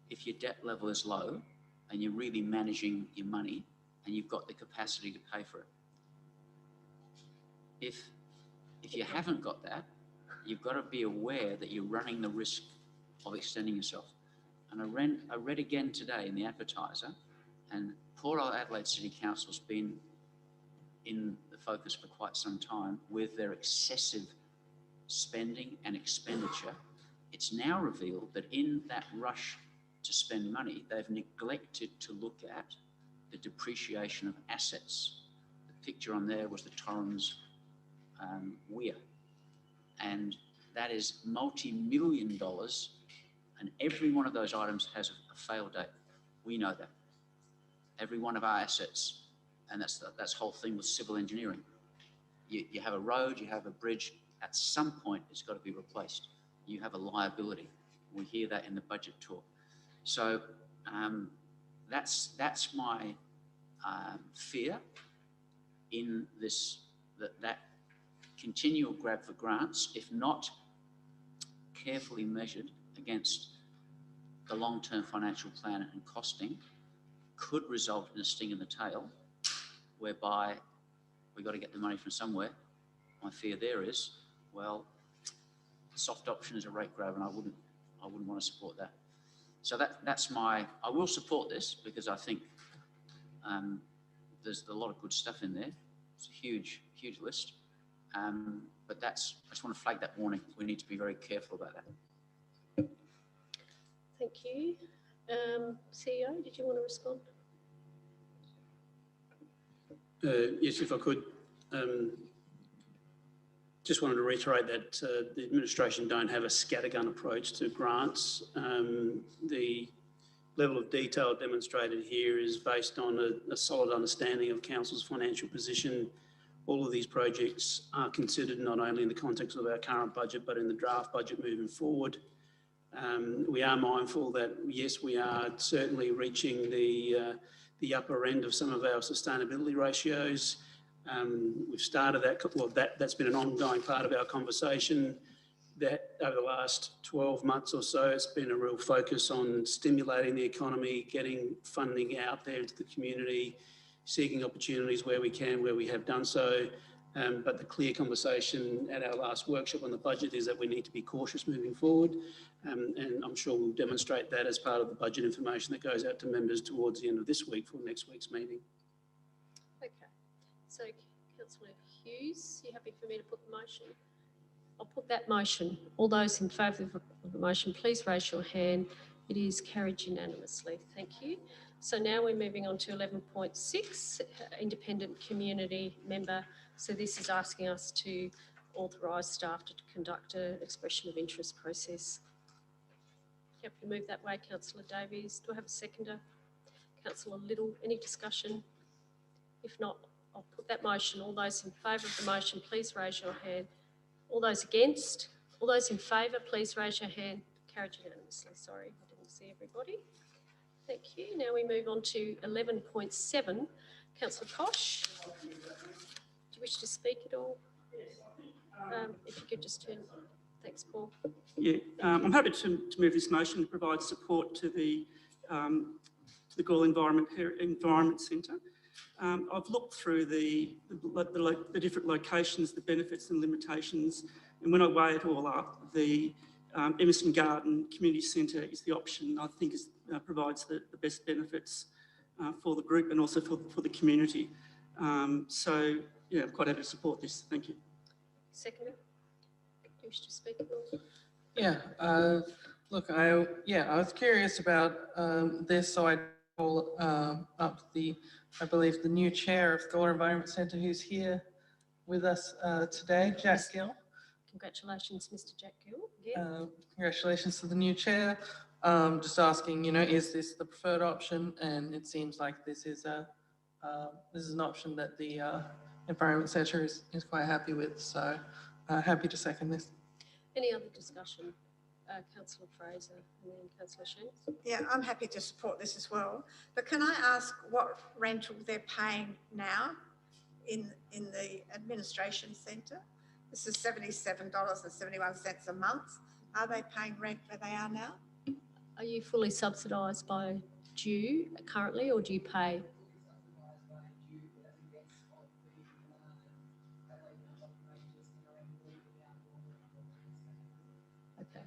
if your debt level is low and you're really managing your money and you've got the capacity to pay for it. If you haven't got that, you've got to be aware that you're running the risk of extending yourself. And I read again today in the Advertiser, and poor old Adelaide City Council's been in the focus for quite some time with their excessive spending and expenditure. It's now revealed that in that rush to spend money, they've neglected to look at the depreciation of assets. The picture on there was the Torrens weir, and that is multi-million dollars, and every one of those items has a fail date. We know that. Every one of our assets, and that's the whole thing with civil engineering. You have a road, you have a bridge, at some point it's got to be replaced. You have a liability. We hear that in the budget talk. So that's my fear in this, that continual grab for grants, if not carefully measured against the long-term financial plan and costing, could result in a sting in the tail, whereby we've got to get the money from somewhere. My fear there is, well, the soft option is a rate grab, and I wouldn't want to support that. So that's I will support this because I think there's a lot of good stuff in there. It's a huge list. But I just want to flag that warning. We need to be very careful about that. Thank you. CEO, did you want to respond? Yes, if I could. Just wanted to reiterate that the administration don't have a scattergun approach to grants. The level of detail demonstrated here is based on a solid understanding of Council's financial position. All of these projects are considered not only in the context of our current budget, but in the draft budget moving forward. We are mindful that, yes, we are certainly reaching the upper end of some of our sustainability ratios. We've started that, well, that's been an ongoing part of our conversation, that over the last 12 months or so, it's been a real focus on stimulating the economy, getting funding out there into the community, seeking opportunities where we can, where we have done so. But the clear conversation at our last workshop on the budget is that we need to be cautious moving forward. And I'm sure we'll demonstrate that as part of the budget information that goes out to members towards the end of this week for next week's meeting. Okay. So, Councillor Hughes, you happy for me to put the motion? I'll put that motion. All those in favour of the motion, please raise your hand. It is carried unanimously. Thank you. So now we're moving on to 11.6, independent community member. So this is asking us to authorise staff to conduct an expression of interest process. Happy to move that way, Councillor Davies. Do I have a seconder? Councillor Little, any discussion? If not, I'll put that motion. All those in favour of the motion, please raise your hand. All those against? All those in favour, please raise your hand. Carried unanimously. Sorry, I didn't see everybody. Thank you. Now we move on to 11.7. Councillor Kosh, do you wish to speak at all? If you could just turn. Thanks, Paul. Yeah, I'm happy to move this motion to provide support to the Gawler Environment Centre. I've looked through the different locations, the benefits and limitations, and when I weigh it all up, the Emerson Garden Community Centre is the option I think provides the best benefits for the group and also for the community. So, yeah, I'm quite happy to support this. Thank you. Seconder, do you wish to speak at all? Yeah, look, I was curious about this, so I call up I believe the new chair of the Gawler Environment Centre, who's here with us today, Jack Gill. Congratulations, Mr. Jack Gill. Congratulations to the new chair. Just asking, is this the preferred option? And it seems like this is an option that the Environment Centre is quite happy with. So happy to second this. Any other discussion? Councillor Fraser and then Councillor Shanks. Yeah, I'm happy to support this as well. But can I ask what rental they're paying now in the administration centre? This is $77.71 a month. Are they paying rent where they are now? Are you fully subsidised by due currently, or do you pay? Okay.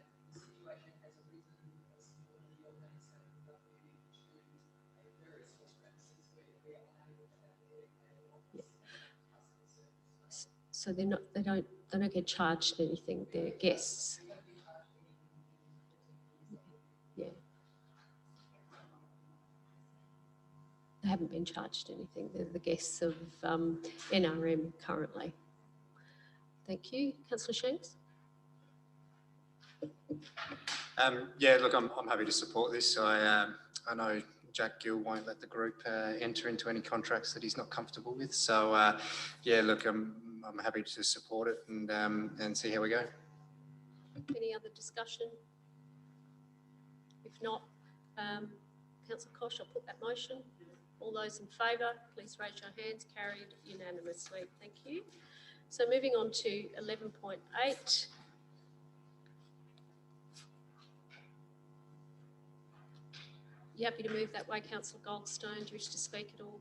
Yeah. So they don't get charged anything. They're guests. Yeah. They haven't been charged anything. They're the guests of NRM currently. Thank you. Councillor Shanks? Yeah, look, I'm happy to support this. I know Jack Gill won't let the group enter into any contracts that he's not comfortable with. So, yeah, look, I'm happy to support it and see how we go. Any other discussion? If not, Councillor Kosh, I'll put that motion. All those in favour, please raise your hands. Carried unanimously. Thank you. So moving on to 11.8. You happy to move that way, Councillor Goldstone? Do you wish to speak at all?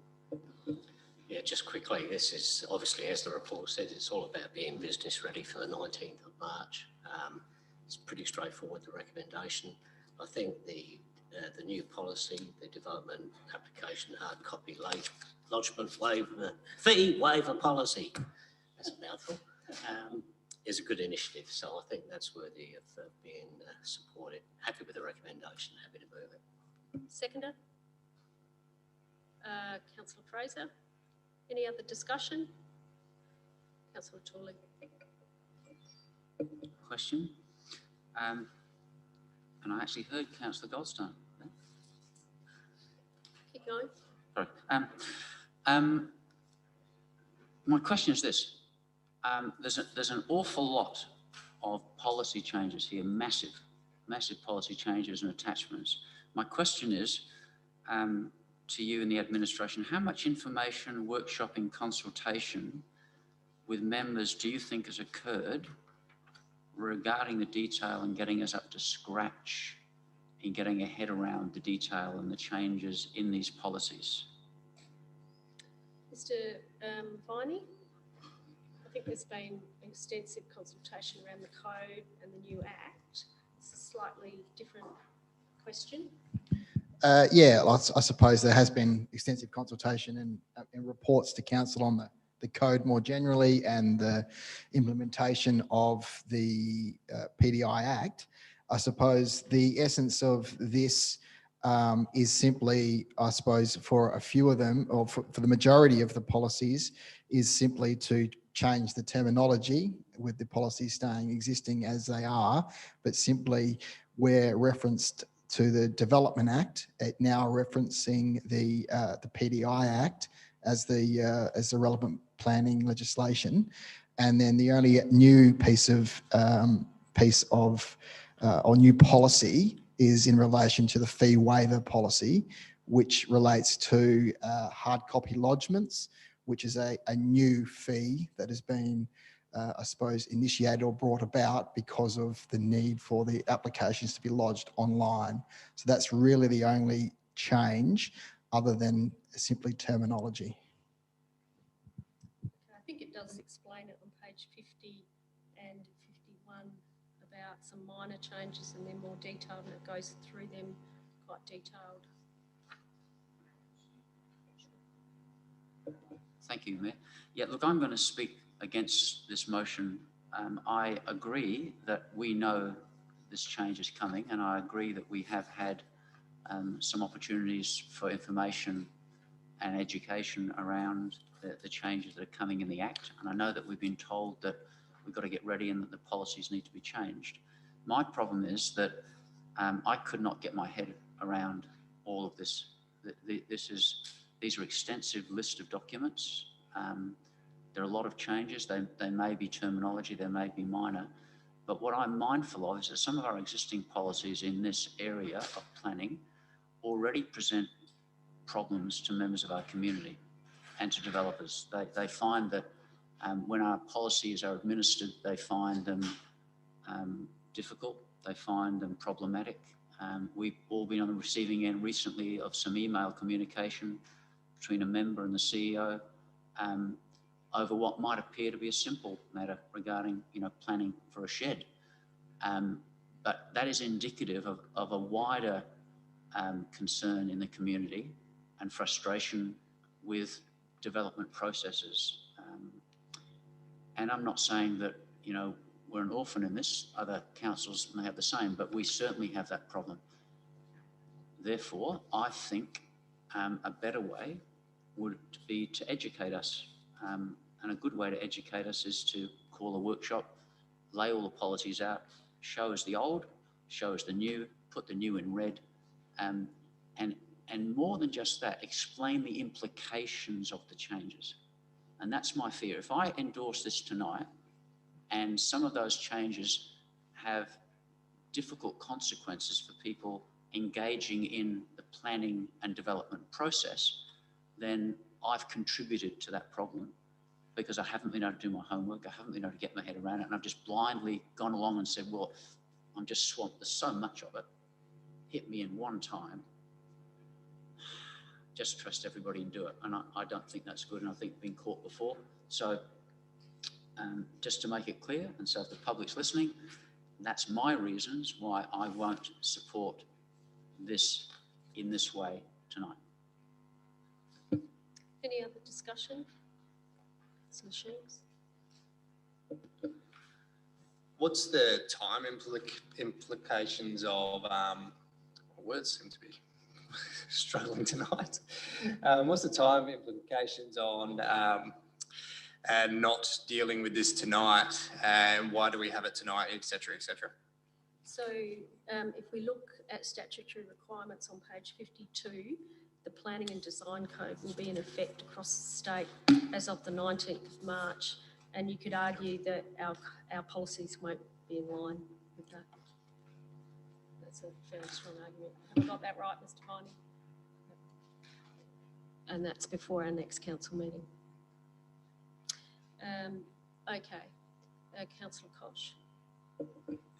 Yeah, just quickly, this is obviously, as the report says, it's all about being business ready for the 19th of March. It's pretty straightforward, the recommendation. I think the new policy, the development application hard copy lodgement fee waiver policy, that's a mouthful, is a good initiative. So I think that's worthy of being supported. Happy with the recommendation, happy to move it. Seconder? Councillor Fraser? Any other discussion? Councillor Tooley? Question. And I actually heard Councillor Goldstone. Keep going. Sorry. My question is this. There's an awful lot of policy changes here, massive policy changes and attachments. My question is to you and the administration, how much information, workshopping, consultation with members do you think has occurred regarding the detail and getting us up to scratch in getting a head around the detail and the changes in these policies? Mr. Viney? I think there's been extensive consultation around the code and the new act. It's a slightly different question. Yeah, I suppose there has been extensive consultation and reports to council on the code more generally and the implementation of the PDI Act. I suppose the essence of this is simply, I suppose, for a few of them, or for the majority of the policies, is simply to change the terminology with the policies staying existing as they are, but simply where referenced to the Development Act, it now referencing the PDI Act as the relevant planning legislation, and then the only new piece of or new policy is in relation to the fee waiver policy, which relates to hard copy lodgements, which is a new fee that has been I suppose, initiated or brought about because of the need for the applications to be lodged online. So that's really the only change other than simply terminology. I think it does explain it on page 50 and 51 about some minor changes, and they're more detailed, and it goes through them quite detailed. Thank you, Mayor. Yeah, look, I'm going to speak against this motion. I agree that we know this change is coming, and I agree that we have had some opportunities for information and education around the changes that are coming in the Act. And I know that we've been told that we've got to get ready and that the policies need to be changed. My problem is that I could not get my head around all of this. These are extensive list of documents. There are a lot of changes. They may be terminology, they may be minor, but what I'm mindful of is that some of our existing policies in this area of planning already present problems to members of our community and to developers. They find that when our policies are administered, they find them difficult, they find them problematic, We've all been on the receiving end recently of some email communication between a member and the CEO over what might appear to be a simple matter regarding, planning for a shed. But that is indicative of a wider concern in the community and frustration with development processes. And I'm not saying that, we're an orphan in this. Other councils may have the same, but we certainly have that problem. Therefore, I think a better way would be to educate us. And a good way to educate us is to call a workshop, lay all the policies out, show us the old, show us the new, put the new in red, and more than just that, explain the implications of the changes. And that's my fear. If I endorse this tonight and some of those changes have difficult consequences for people engaging in the planning and development process, then I've contributed to that problem because I haven't been able to do my homework, I haven't been able to get my head around it, and I've just blindly gone along and said, well, I'm just swamped, there's so much of it, hit me in one time, just trust everybody and do it. And I don't think that's good, and I think we've been caught before. So just to make it clear, and so if the public's listening, that's my reasons why I won't support this in this way tonight. Any other discussion? Councillor Hughes? What's the time implications of, words seem to be struggling tonight. What's the time implications on and not dealing with this tonight, and why do we have it tonight, etc., etc.? So if we look at statutory requirements on page 52, the Planning and Design Code will be in effect across the state as of the 19th of March, and you could argue that our policies won't be in line with that. That's a fairly strong argument. Have I got that right, Mr. Viney? And that's before our next council meeting. Okay, Councillor Koch.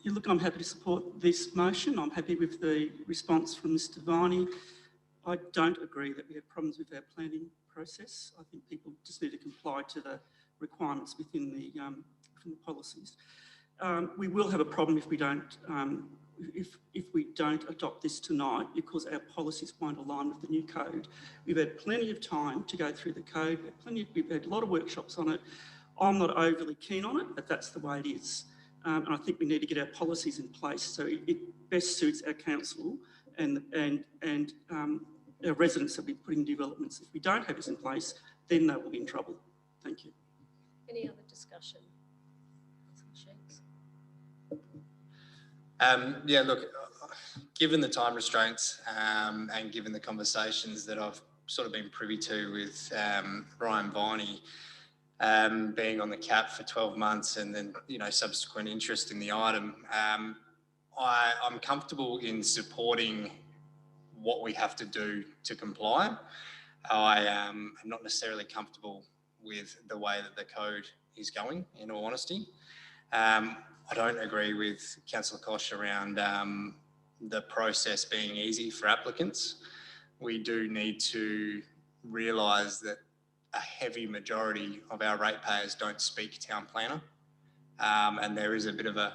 Yeah, look, I'm happy to support this motion. I'm happy with the response from Mr. Viney. I don't agree that we have problems with our planning process. I think people just need to comply to the requirements within the policies. We will have a problem if we don't if we don't adopt this tonight, because our policies won't align with the new code. We've had plenty of time to go through the code. We've had a lot of workshops on it. I'm not overly keen on it, but that's the way it is. And I think we need to get our policies in place so it best suits our council and our residents that we put in developments. If we don't have this in place, then they will be in trouble. Thank you. Any other discussion? Yeah, look, given the time restraints and given the conversations that I've sort of been privy to with Ryan Viney being on the cap for 12 months and then, subsequent interest in the item, I'm comfortable in supporting what we have to do to comply. I am not necessarily comfortable with the way that the code is going, in all honesty. I don't agree with Councillor Koch around the process being easy for applicants. We do need to realise that a heavy majority of our ratepayers don't speak town planner, and there is a bit of a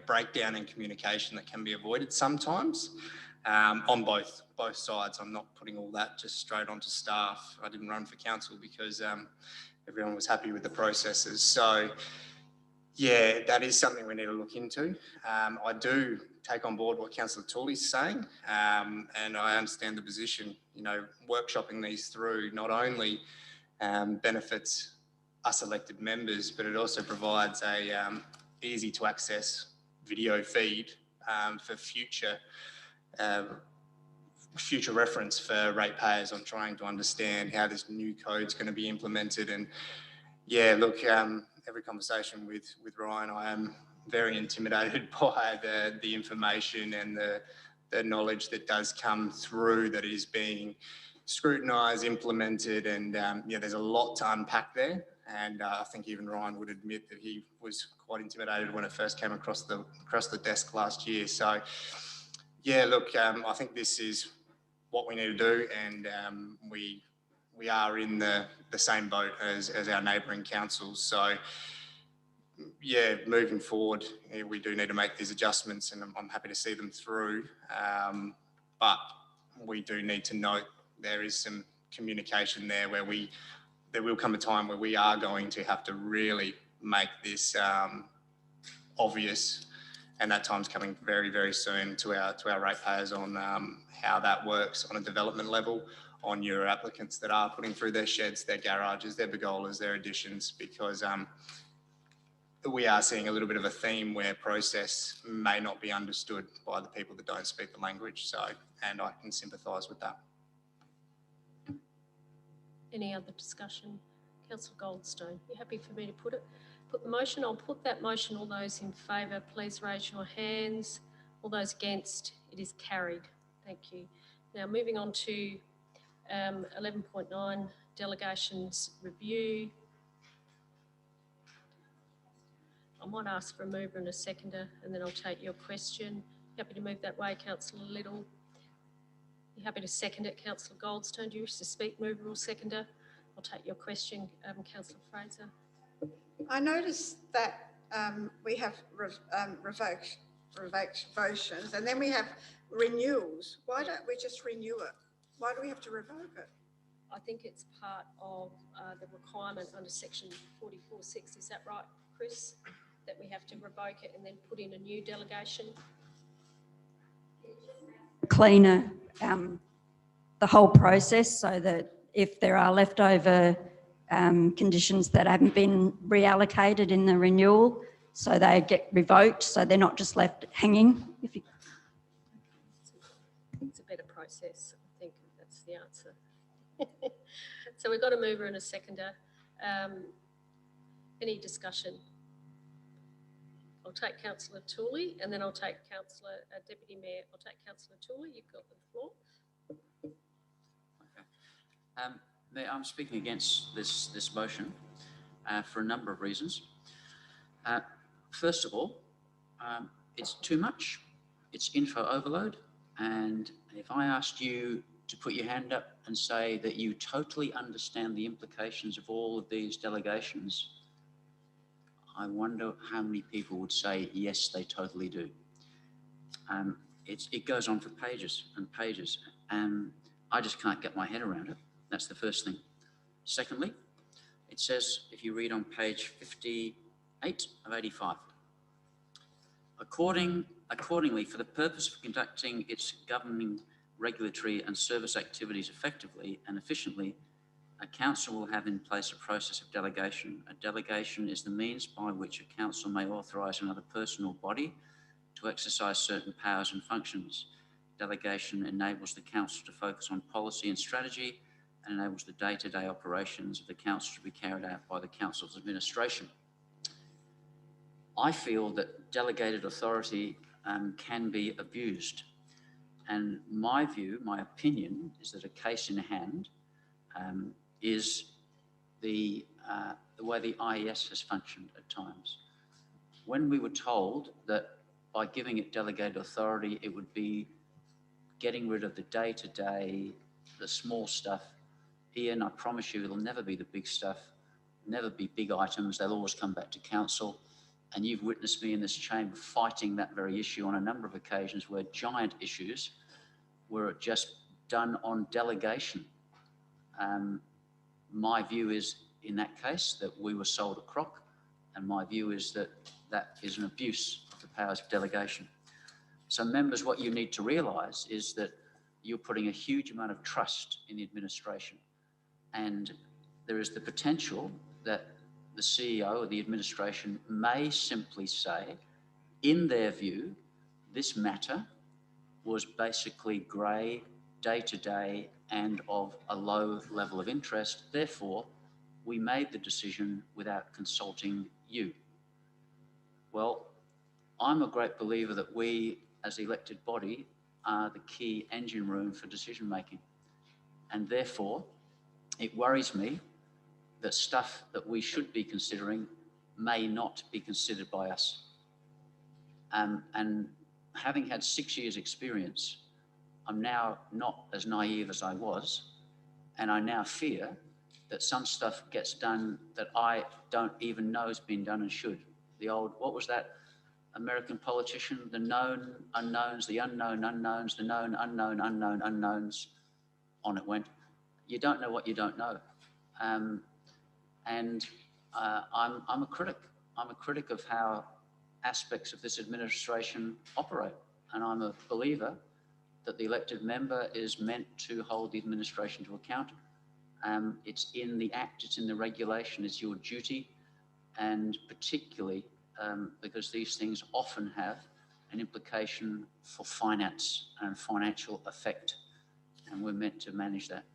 breakdown in communication that can be avoided sometimes on both sides. I'm not putting all that just straight onto staff. I didn't run for council because everyone was happy with the processes. So yeah, that is something we need to look into. I do take on board what Councillor Tooley's saying, and I understand the position. Workshopping these through not only benefits us elected members, but it also provides a easy to access video feed for future reference for ratepayers on trying to understand how this new code is going to be implemented. And yeah, look, every conversation with Ryan, I am very intimidated by the information and the knowledge that does come through that is being scrutinised, implemented, and there's a lot to unpack there. And I think even Ryan would admit that he was quite intimidated when it first came across the desk last year. So Yeah, look, I think this is what we need to do, and we are in the same boat as our neighbouring councils. So, yeah, moving forward, we do need to make these adjustments, and I'm happy to see them through. But we do need to note there is some communication there where there will come a time where we are going to have to really make this obvious, and that time's coming very, very soon to our ratepayers on how that works on a development level, on your applicants that are putting through their sheds, their garages, their pergolas, their additions, because we are seeing a little bit of a theme where process may not be understood by the people that don't speak the language. So, and I can sympathise with that. Any other discussion? Councillor Goldstone, you happy for me to put the motion? I'll put that motion. All those in favour, please raise your hands. All those against, it is carried. Thank you. Now moving on to 11.9, delegations review. I might ask for a mover and a seconder, and then I'll take your question. Happy to move that way, Councillor Little. You happy to second it, Councillor Goldstone? Do you wish to speak, mover or seconder? I'll take your question, Councillor Fraser. I noticed that we have revoked motions, and then we have renewals. Why don't we just renew it? Why do we have to revoke it? I think it's part of the requirement under section 44.6. Is that right, Chris? That we have to revoke it and then put in a new delegation? Cleaner the whole process, so that if there are leftover conditions that haven't been reallocated in the renewal, so they get revoked, so they're not just left hanging. It's a better process. I think that's the answer. So we've got a mover and a seconder. Any discussion? I'll take Councillor Tooley, and then I'll take Councillor Deputy Mayor. I'll take Councillor Tooley. You've got the floor. Okay. Mayor, I'm speaking against this motion for a number of reasons. First of all, it's too much. It's info overload. And if I asked you to put your hand up and say that you totally understand the implications of all of these delegations, I wonder how many people would say, yes, they totally do. It goes on for pages and pages, and I just can't get my head around it. That's the first thing. Secondly, it says, if you read on page 58 of 85, accordingly, for the purpose of conducting its governing, regulatory and service activities effectively and efficiently, a council will have in place a process of delegation. A delegation is the means by which a council may authorise another person or body to exercise certain powers and functions. Delegation enables the council to focus on policy and strategy and enables the day-to-day operations of the council to be carried out by the council's administration. I feel that delegated authority can be abused. And my view, my opinion, is that a case in hand is the way the IES has functioned at times. When we were told that by giving it delegated authority, it would be getting rid of the day-to-day, the small stuff. Ian, I promise you, it'll never be the big stuff, never be big items. They'll always come back to council. And you've witnessed me in this chamber fighting that very issue on a number of occasions where giant issues were just done on delegation. My view is, in that case, that we were sold a crock, and my view is that that is an abuse of the powers of delegation. So members, what you need to realise is that you're putting a huge amount of trust in the administration, and there is the potential that the CEO or the administration may simply say, in their view, this matter was basically grey, day-to-day, and of a low level of interest. Therefore, we made the decision without consulting you. Well, I'm a great believer that we, as the elected body, are the key engine room for decision making. And therefore, it worries me that stuff that we should be considering may not be considered by us. And having had 6 years experience, I'm now not as naive as I was, and I now fear that some stuff gets done that I don't even know has been done and should. The old, what was that American politician? The known unknowns, the unknown unknowns, the known unknown unknown unknowns. On it went. You don't know what you don't know. I'm a critic. I'm a critic of how aspects of this administration operate. And I'm a believer that the elected member is meant to hold the administration to account. It's in the Act, it's in the regulation, it's your duty, and particularly because these things often have an implication for finance and financial effect, and we're meant to manage that.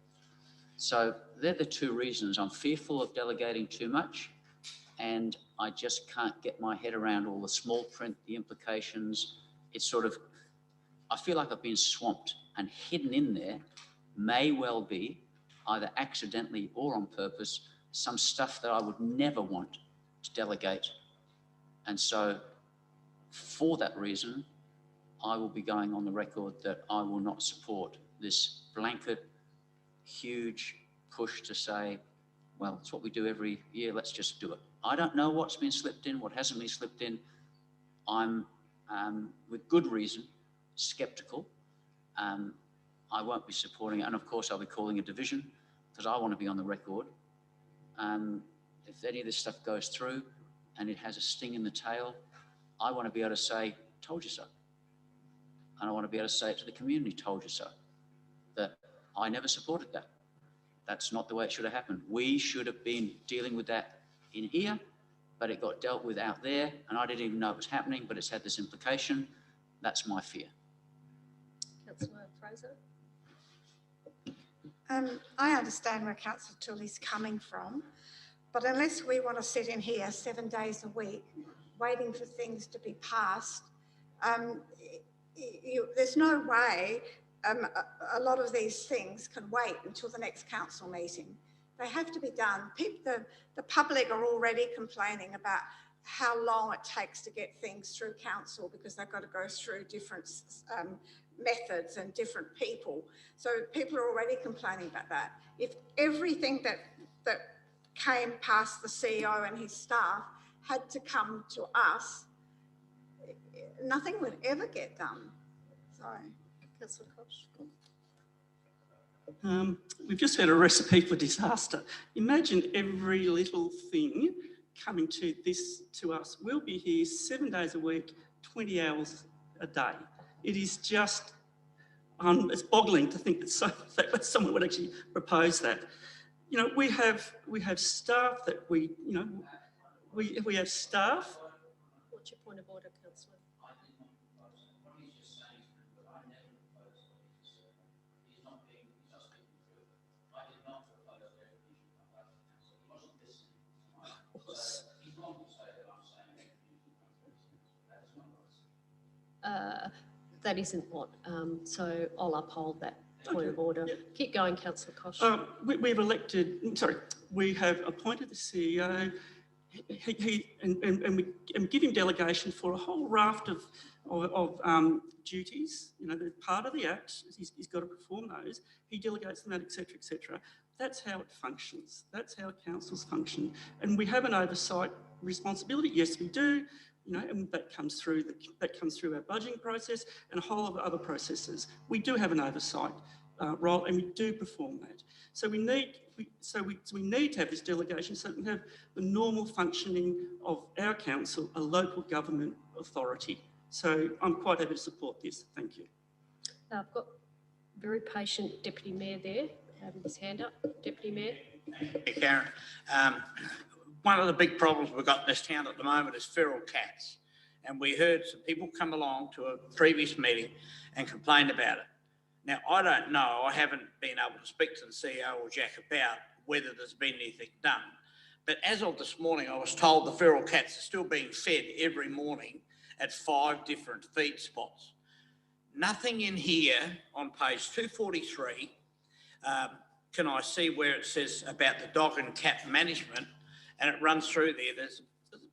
So they're the two reasons. I'm fearful of delegating too much, and I just can't get my head around all the small print, the implications. It's sort of, I feel like I've been swamped, and hidden in there may well be, either accidentally or on purpose, some stuff that I would never want to delegate. And so for that reason, I will be going on the record that I will not support this blanket, huge push to say, well, it's what we do every year, let's just do it. I don't know what's been slipped in, what hasn't been slipped in. I'm, with good reason, sceptical. I won't be supporting it. And of course, I'll be calling a division because I want to be on the record. If any of this stuff goes through and it has a sting in the tail, I want to be able to say, told you so. And I want to be able to say it to the community, told you so. That I never supported that. That's not the way it should have happened. We should have been dealing with that in here, but it got dealt with out there, and I didn't even know it was happening, but it's had this implication. That's my fear. Councillor Fraser. I understand where Councillor Tully's coming from, but unless we want to sit in here 7 days a week waiting for things to be passed, there's no way a lot of these things can wait until the next council meeting. They have to be done. The public are already complaining about how long it takes to get things through council because they've got to go through different methods and different people. So people are already complaining about that. If everything that came past the CEO and his staff had to come to us, nothing would ever get done. Sorry. Councillor Koch. We've just had a recipe for disaster. Imagine every little thing coming to us. We'll be here 7 days a week, 20 hours a day. It is just, it's boggling to think that someone would actually propose that. You know, we have staff that we have staff. What's your point of order, Councillor? That isn't what, so I'll uphold that point of order. Yep. Keep going, Councillor Koch. We have appointed the CEO and we give him delegation for a whole raft of duties. You know, they're part of the Act. He's got to perform those. He delegates them out, etc., etc. That's how it functions. That's how councils function. And we have an oversight responsibility. Yes, we do. You know, and that comes through our budgeting process and a whole of other processes. We do have an oversight role, and we do perform that. So we need to have this delegation so that we have the normal functioning of our council, a local government authority. So I'm quite happy to support this. Thank you. I've got very patient Deputy Mayor there, having his hand up. Deputy Mayor. Hey, Karen. One of the big problems we've got in this town at the moment is feral cats. And we heard some people come along to a previous meeting and complain about it. Now, I don't know, I haven't been able to speak to the CEO or Jack about whether there's been anything done. But as of this morning, I was told the feral cats are still being fed every morning at 5 different feed spots. Nothing in here on page 243 can I see where it says about the dog and cat management, and it runs through there. There's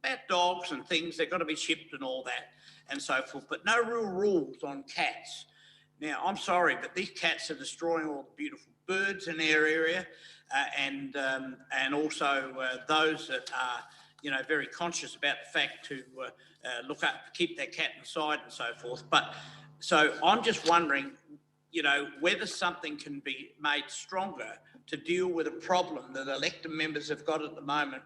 about dogs and things, they've got to be chipped and all that and so forth, but no real rules on cats. Now, I'm sorry, but these cats are destroying all the beautiful birds in their area, and also those that are, you know, very conscious about the fact to look up, keep their cat inside and so forth. But so I'm just wondering, you know, whether something can be made stronger to deal with a problem that elected members have got at the moment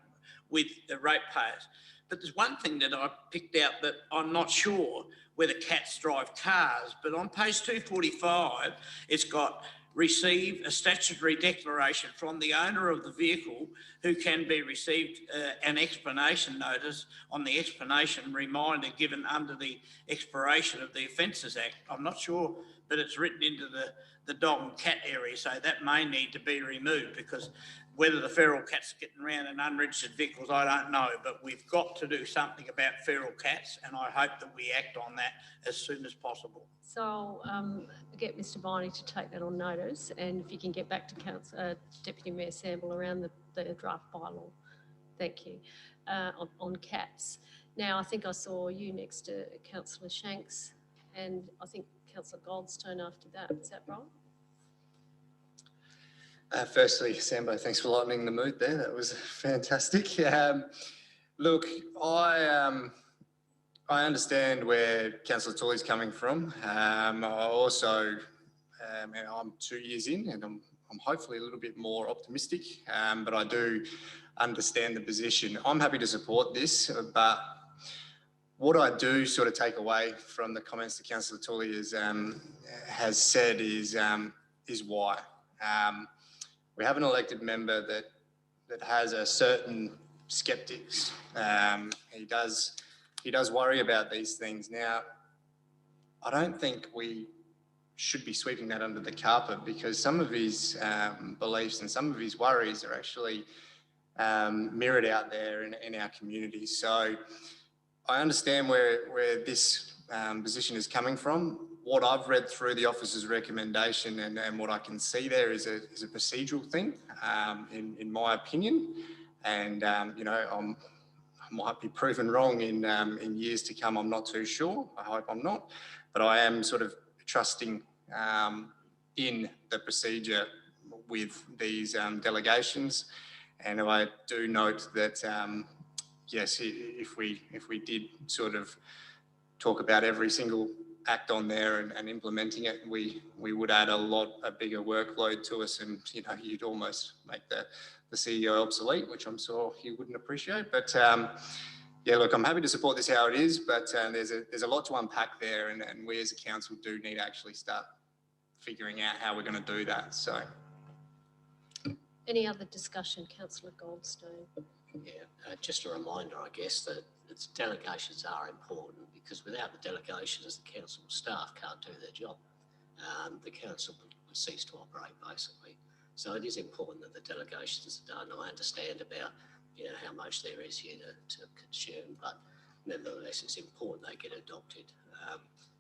with the ratepayers. But there's one thing that I picked out that I'm not sure whether cats drive cars, but on page 245, it's got receive a statutory declaration from the owner of the vehicle who can be received an explanation notice on the explanation reminder given under the expiration of the Offences Act. I'm not sure, but it's written into the dog and cat area, so that may need to be removed, because whether the feral cats are getting around in unregistered vehicles, I don't know, but we've got to do something about feral cats, and I hope that we act on that as soon as possible. So I'll get Mr Viney to take that on notice, and if you can get back to Deputy Mayor Sample around the draft bylaw. Thank you. On cats. Now, I think I saw you next to Councillor Shanks, and I think Councillor Goldstone after that. Is that right? Firstly, Sambo, thanks for lightening the mood there. That was fantastic. Look, I understand where Councillor Tooley's coming from. I also, and I'm 2 years in, and I'm hopefully a little bit more optimistic, but I do understand the position. I'm happy to support this, but what I do sort of take away from the comments that Councillor Tooley has said is why. We have an elected member that has a certain skeptics. He does worry about these things. Now, I don't think we should be sweeping that under the carpet, because some of his beliefs and some of his worries are actually mirrored out there in our community. So I understand where this position is coming from. What I've read through the officer's recommendation and what I can see there is a procedural thing, in my opinion. And, you know, I might be proven wrong in years to come. I'm not too sure. I hope I'm not. But I am sort of trusting in the procedure with these delegations. And I do note that, yes, if we did sort of talk about every single act on there and implementing it, we would add a bigger workload to us, and you know, you'd almost make the CEO obsolete, which I'm sure he wouldn't appreciate. But yeah, look, I'm happy to support this how it is, but there's a lot to unpack there, and we as a council do need to actually start figuring out how we're going to do that. So, any other discussion, Councillor Goldstone? Yeah, just a reminder, I guess, that delegations are important, because without the delegations, the council staff can't do their job. The council would cease to operate, basically. So it is important that the delegations are done. I understand about, you know, how much there is here to consume, but nevertheless, it's important they get adopted.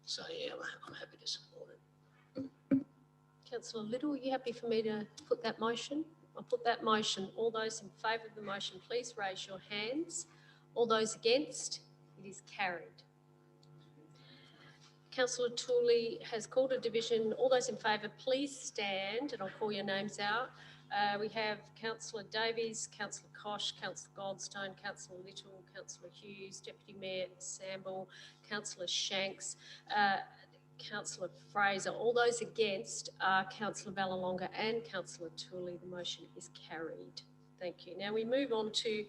So yeah, I'm happy to support it. Councillor Little, are you happy for me to put that motion? I'll put that motion. All those in favour of the motion, please raise your hands. All those against, it is carried. Councillor Tooley has called a division. All those in favour, please stand, and I'll call your names out. We have Councillor Davies, Councillor Kosh, Councillor Goldstone, Councillor Little, Councillor Hughes, Deputy Mayor Samble, Councillor Shanks, Councillor Fraser. All those against are Councillor Vallelonga and Councillor Tooley. The motion is carried. Thank you. Now we move on to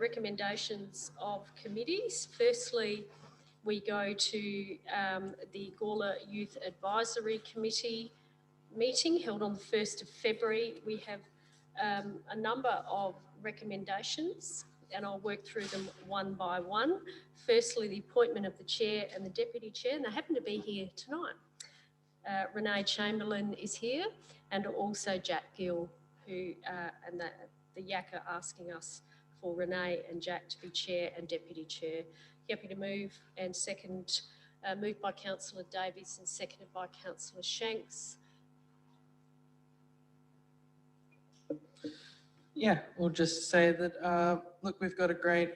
recommendations of committees. Firstly, we go to the Gawler Youth Advisory Committee meeting held on the 1st of February. We have a number of recommendations, and I'll work through them one by one. Firstly, the appointment of the chair and the deputy chair, and they happen to be here tonight. Renee Chamberlain is here, and also Jack Gill, who and the YAC are asking us for Renee and Jack to be chair and deputy chair. Happy to move and second, moved by Councillor Davies and seconded by Councillor Shanks. yeah, we'll just say that, look, we've got a great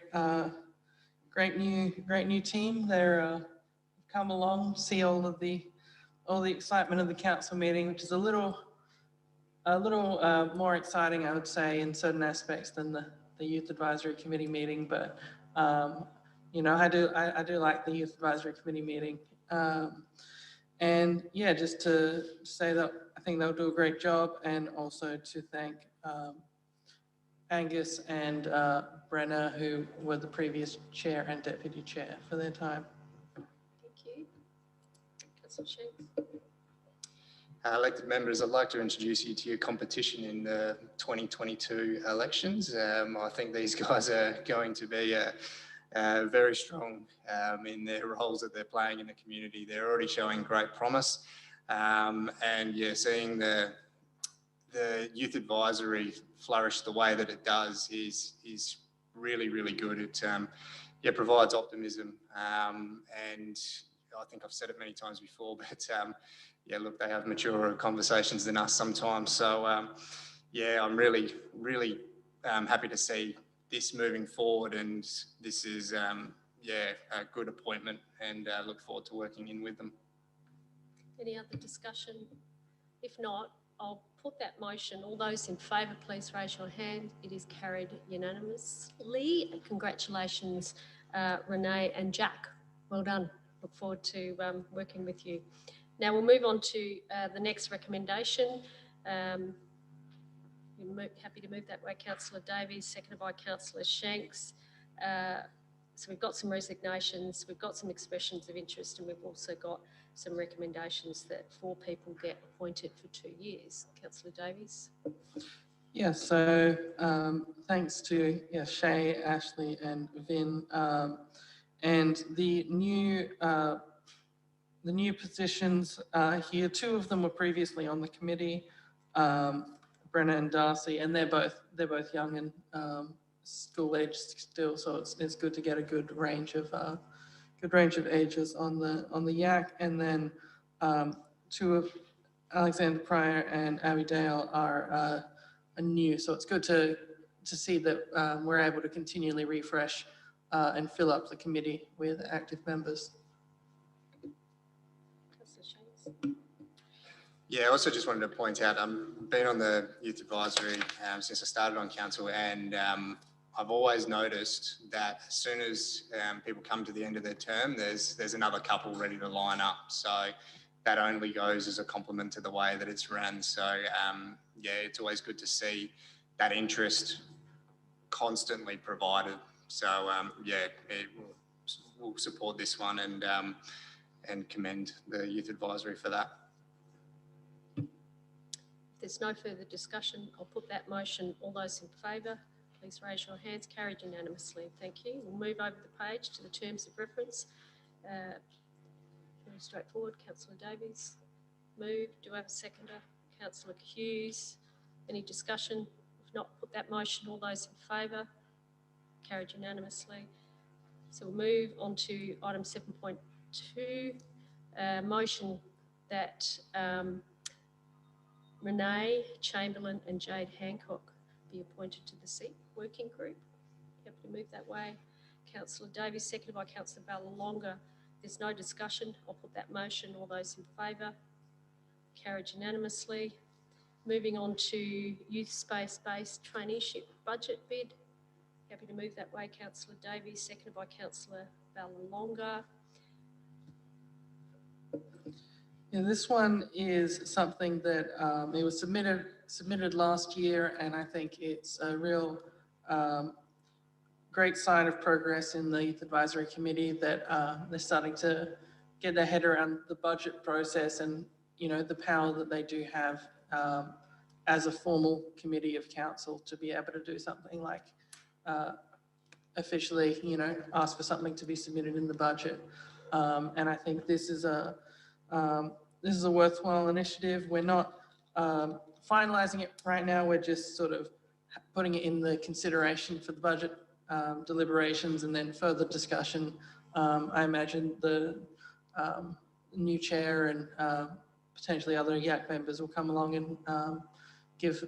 new team. They're come along, see all the excitement of the council meeting, which is a little more exciting, I would say, in certain aspects than the Youth Advisory Committee meeting. But you know, I do like the Youth Advisory Committee meeting. And yeah, just to say that I think they'll do a great job, and also to thank Angus and Brenna, who were the previous chair and deputy chair, for their time. Thank you. Councillor Shanks. Elected members, I'd like to introduce you to your competition in the 2022 elections. I think these guys are going to be very strong in their roles that they're playing in the community. They're already showing great promise. And yeah, seeing the youth advisory flourish the way that it does is really, really good. It yeah, provides optimism. And I think I've said it many times before, but yeah, look, they have maturer conversations than us sometimes. So yeah, I'm really, really happy to see this moving forward, and this is yeah, a good appointment, and look forward to working in with them. Any other discussion? If not, I'll put that motion. All those in favour, please raise your hand. It is carried unanimously. And congratulations, Renee and Jack. Well done. Look forward to working with you. Now we'll move on to the next recommendation. Happy to move that way, Councillor Davies, seconded by Councillor Shanks. So we've got some resignations, we've got some expressions of interest, and we've also got some recommendations that 4 people get appointed for 2 years. Councillor Davies. Yeah, so thanks to Shay, Ashley and Vin. And the new positions here, 2 of them were previously on the committee, Brenna and Darcy, and they're both young and school age still, so it's good to get a good range of ages on the YAC. And then 2 of Alexander Pryor and Abby Dale are new, so it's good to see that we're able to continually refresh and fill up the committee with active members. Yeah, I also just wanted to point out, I've been on the youth advisory since I started on council, and I've always noticed that as soon as people come to the end of their term, there's another couple ready to line up. So that only goes as a compliment to the way that it's run. So yeah, it's always good to see that interest constantly provided. So yeah, we'll support this one, and commend the youth advisory for that. If there's no further discussion, I'll put that motion. All those in favour, please raise your hands. Carried unanimously. Thank you. We'll move over the page to the terms of reference. Very straightforward. Councillor Davies, move. Do I have a seconder? Councillor Hughes. Any discussion? If not, put that motion. All those in favour, carried unanimously. So we'll move on to item 7.2, motion that Renee Chamberlain and Jade Hancock be appointed to the SEEP working group. Happy to move that way. Councillor Davies, seconded by Councillor Ballalonga. There's no discussion. I'll put that motion. All those in favour, carried unanimously. Moving on to youth space-based traineeship budget bid. Happy to move that way. Councillor Davies, seconded by Councillor Ballalonga. Yeah, this one is something that it was submitted last year, and I think it's a real great sign of progress in the Youth Advisory Committee that they're starting to get their head around the budget process, and the power that they do have as a formal committee of council to be able to do something like officially, ask for something to be submitted in the budget. And I think this is a worthwhile initiative. We're not finalising it right now. We're just sort of putting it in the consideration for the budget deliberations, and then further discussion. I imagine the new chair and potentially other YAC members will come along and give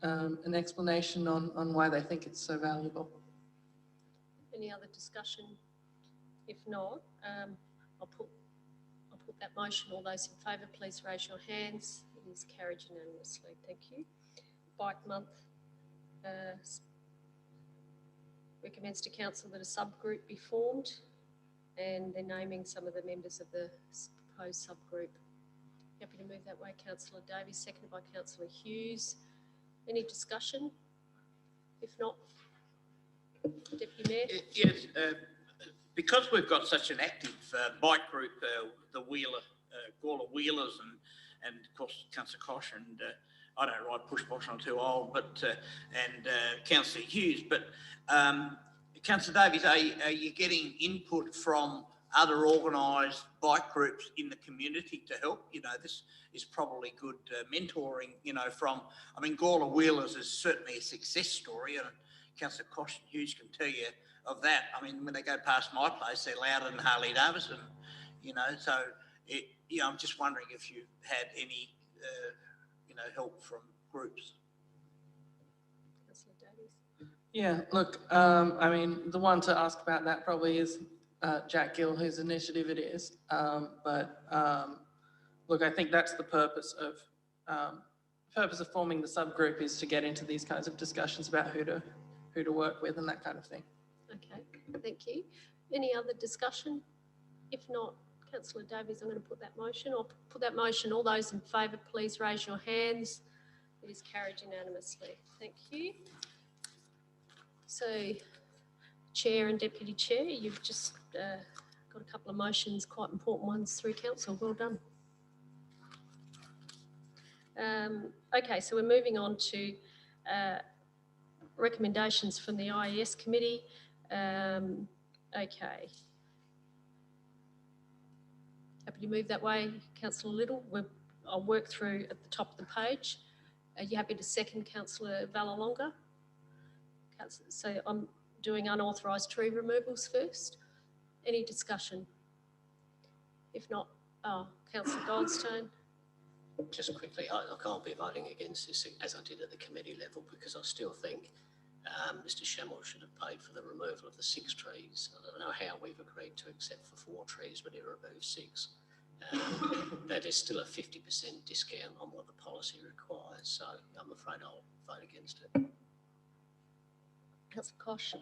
an explanation on why they think it's so valuable. Any other discussion? If not, I'll put that motion. All those in favour, please raise your hands. It is carried unanimously. Thank you. Bike Month recommends to council that a subgroup be formed, and they're naming some of the members of the proposed subgroup. Happy to move that way, Councillor Davies, seconded by Councillor Hughes. Any discussion? If not, Deputy Mayor. Yes, because we've got such an active bike group, the Wheeler, Gawler Wheelers, and of course Councillor Kosh, and I don't ride push bikes, I'm too old, but and Councillor Hughes. But Councillor Davies, are you getting input from other organised bike groups in the community to help? You know, this is probably good mentoring. You know, from Gawler Wheelers is certainly a success story, and Councillor Kosh and Hughes can tell you of that. I mean, when they go past my place, they're louder than Harley Davidson. You know, so I'm just wondering if you had any help from groups. Councillor Davies. Yeah, look, I mean, the one to ask about that probably is Jack Gill, whose initiative it is. Look, I think that's the purpose of forming the subgroup, is to get into these kinds of discussions about who to work with and that kind of thing. Okay, thank you. Any other discussion? If not, Councillor Davies, I'm going to put that motion. I'll put that motion. All those in favour, please raise your hands. It is carried unanimously. Thank you. So, Chair and Deputy Chair, you've just got a couple of motions, quite important ones through Council. Well done. Okay, so we're moving on to recommendations from the IES Committee. Okay. Happy to move that way, Councillor Little. I'll work through at the top of the page. Are you happy to second Councillor Vallelonga? So I'm doing unauthorised tree removals first. Any discussion? If not, Councillor Goldstone. Just quickly, I can't be voting against this as I did at the committee level, because I still think Mr Shamwell should have paid for the removal of the 6 trees. I don't know how we've agreed to accept for 4 trees when he removed 6. That is still a 50% discount on what the policy requires, so I'm afraid I'll vote against it. Councillor Kosh.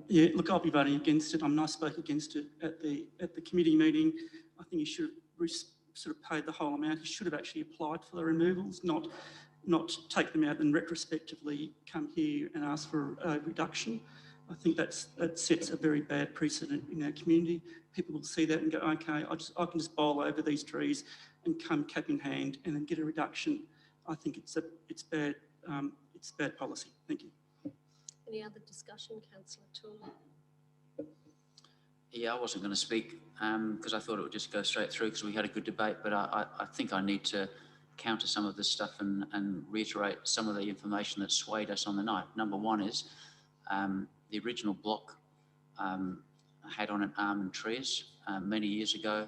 Yeah, look, I'll be voting against it. I spoke against it at the committee meeting. I think he should have sort of paid the whole amount. He should have actually applied for the removals, not take them out and retrospectively come here and ask for a reduction. I think that sets a very bad precedent in our community. People will see that and go, okay, I can just bowl over these trees and come cap in hand and then get a reduction. I think it's bad policy. Thank you. Any other discussion, Councillor Toole? Yeah, I wasn't going to speak because I thought it would just go straight through because we had a good debate, but I think I need to counter some of this stuff and reiterate some of the information that swayed us on the night. Number one is the original block had on it almond trees many years ago.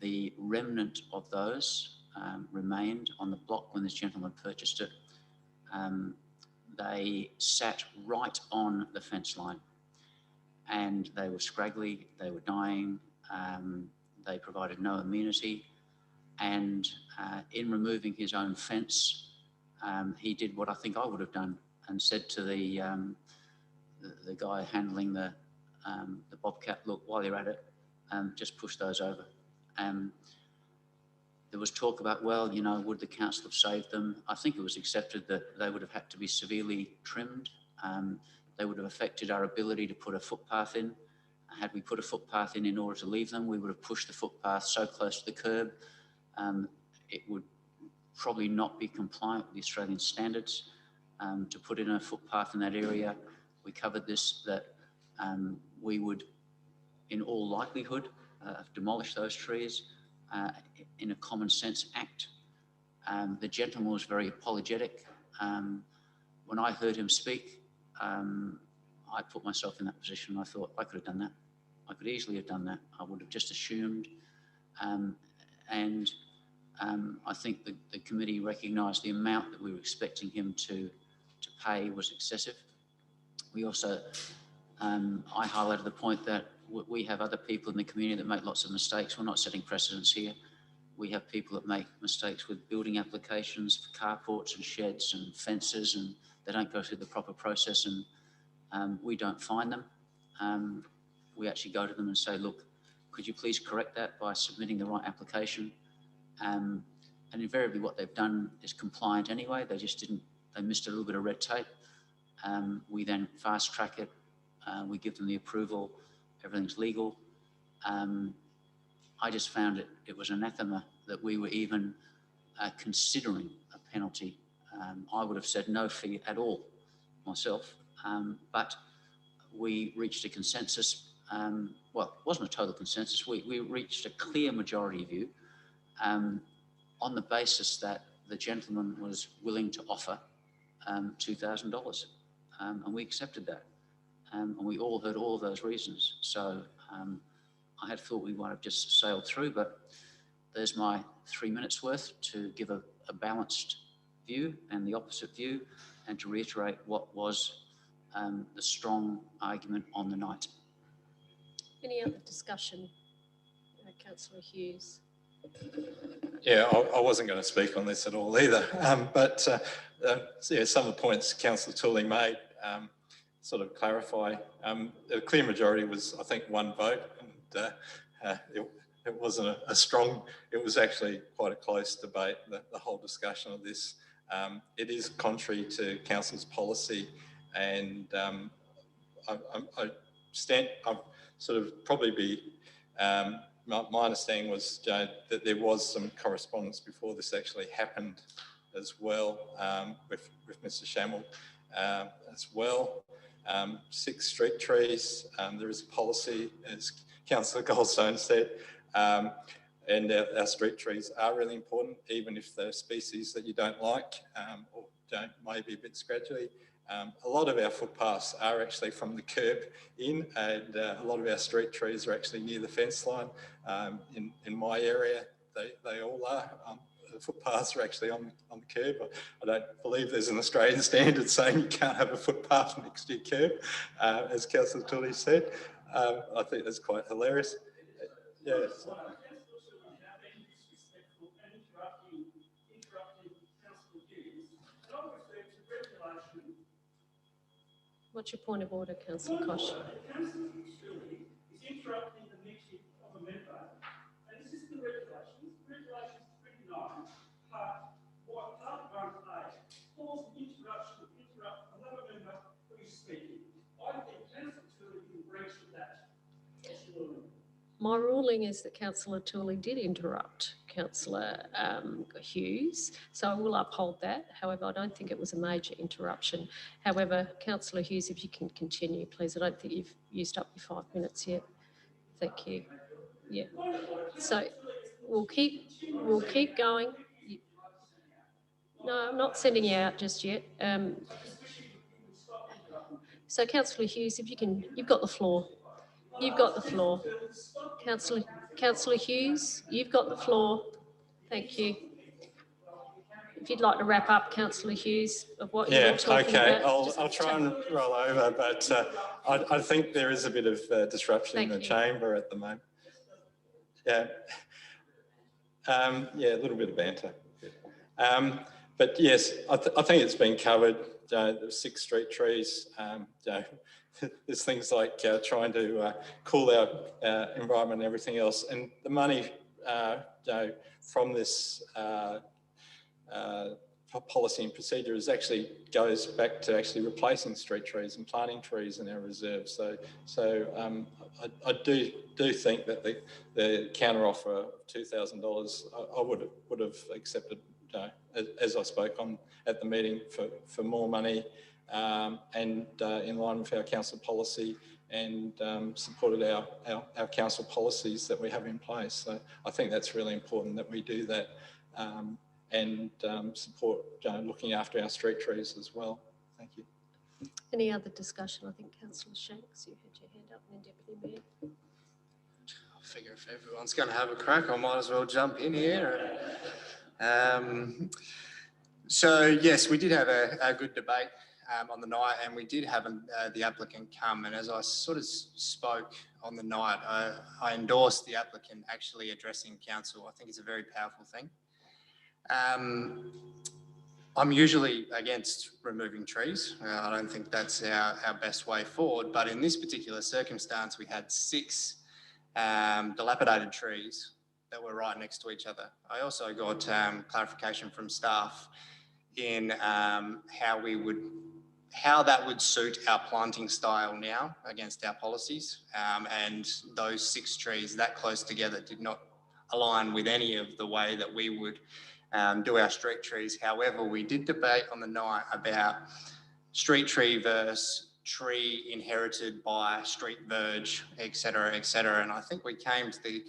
The remnant of those remained on the block when this gentleman purchased it. They sat right on the fence line and they were scraggly, they were dying, they provided no amenity, and in removing his own fence, he did what I think I would have done and said to the guy handling the bobcat, look, while you're at it, just push those over. There was talk about, well, you know, would the council have saved them? I think it was accepted that they would have had to be severely trimmed. They would have affected our ability to put a footpath in. Had we put a footpath in order to leave them, we would have pushed the footpath so close to the curb, it would probably not be compliant with the Australian standards. To put in a footpath in that area, we covered this, that we would, in all likelihood, demolish those trees in a common sense act. The gentleman was very apologetic. When I heard him speak, I put myself in that position. I thought I could have done that. I could easily have done that. I would have just assumed. And I think the committee recognised the amount that we were expecting him to pay was excessive. We also, I highlighted the point that we have other people in the community that make lots of mistakes. We're not setting precedents here. We have people that make mistakes with building applications for carports and sheds and fences, and they don't go through the proper process, and we don't fine them. We actually go to them and say, look, could you please correct that by submitting the right application? And invariably what they've done is compliant anyway. They just didn't, they missed a little bit of red tape. We then fast track it. We give them the approval. Everything's legal. I just found it was anathema that we were even considering a penalty. I would have said no fee at all myself, but we reached a consensus. Well, it wasn't a total consensus. We reached a clear majority view on the basis that the gentleman was willing to offer $2,000, and we accepted that. And we all heard all of those reasons. So I had thought we might have just sailed through, but there's my 3 minutes worth to give a balanced view and the opposite view, and to reiterate what was the strong argument on the night. Any other discussion? Councillor Hughes. Yeah, I wasn't going to speak on this at all either, but yeah, some of the points Councillor Tooley made sort of clarify. The clear majority was, I think, 1 vote, and it wasn't a strong, it was actually quite a close debate, the whole discussion of this. It is contrary to Council's policy, and I'd sort of probably be, my understanding was that there was some correspondence before this actually happened as well, with Mr. Shamel as well. 6 street trees, there is a policy, as Councillor Goldstone said, and our street trees are really important, even if they're species that you don't like, or maybe a bit scratchy. A lot of our footpaths are actually from the curb in, and a lot of our street trees are actually near the fence line. In my area, they all are. The footpaths are actually on the curb. I don't believe there's an Australian standard saying you can't have a footpath next to your curb, as Councillor Tooley said. I think that's quite hilarious. Yes. What's your point of order, Councillor Kosh? Councillor Hughes is interrupting the meeting of a member, and this is the regulations. Regulations 29, part 1A, calls an interruption to interrupt another member who is speaking. I think Councillor Tooley is in breach of that. My ruling is that Councillor Tooley did interrupt Councillor Hughes, so I will uphold that. However, I don't think it was a major interruption. However, Councillor Hughes, if you can continue, please. I don't think you've used up your 5 minutes yet. Thank you. Yeah. So we'll keep going. No, I'm not sending you out just yet. So Councillor Hughes, if you can, you've got the floor. You've got the floor. Councillor Hughes, you've got the floor. Thank you. If you'd like to wrap up, Councillor Hughes, of what you were talking about. I'll try and roll over, but I think there is a bit of disruption in the chamber at the moment. Yeah. Yeah, a little bit of banter. But yes, I think it's been covered. The 6 street trees. There's things like trying to cool our environment and everything else, and the money from this policy and procedure actually goes back to actually replacing street trees and planting trees in our reserves. So I do think that the counter offer of $2,000 I would have accepted, as I spoke on at the meeting, for more money. And in line with our council policy, and supported our council policies that we have in place. So I think that's really important that we do that, and support looking after our street trees as well. Thank you. Any other discussion? I think Councillor Shanks, you had your hand up, and then Deputy Mayor. figure if everyone's going to have a crack, I might as well jump in here. So yes, we did have a good debate on the night, and we did have the applicant come. And as I sort of spoke on the night, I endorsed the applicant actually addressing council. I think it's a very powerful thing. I'm usually against removing trees. I don't think that's our best way forward. But in this particular circumstance, we had 6 dilapidated trees that were right next to each other. I also got clarification from staff in how that would suit our planting style now against our policies. And those 6 trees that close together did not align with any of the way that we would do our street trees. However, we did debate on the night about street tree versus tree inherited by street verge, et cetera, et cetera. And I think we came to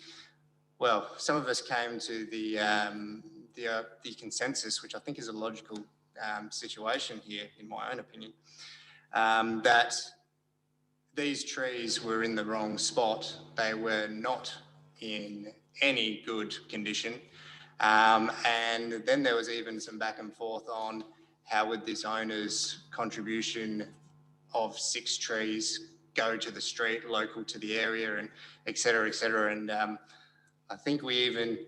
some of us came to the consensus, which I think is a logical situation here, in my own opinion, that these trees were in the wrong spot. They were not in any good condition. And then there was even some back and forth on how would this owner's contribution of 6 trees go to the street, local to the area, and et cetera, et cetera. And I think we even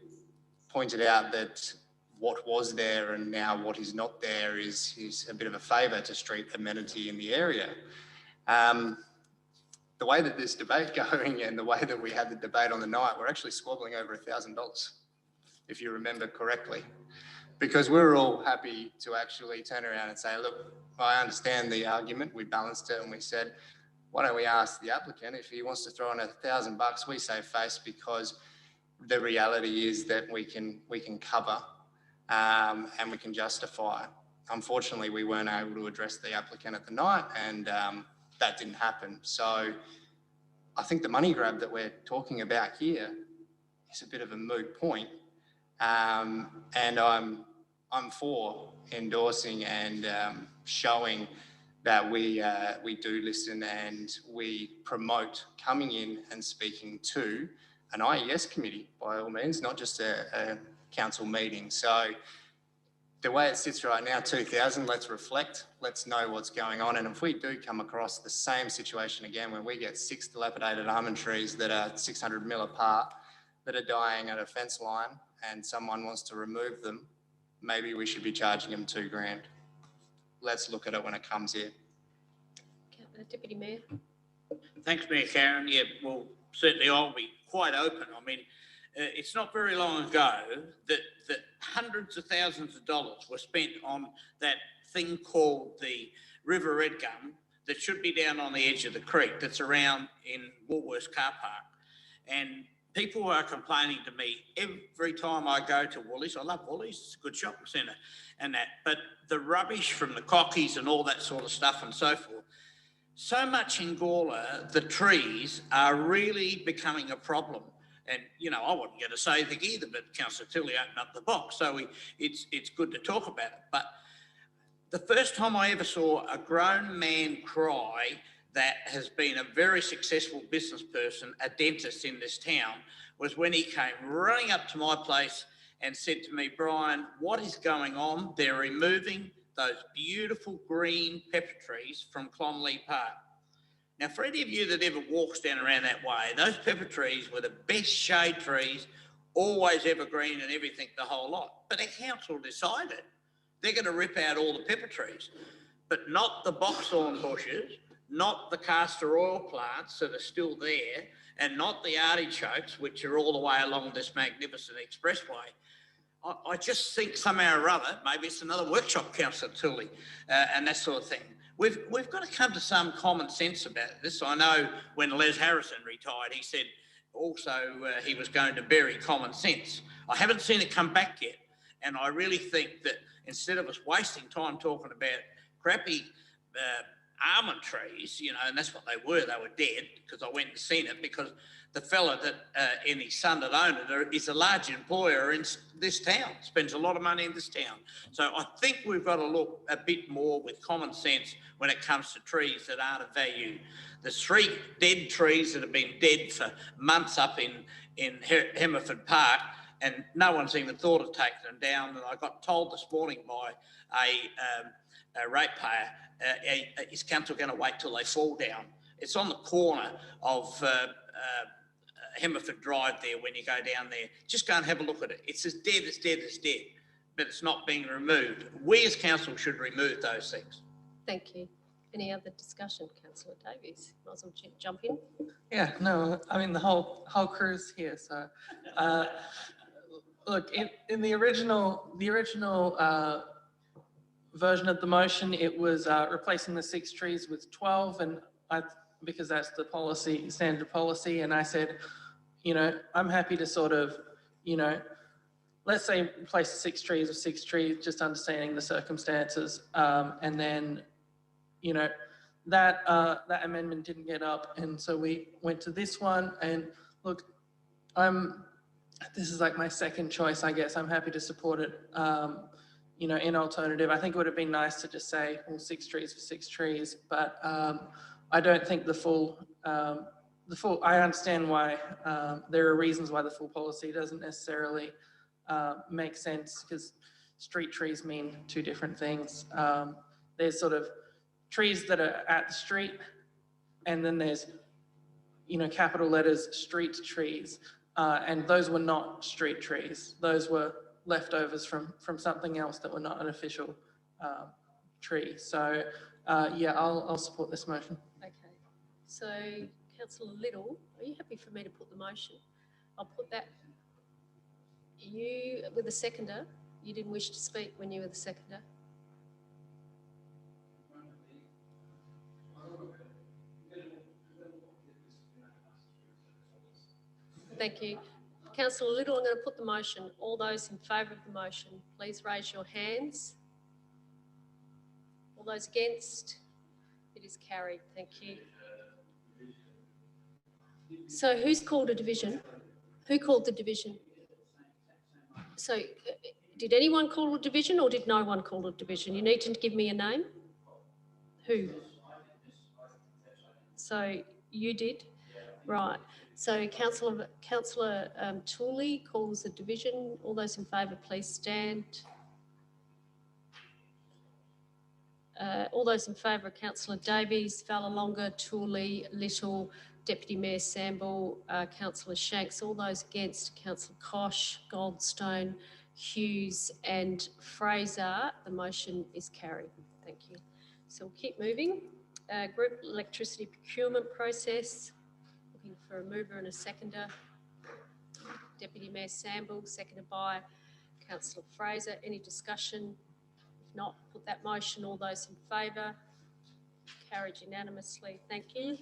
pointed out that what was there and now what is not there is a bit of a favour to street amenity in the area. The way that this debate going and the way that we had the debate on the night, we're actually squabbling over $1,000, if you remember correctly, because we were all happy to actually turn around and say, look, I understand the argument. We balanced it and we said, why don't we ask the applicant if he wants to throw in $1,000? We save face, because the reality is that we can cover and we can justify. Unfortunately, we weren't able to address the applicant at the night, and that didn't happen. So I think the money grab that we're talking about here is a bit of a moot point. And I'm for endorsing and showing that we do listen and we promote coming in and speaking to an IES committee, by all means, not just a council meeting. So the way it sits right now, 2,000, let's reflect, let's know what's going on. And if we do come across the same situation again, when we get 6 dilapidated almond trees that are 600 mil apart, that are dying at a fence line, and someone wants to remove them, maybe we should be charging them $2,000. Let's look at it when it comes here. Deputy Mayor. Thanks, Mayor Karen. Yeah, well, certainly I'll be quite open. I mean, it's not very long ago that hundreds of thousands of dollars were spent on that thing called the River Red Gum that should be down on the edge of the creek that's around in Woolworths car park. And people are complaining to me every time I go to Woolies. I love Woolies, it's a good shopping centre and that, but the rubbish from the cockies and all that sort of stuff and so forth. So much in Gawler, the trees are really becoming a problem. And, you know, I wasn't going to say anything either, but Councillor Tilley opened up the box. So it's good to talk about it. But the first time I ever saw a grown man cry that has been a very successful business person, a dentist in this town, was when he came running up to my place and said to me, Brian, what is going on? They're removing those beautiful green pepper trees from Clonley Park. Now, for any of you that ever walks down around that way, those pepper trees were the best shade trees, always evergreen and everything, the whole lot. But the council decided they're going to rip out all the pepper trees, but not the boxthorn bushes, not the castor oil plants that are still there, and not the artichokes, which are all the way along this magnificent expressway. I just think somehow or other, maybe it's another workshop, Councillor Tilley, and that sort of thing. We've got to come to some common sense about this. I know when Les Harrison retired, he said also he was going to bury common sense. I haven't seen it come back yet. And I really think that instead of us wasting time talking about crappy almond trees, you know, and that's what they were dead, because I went and seen it, because the fella that and his son that owned it is a large employer in this town, spends a lot of money in this town. So I think we've got to look a bit more with common sense when it comes to trees that aren't of value. There's 3 dead trees that have been dead for months up in in Hemmerford Park, and no one's even thought of taking them down. And I got told this morning by a ratepayer, is council going to wait till they fall down? It's on the corner of Hemmerford Drive there when you go down there. Just go and have a look at it. It's as dead as dead as dead, but it's not being removed. We as council should remove those things. Thank you. Any other discussion, Councillor Davies? Might as well jump in. Yeah, no, I mean, the whole crew's here, so. Look, in the original version of the motion, it was replacing the 6 trees with 12, and because that's the policy, standard policy, and I said, you know, I'm happy to sort of, you know, let's say replace the 6 trees with 6 trees, just understanding the circumstances, and then, you know, that amendment didn't get up, and so we went to this one. And look, this is like my second choice, I guess. I'm happy to support it, you know, in alternative. I think it would have been nice to just say, well, 6 trees for 6 trees, but I don't think the full, I understand why there are reasons why the full policy doesn't necessarily make sense, because street trees mean 2 different things. There's sort of trees that are at the street, and then there's, you know, capital letters, street trees. And those were not street trees. Those were leftovers from something else that were not an official tree. So yeah, I'll support this motion. Okay. So Councillor Little, are you happy for me to put the motion? I'll put that. You were the seconder. You didn't wish to speak when you were the seconder. Thank you. Councillor Little, I'm going to put the motion. All those in favour of the motion, please raise your hands. All those against? It is carried. Thank you. So who's called a division? Who called the division? So did anyone call a division, or did no one call a division? You need to give me a name. Who? So you did? Right. So Councillor Tooley calls a division. All those in favour, please stand. All those in favour, Councillor Davies, Vallalonga, Tooley, Little, Deputy Mayor Samble, Councillor Shanks. All those against, Councillor Kosh, Goldstone, Hughes and Fraser. The motion is carried. Thank you. So we'll keep moving. Group electricity procurement process. Looking for a mover and a seconder. Deputy Mayor Samble, seconded by Councillor Fraser. Any discussion? If not, put that motion. All those in favour? Carried unanimously. Thank you.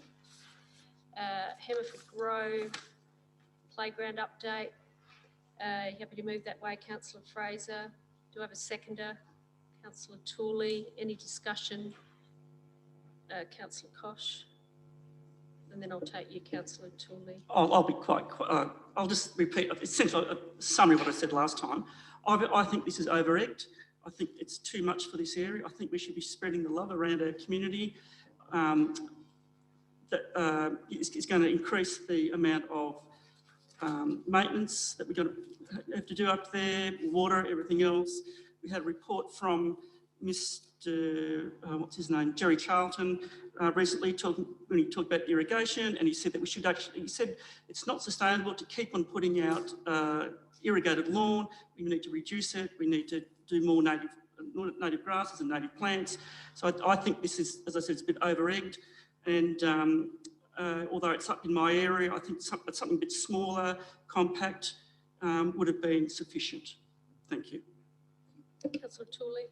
Hemmerford Grove playground update. Happy to move that way, Councillor Fraser. Do I have a seconder? Councillor Tooley. Any discussion? Councillor Kosh. And then I'll take you, Councillor Tooley. I'll be quite, I'll just repeat essentially a summary of what I said last time. I think this is over-egged. I think it's too much for this area. I think we should be spreading the love around our community. That it's going to increase the amount of maintenance that we're going to have to do up there, water, everything else. We had a report from Mr. What's his name, Jerry Charlton, recently when he talked about irrigation, and he said that we should actually, he said it's not sustainable to keep on putting out irrigated lawn. We need to reduce it. We need to do more native grasses and native plants. So I think this is, as I said, it's a bit over-egged. And although it's up in my area, I think something a bit smaller, compact, would have been sufficient. Thank you. Councillor Tooley.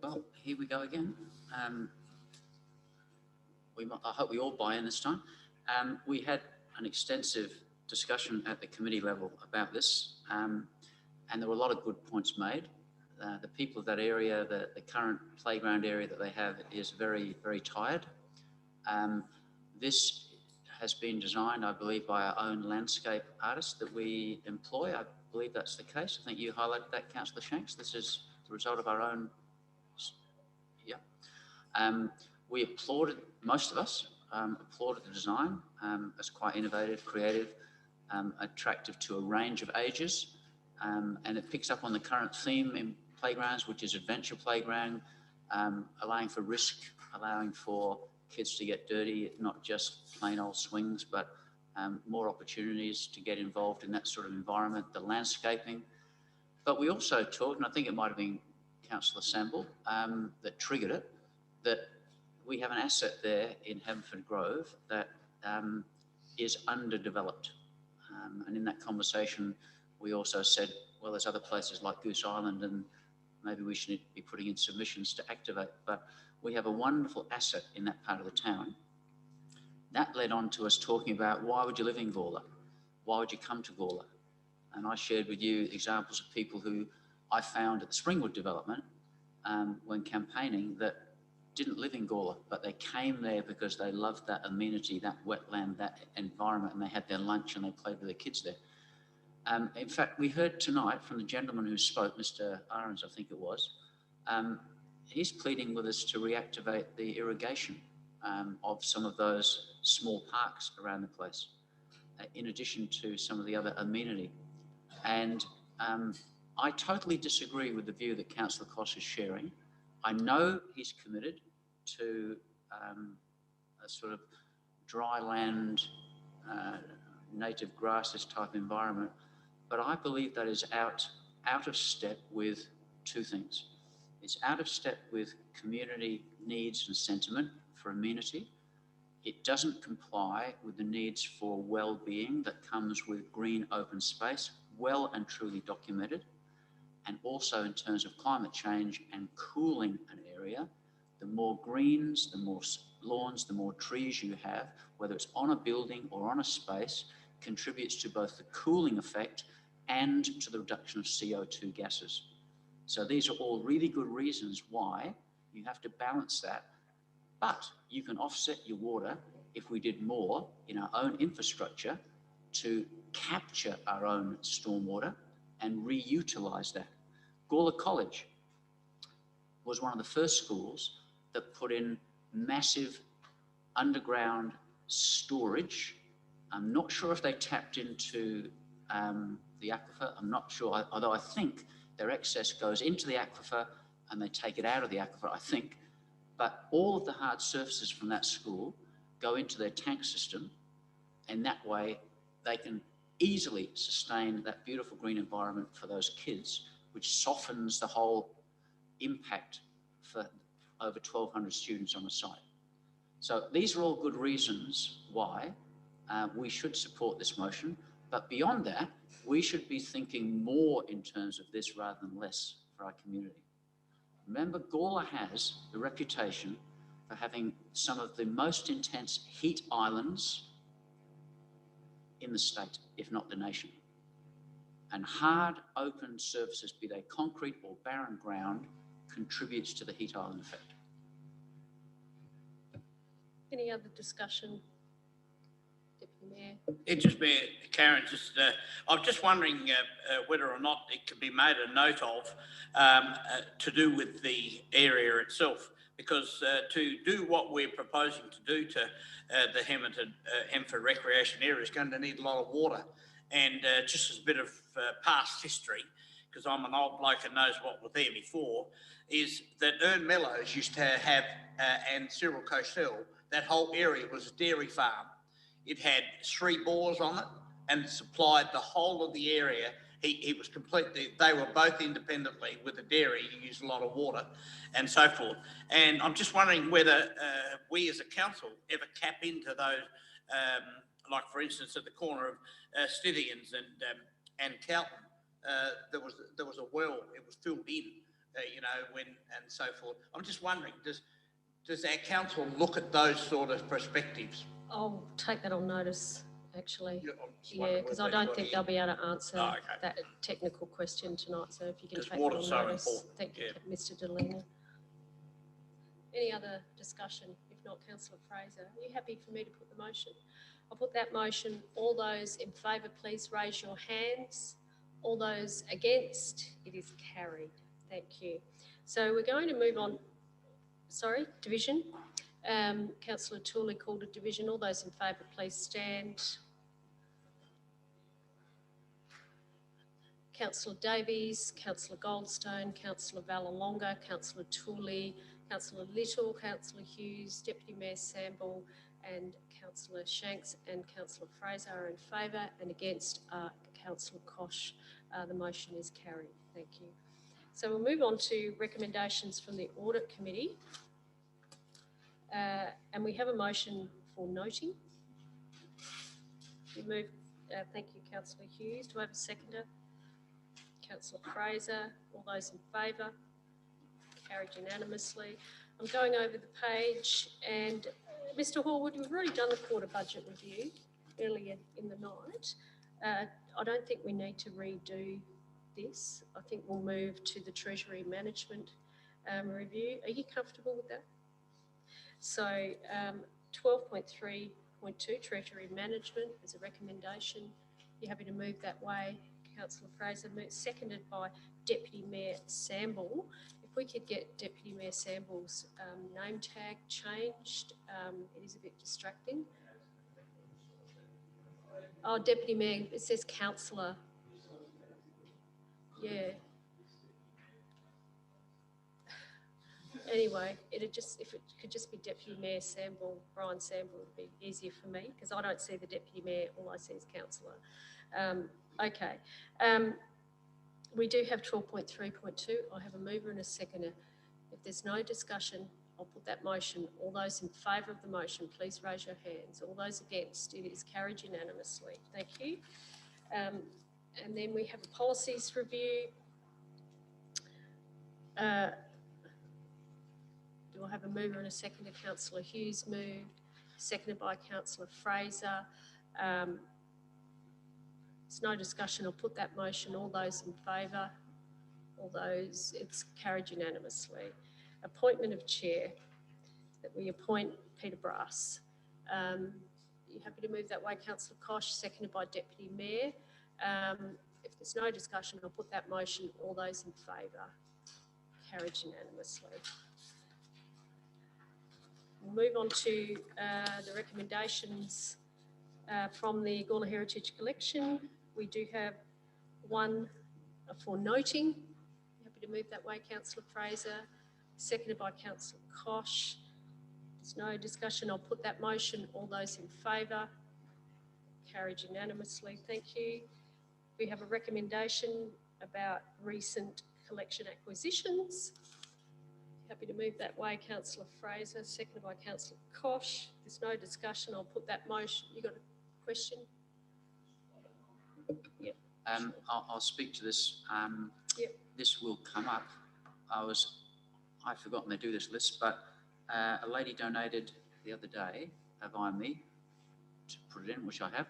Well, here we go again. I hope we all buy in this time. We had an extensive discussion at the committee level about this, and there were a lot of good points made. The people of that area, the current playground area that they have is very, very tired. This has been designed, I believe, by our own landscape artist that we employ. I believe that's the case. I think you highlighted that, Councillor Shanks. This is the result of our own, yeah. We applauded, most of us applauded the design as quite innovative, creative, attractive to a range of ages, and it picks up on the current theme in playgrounds, which is adventure playground, allowing for risk, allowing for kids to get dirty, not just plain old swings, but more opportunities to get involved in that sort of environment, the landscaping. But we also talked, and I think it might have been Councillor Sample that triggered it, that we have an asset there in Haverford Grove that is underdeveloped. And in that conversation, we also said, well, there's other places like Goose Island and maybe we should be putting in submissions to activate. But we have a wonderful asset in that part of the town. That led on to us talking about why would you live in Gawler? Why would you come to Gawler? And I shared with you examples of people who I found at the Springwood development when campaigning that didn't live in Gawler, but they came there because they loved that amenity, that wetland, that environment, and they had their lunch and they played with their kids there. In fact, we heard tonight from the gentleman who spoke, Mr. Ahrens, I think it was, he's pleading with us to reactivate the irrigation of some of those small parks around the place, in addition to some of the other amenity. And I totally disagree with the view that Councillor Koss is sharing. I know he's committed to a sort of dry land, native grasses type environment, but I believe that is out of step with two things. It's out of step with community needs and sentiment for amenity. It doesn't comply with the needs for well-being that comes with green open space, well and truly documented. And also in terms of climate change and cooling an area, the more greens, the more lawns, the more trees you have, whether it's on a building or on a space, contributes to both the cooling effect and to the reduction of CO2 gases. So these are all really good reasons why you have to balance that. But you can offset your water if we did more in our own infrastructure to capture our own stormwater and reutilise that. Gawler College was one of the first schools that put in massive underground storage. I'm not sure if they tapped into the aquifer. I'm not sure, although I think their excess goes into the aquifer and they take it out of the aquifer, I think. But all of the hard surfaces from that school go into their tank system, and that way they can easily sustain that beautiful green environment for those kids, which softens the whole impact for over 1,200 students on the site. So these are all good reasons why we should support this motion. But beyond that, we should be thinking more in terms of this rather than less for our community. Remember, Gawler has the reputation for having some of the most intense heat islands in the state, if not the nation. And hard, open surfaces, be they concrete or barren ground, contributes to the heat island effect. Any other discussion? Deputy Mayor. It just Mayor Karen, I'm just wondering whether or not it can be made a note of to do with the area itself, because to do what we're proposing to do to the Hemford recreation area is going to need a lot of water. And just as a bit of past history, because I'm an old bloke and knows what was there before, is that Ern Mellows used to have, and Cyril Coastel, that whole area was a dairy farm. It had 3 bores on it and supplied the whole of the area. He was completely, they were both independently with the dairy, he used a lot of water and so forth. And I'm just wondering whether we as a council ever cap into those, like for instance at the corner of Stithians and Calton, there was a well, it was filled in, and so forth. I'm just wondering, does our council look at those sort of perspectives? I'll take that on notice, actually. Yeah, because I don't think they'll be able to answer that technical question tonight. So if you can take that on notice. Thank you, Mr. Delena. Any other discussion? If not, Councillor Fraser, are you happy for me to put the motion? I'll put that motion. All those in favour, please raise your hands. All those against, it is carried. Thank you. So we're going to move on. Sorry, division. Councillor Tooley called a division. All those in favour, please stand. Councillor Davies, Councillor Goldstone, Councillor Valalonga, Councillor Tooley, Councillor Little, Councillor Hughes, Deputy Mayor Samble and Councillor Shanks and Councillor Fraser are in favour, and against Councillor Kosh. The motion is carried. Thank you. So we'll move on to recommendations from the Audit Committee. And we have a motion for noting. We move, thank you, Councillor Hughes. Do I have a seconder? Councillor Fraser. All those in favour? Carried unanimously. I'm going over the page, and Mr. Horwood, we've already done the quarter budget review earlier in the night. I don't think we need to redo this. I think we'll move to the Treasury Management review. Are you comfortable with that? So 12.3.2 Treasury Management is a recommendation. You happy to move that way? Councillor Fraser, seconded by Deputy Mayor Samble. If we could get Deputy Mayor Samble's name tag changed, it is a bit distracting. Oh, Deputy Mayor, it says Councillor. Yeah. Anyway, if it could just be Deputy Mayor Samble, Brian Samble, would be easier for me because I don't see the Deputy Mayor, all I see is Councillor. Okay. We do have 12.3.2. I have a mover and a seconder. If there's no discussion, I'll put that motion. All those in favour of the motion, please raise your hands. All those against, it is carried unanimously. Thank you. And then we have a policies review. Do I have a mover and a seconder? Councillor Hughes moved, seconded by Councillor Fraser. There's no discussion. I'll put that motion. All those in favour? All those, it's carried unanimously. Appointment of chair, that we appoint Peter Brass. You happy to move that way, Councillor Kosh, seconded by Deputy Mayor. If there's no discussion, I'll put that motion. All those in favour? Carried unanimously. We'll move on to the recommendations from the Gawler Heritage Collection. We do have one for noting. Happy to move that way, Councillor Fraser, seconded by Councillor Kosh. There's no discussion. I'll put that motion. All those in favour? Carried unanimously. Thank you. We have a recommendation about recent collection acquisitions. Happy to move that way, Councillor Fraser, seconded by Councillor Kosh. There's no discussion. I'll put that motion. You got a question? Yep. I'll speak to this. Yep. This will come up. I've forgotten they do this list, but a lady donated the other day via me to put it in, which I have,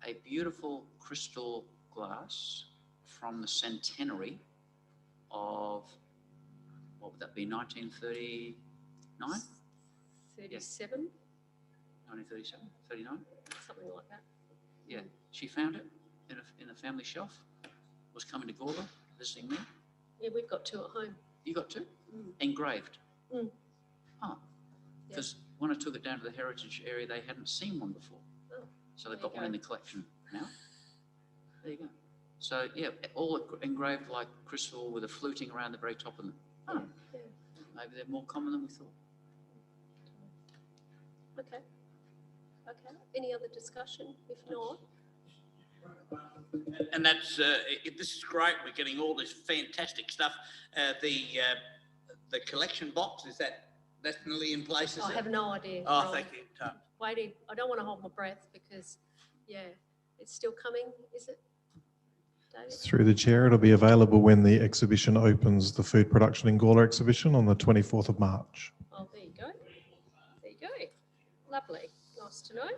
a beautiful crystal glass from the centenary of, what would that be, 1939? 37? 1937, 39? Something like that. Yeah, she found it in a family shelf, was coming to Gawler, visiting me. Yeah, we've got two at home. You got two? Mm. Engraved? Mm. Oh, because when I took it down to the heritage area, they hadn't seen one before. Oh, so they've got one in the collection now. There you go. So yeah, all engraved like crystal with a fluting around the very top of them. Oh, yeah. Maybe they're more common than we thought. Okay. Okay. Any other discussion? If not, and that's this is great. We're getting all this fantastic stuff. The collection box, is that definitely in place? I have no idea. Oh, Rob. thank you, Tom. Waiting. I don't want to hold my breath because, yeah, it's still coming. Is it, David? Through the chair, it'll be available when the exhibition opens, the Food Production in Gawler exhibition on the 24th of March. Oh, there you go. There you go. Lovely. Nice to know.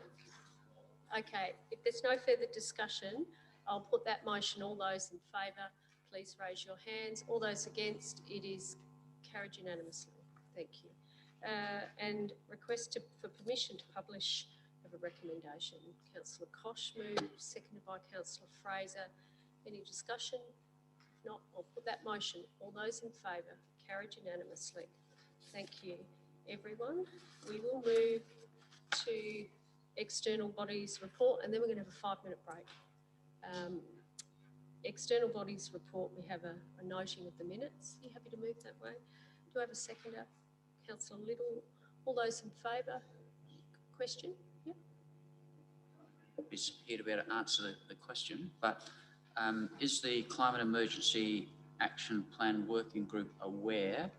Okay. If there's no further discussion, I'll put that motion. All those in favour, please raise your hands. All those against, it is carried unanimously. Thank you. And request for permission to publish of a recommendation. Councillor Kosh moved, seconded by Councillor Fraser. Any discussion? If not, I'll put that motion. All those in favour, carried unanimously. Thank you. everyone. We will move to external bodies report, and then we're going to have a 5-minute break. External bodies report, we have a noting of the minutes. Are you happy to move that way? Do I have a seconder? Councillor Little. All those in favour? Question? Yep. Is here to be able to answer the question, but is the Climate Emergency Action Plan Working Group aware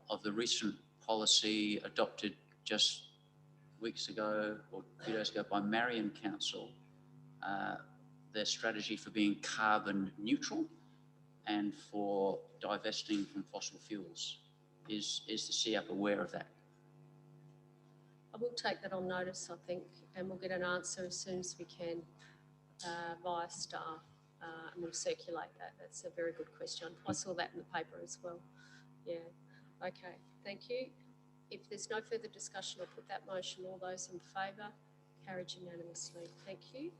of the recent policy adopted just weeks ago or a few days ago by Marion Council, their strategy for being carbon neutral and for divesting from fossil fuels? Is the CEAP aware of that? I will take that on notice, I think, and we'll get an answer as soon as we can via staff, and we'll circulate that. That's a very good question. I saw that in the paper as well. Yeah. Okay. Thank you. If there's no further discussion, I'll put that motion. All those in favour? Carried unanimously. Thank you.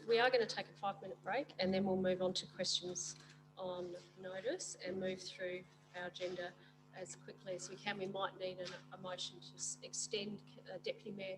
We are going to take a 5-minute break, and then we'll move on to questions on notice and move through our agenda as quickly as we can. We might need a motion to extend Deputy Mayor.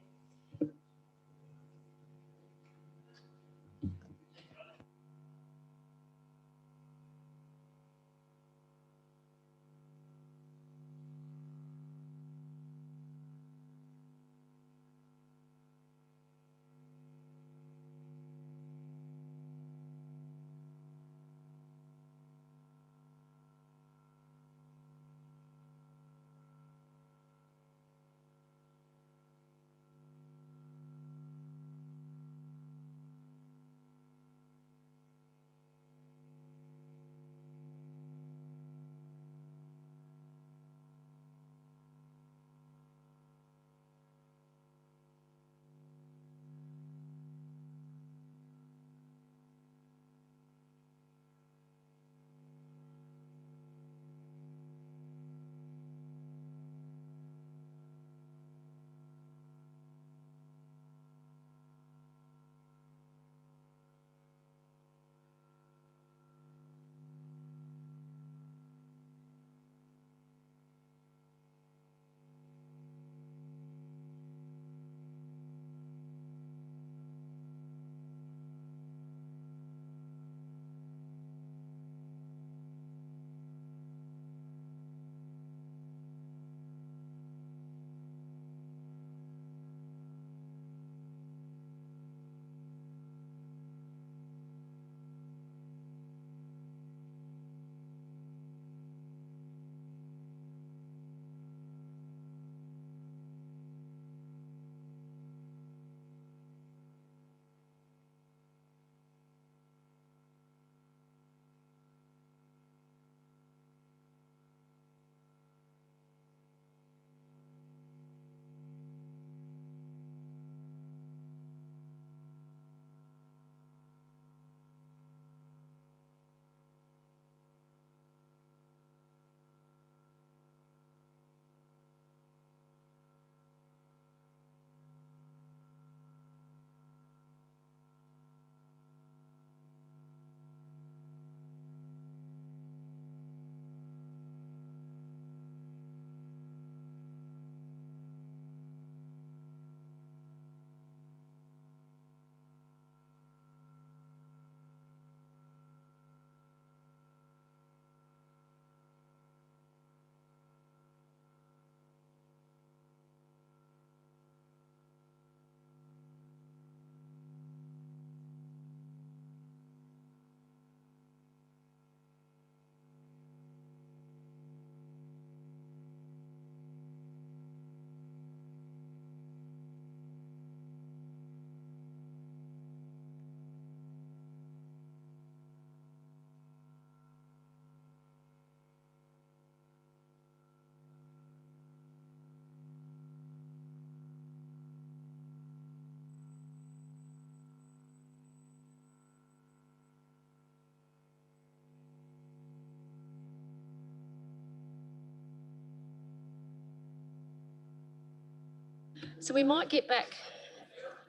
So we might get back.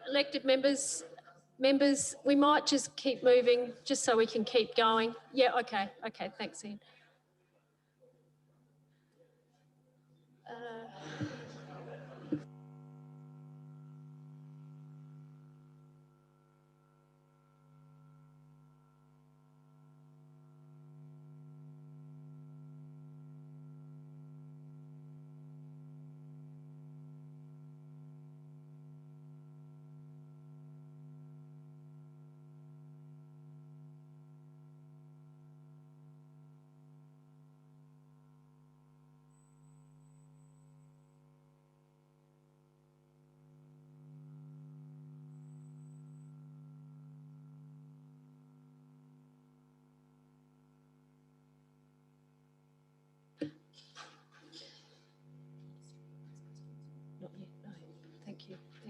Elected members, we might just keep moving just so we can keep going. Yeah, okay, thanks, Ian.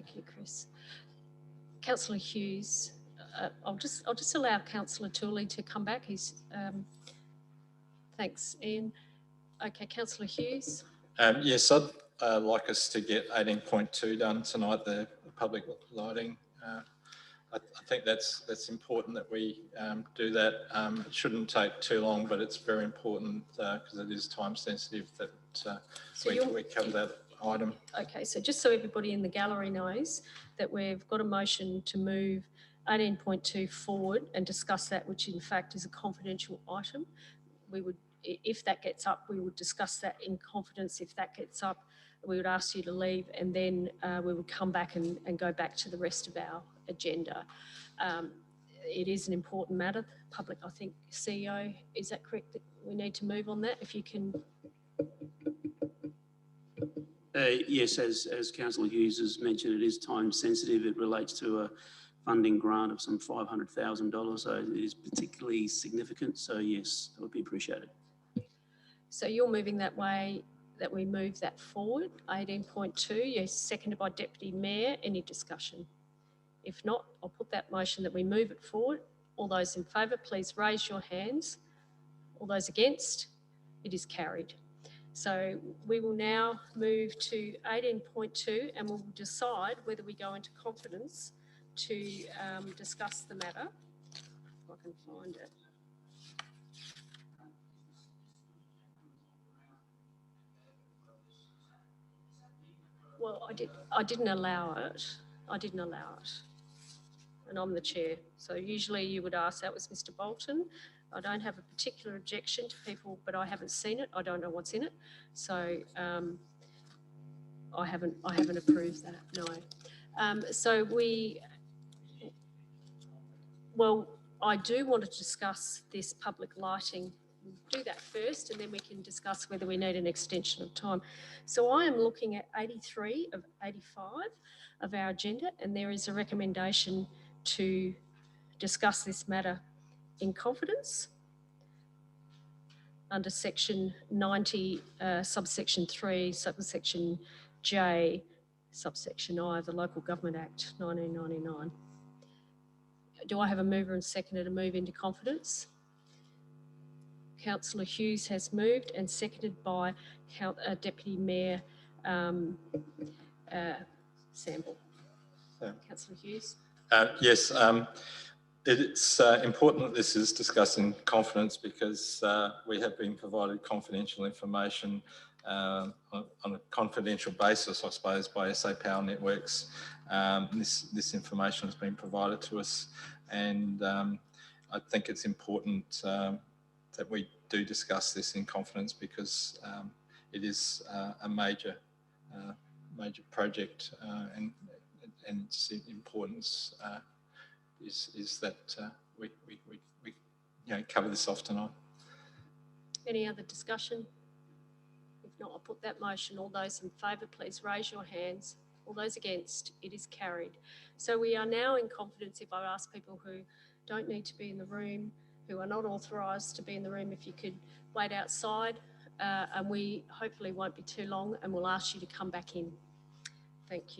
Thank you, Chris. Councillor Hughes, I'll just allow Councillor Tooley to come back. He's thanks, Ian. Okay, Councillor Hughes. Yes, I'd like us to get 18.2 done tonight, the public lighting. I think that's important that we do that. It shouldn't take too long, but it's very important because it is time sensitive that we cover that item. Okay, so just so everybody in the gallery knows that we've got a motion to move 18.2 forward and discuss that, which in fact is a confidential item. We would, if that gets up, we would discuss that in confidence. If that gets up, we would ask you to leave, and then we would come back and go back to the rest of our agenda. It is an important matter. Public, I think, CEO, is that correct? That we need to move on that? If you can. Yes, as Councillor Hughes has mentioned, it is time sensitive. It relates to a funding grant of some $500,000, so it is particularly significant. So yes, that would be appreciated. So you're moving that way, that we move that forward, 18.2, yes, seconded by Deputy Mayor. Any discussion? If not, I'll put that motion that we move it forward. All those in favour, please raise your hands. All those against? It is carried. So we will now move to 18.2 and we'll decide whether we go into confidence to discuss the matter. If I can find it. Well, I didn't allow it. I didn't allow it. And I'm the chair. So usually you would ask, that was Mr. Bolton. I don't have a particular objection to people, but I haven't seen it. I don't know what's in it. So I haven't approved that, no. So I do want to discuss this public lighting. We'll do that first and then we can discuss whether we need an extension of time. So I am looking at 83 of 85 of our agenda, and there is a recommendation to discuss this matter in confidence under section 90, subsection 3, subsection J, subsection I of the Local Government Act 1999. Do I have a mover and seconder to move into confidence? Councillor Hughes has moved and seconded by Deputy Mayor Sample. Councillor Hughes. Yes, it's important that this is discussed in confidence because we have been provided confidential information on a confidential basis, I suppose, by SA Power Networks. This information has been provided to us, and I think it's important that we do discuss this in confidence because it is a major project, and its importance is that we cover this off tonight. Any other discussion? If not, I'll put that motion. All those in favour, please raise your hands. All those against, it is carried. So we are now in confidence. If I ask people who don't need to be in the room, who are not authorised to be in the room, if you could wait outside, and we hopefully won't be too long, and we'll ask you to come back in. Thank you.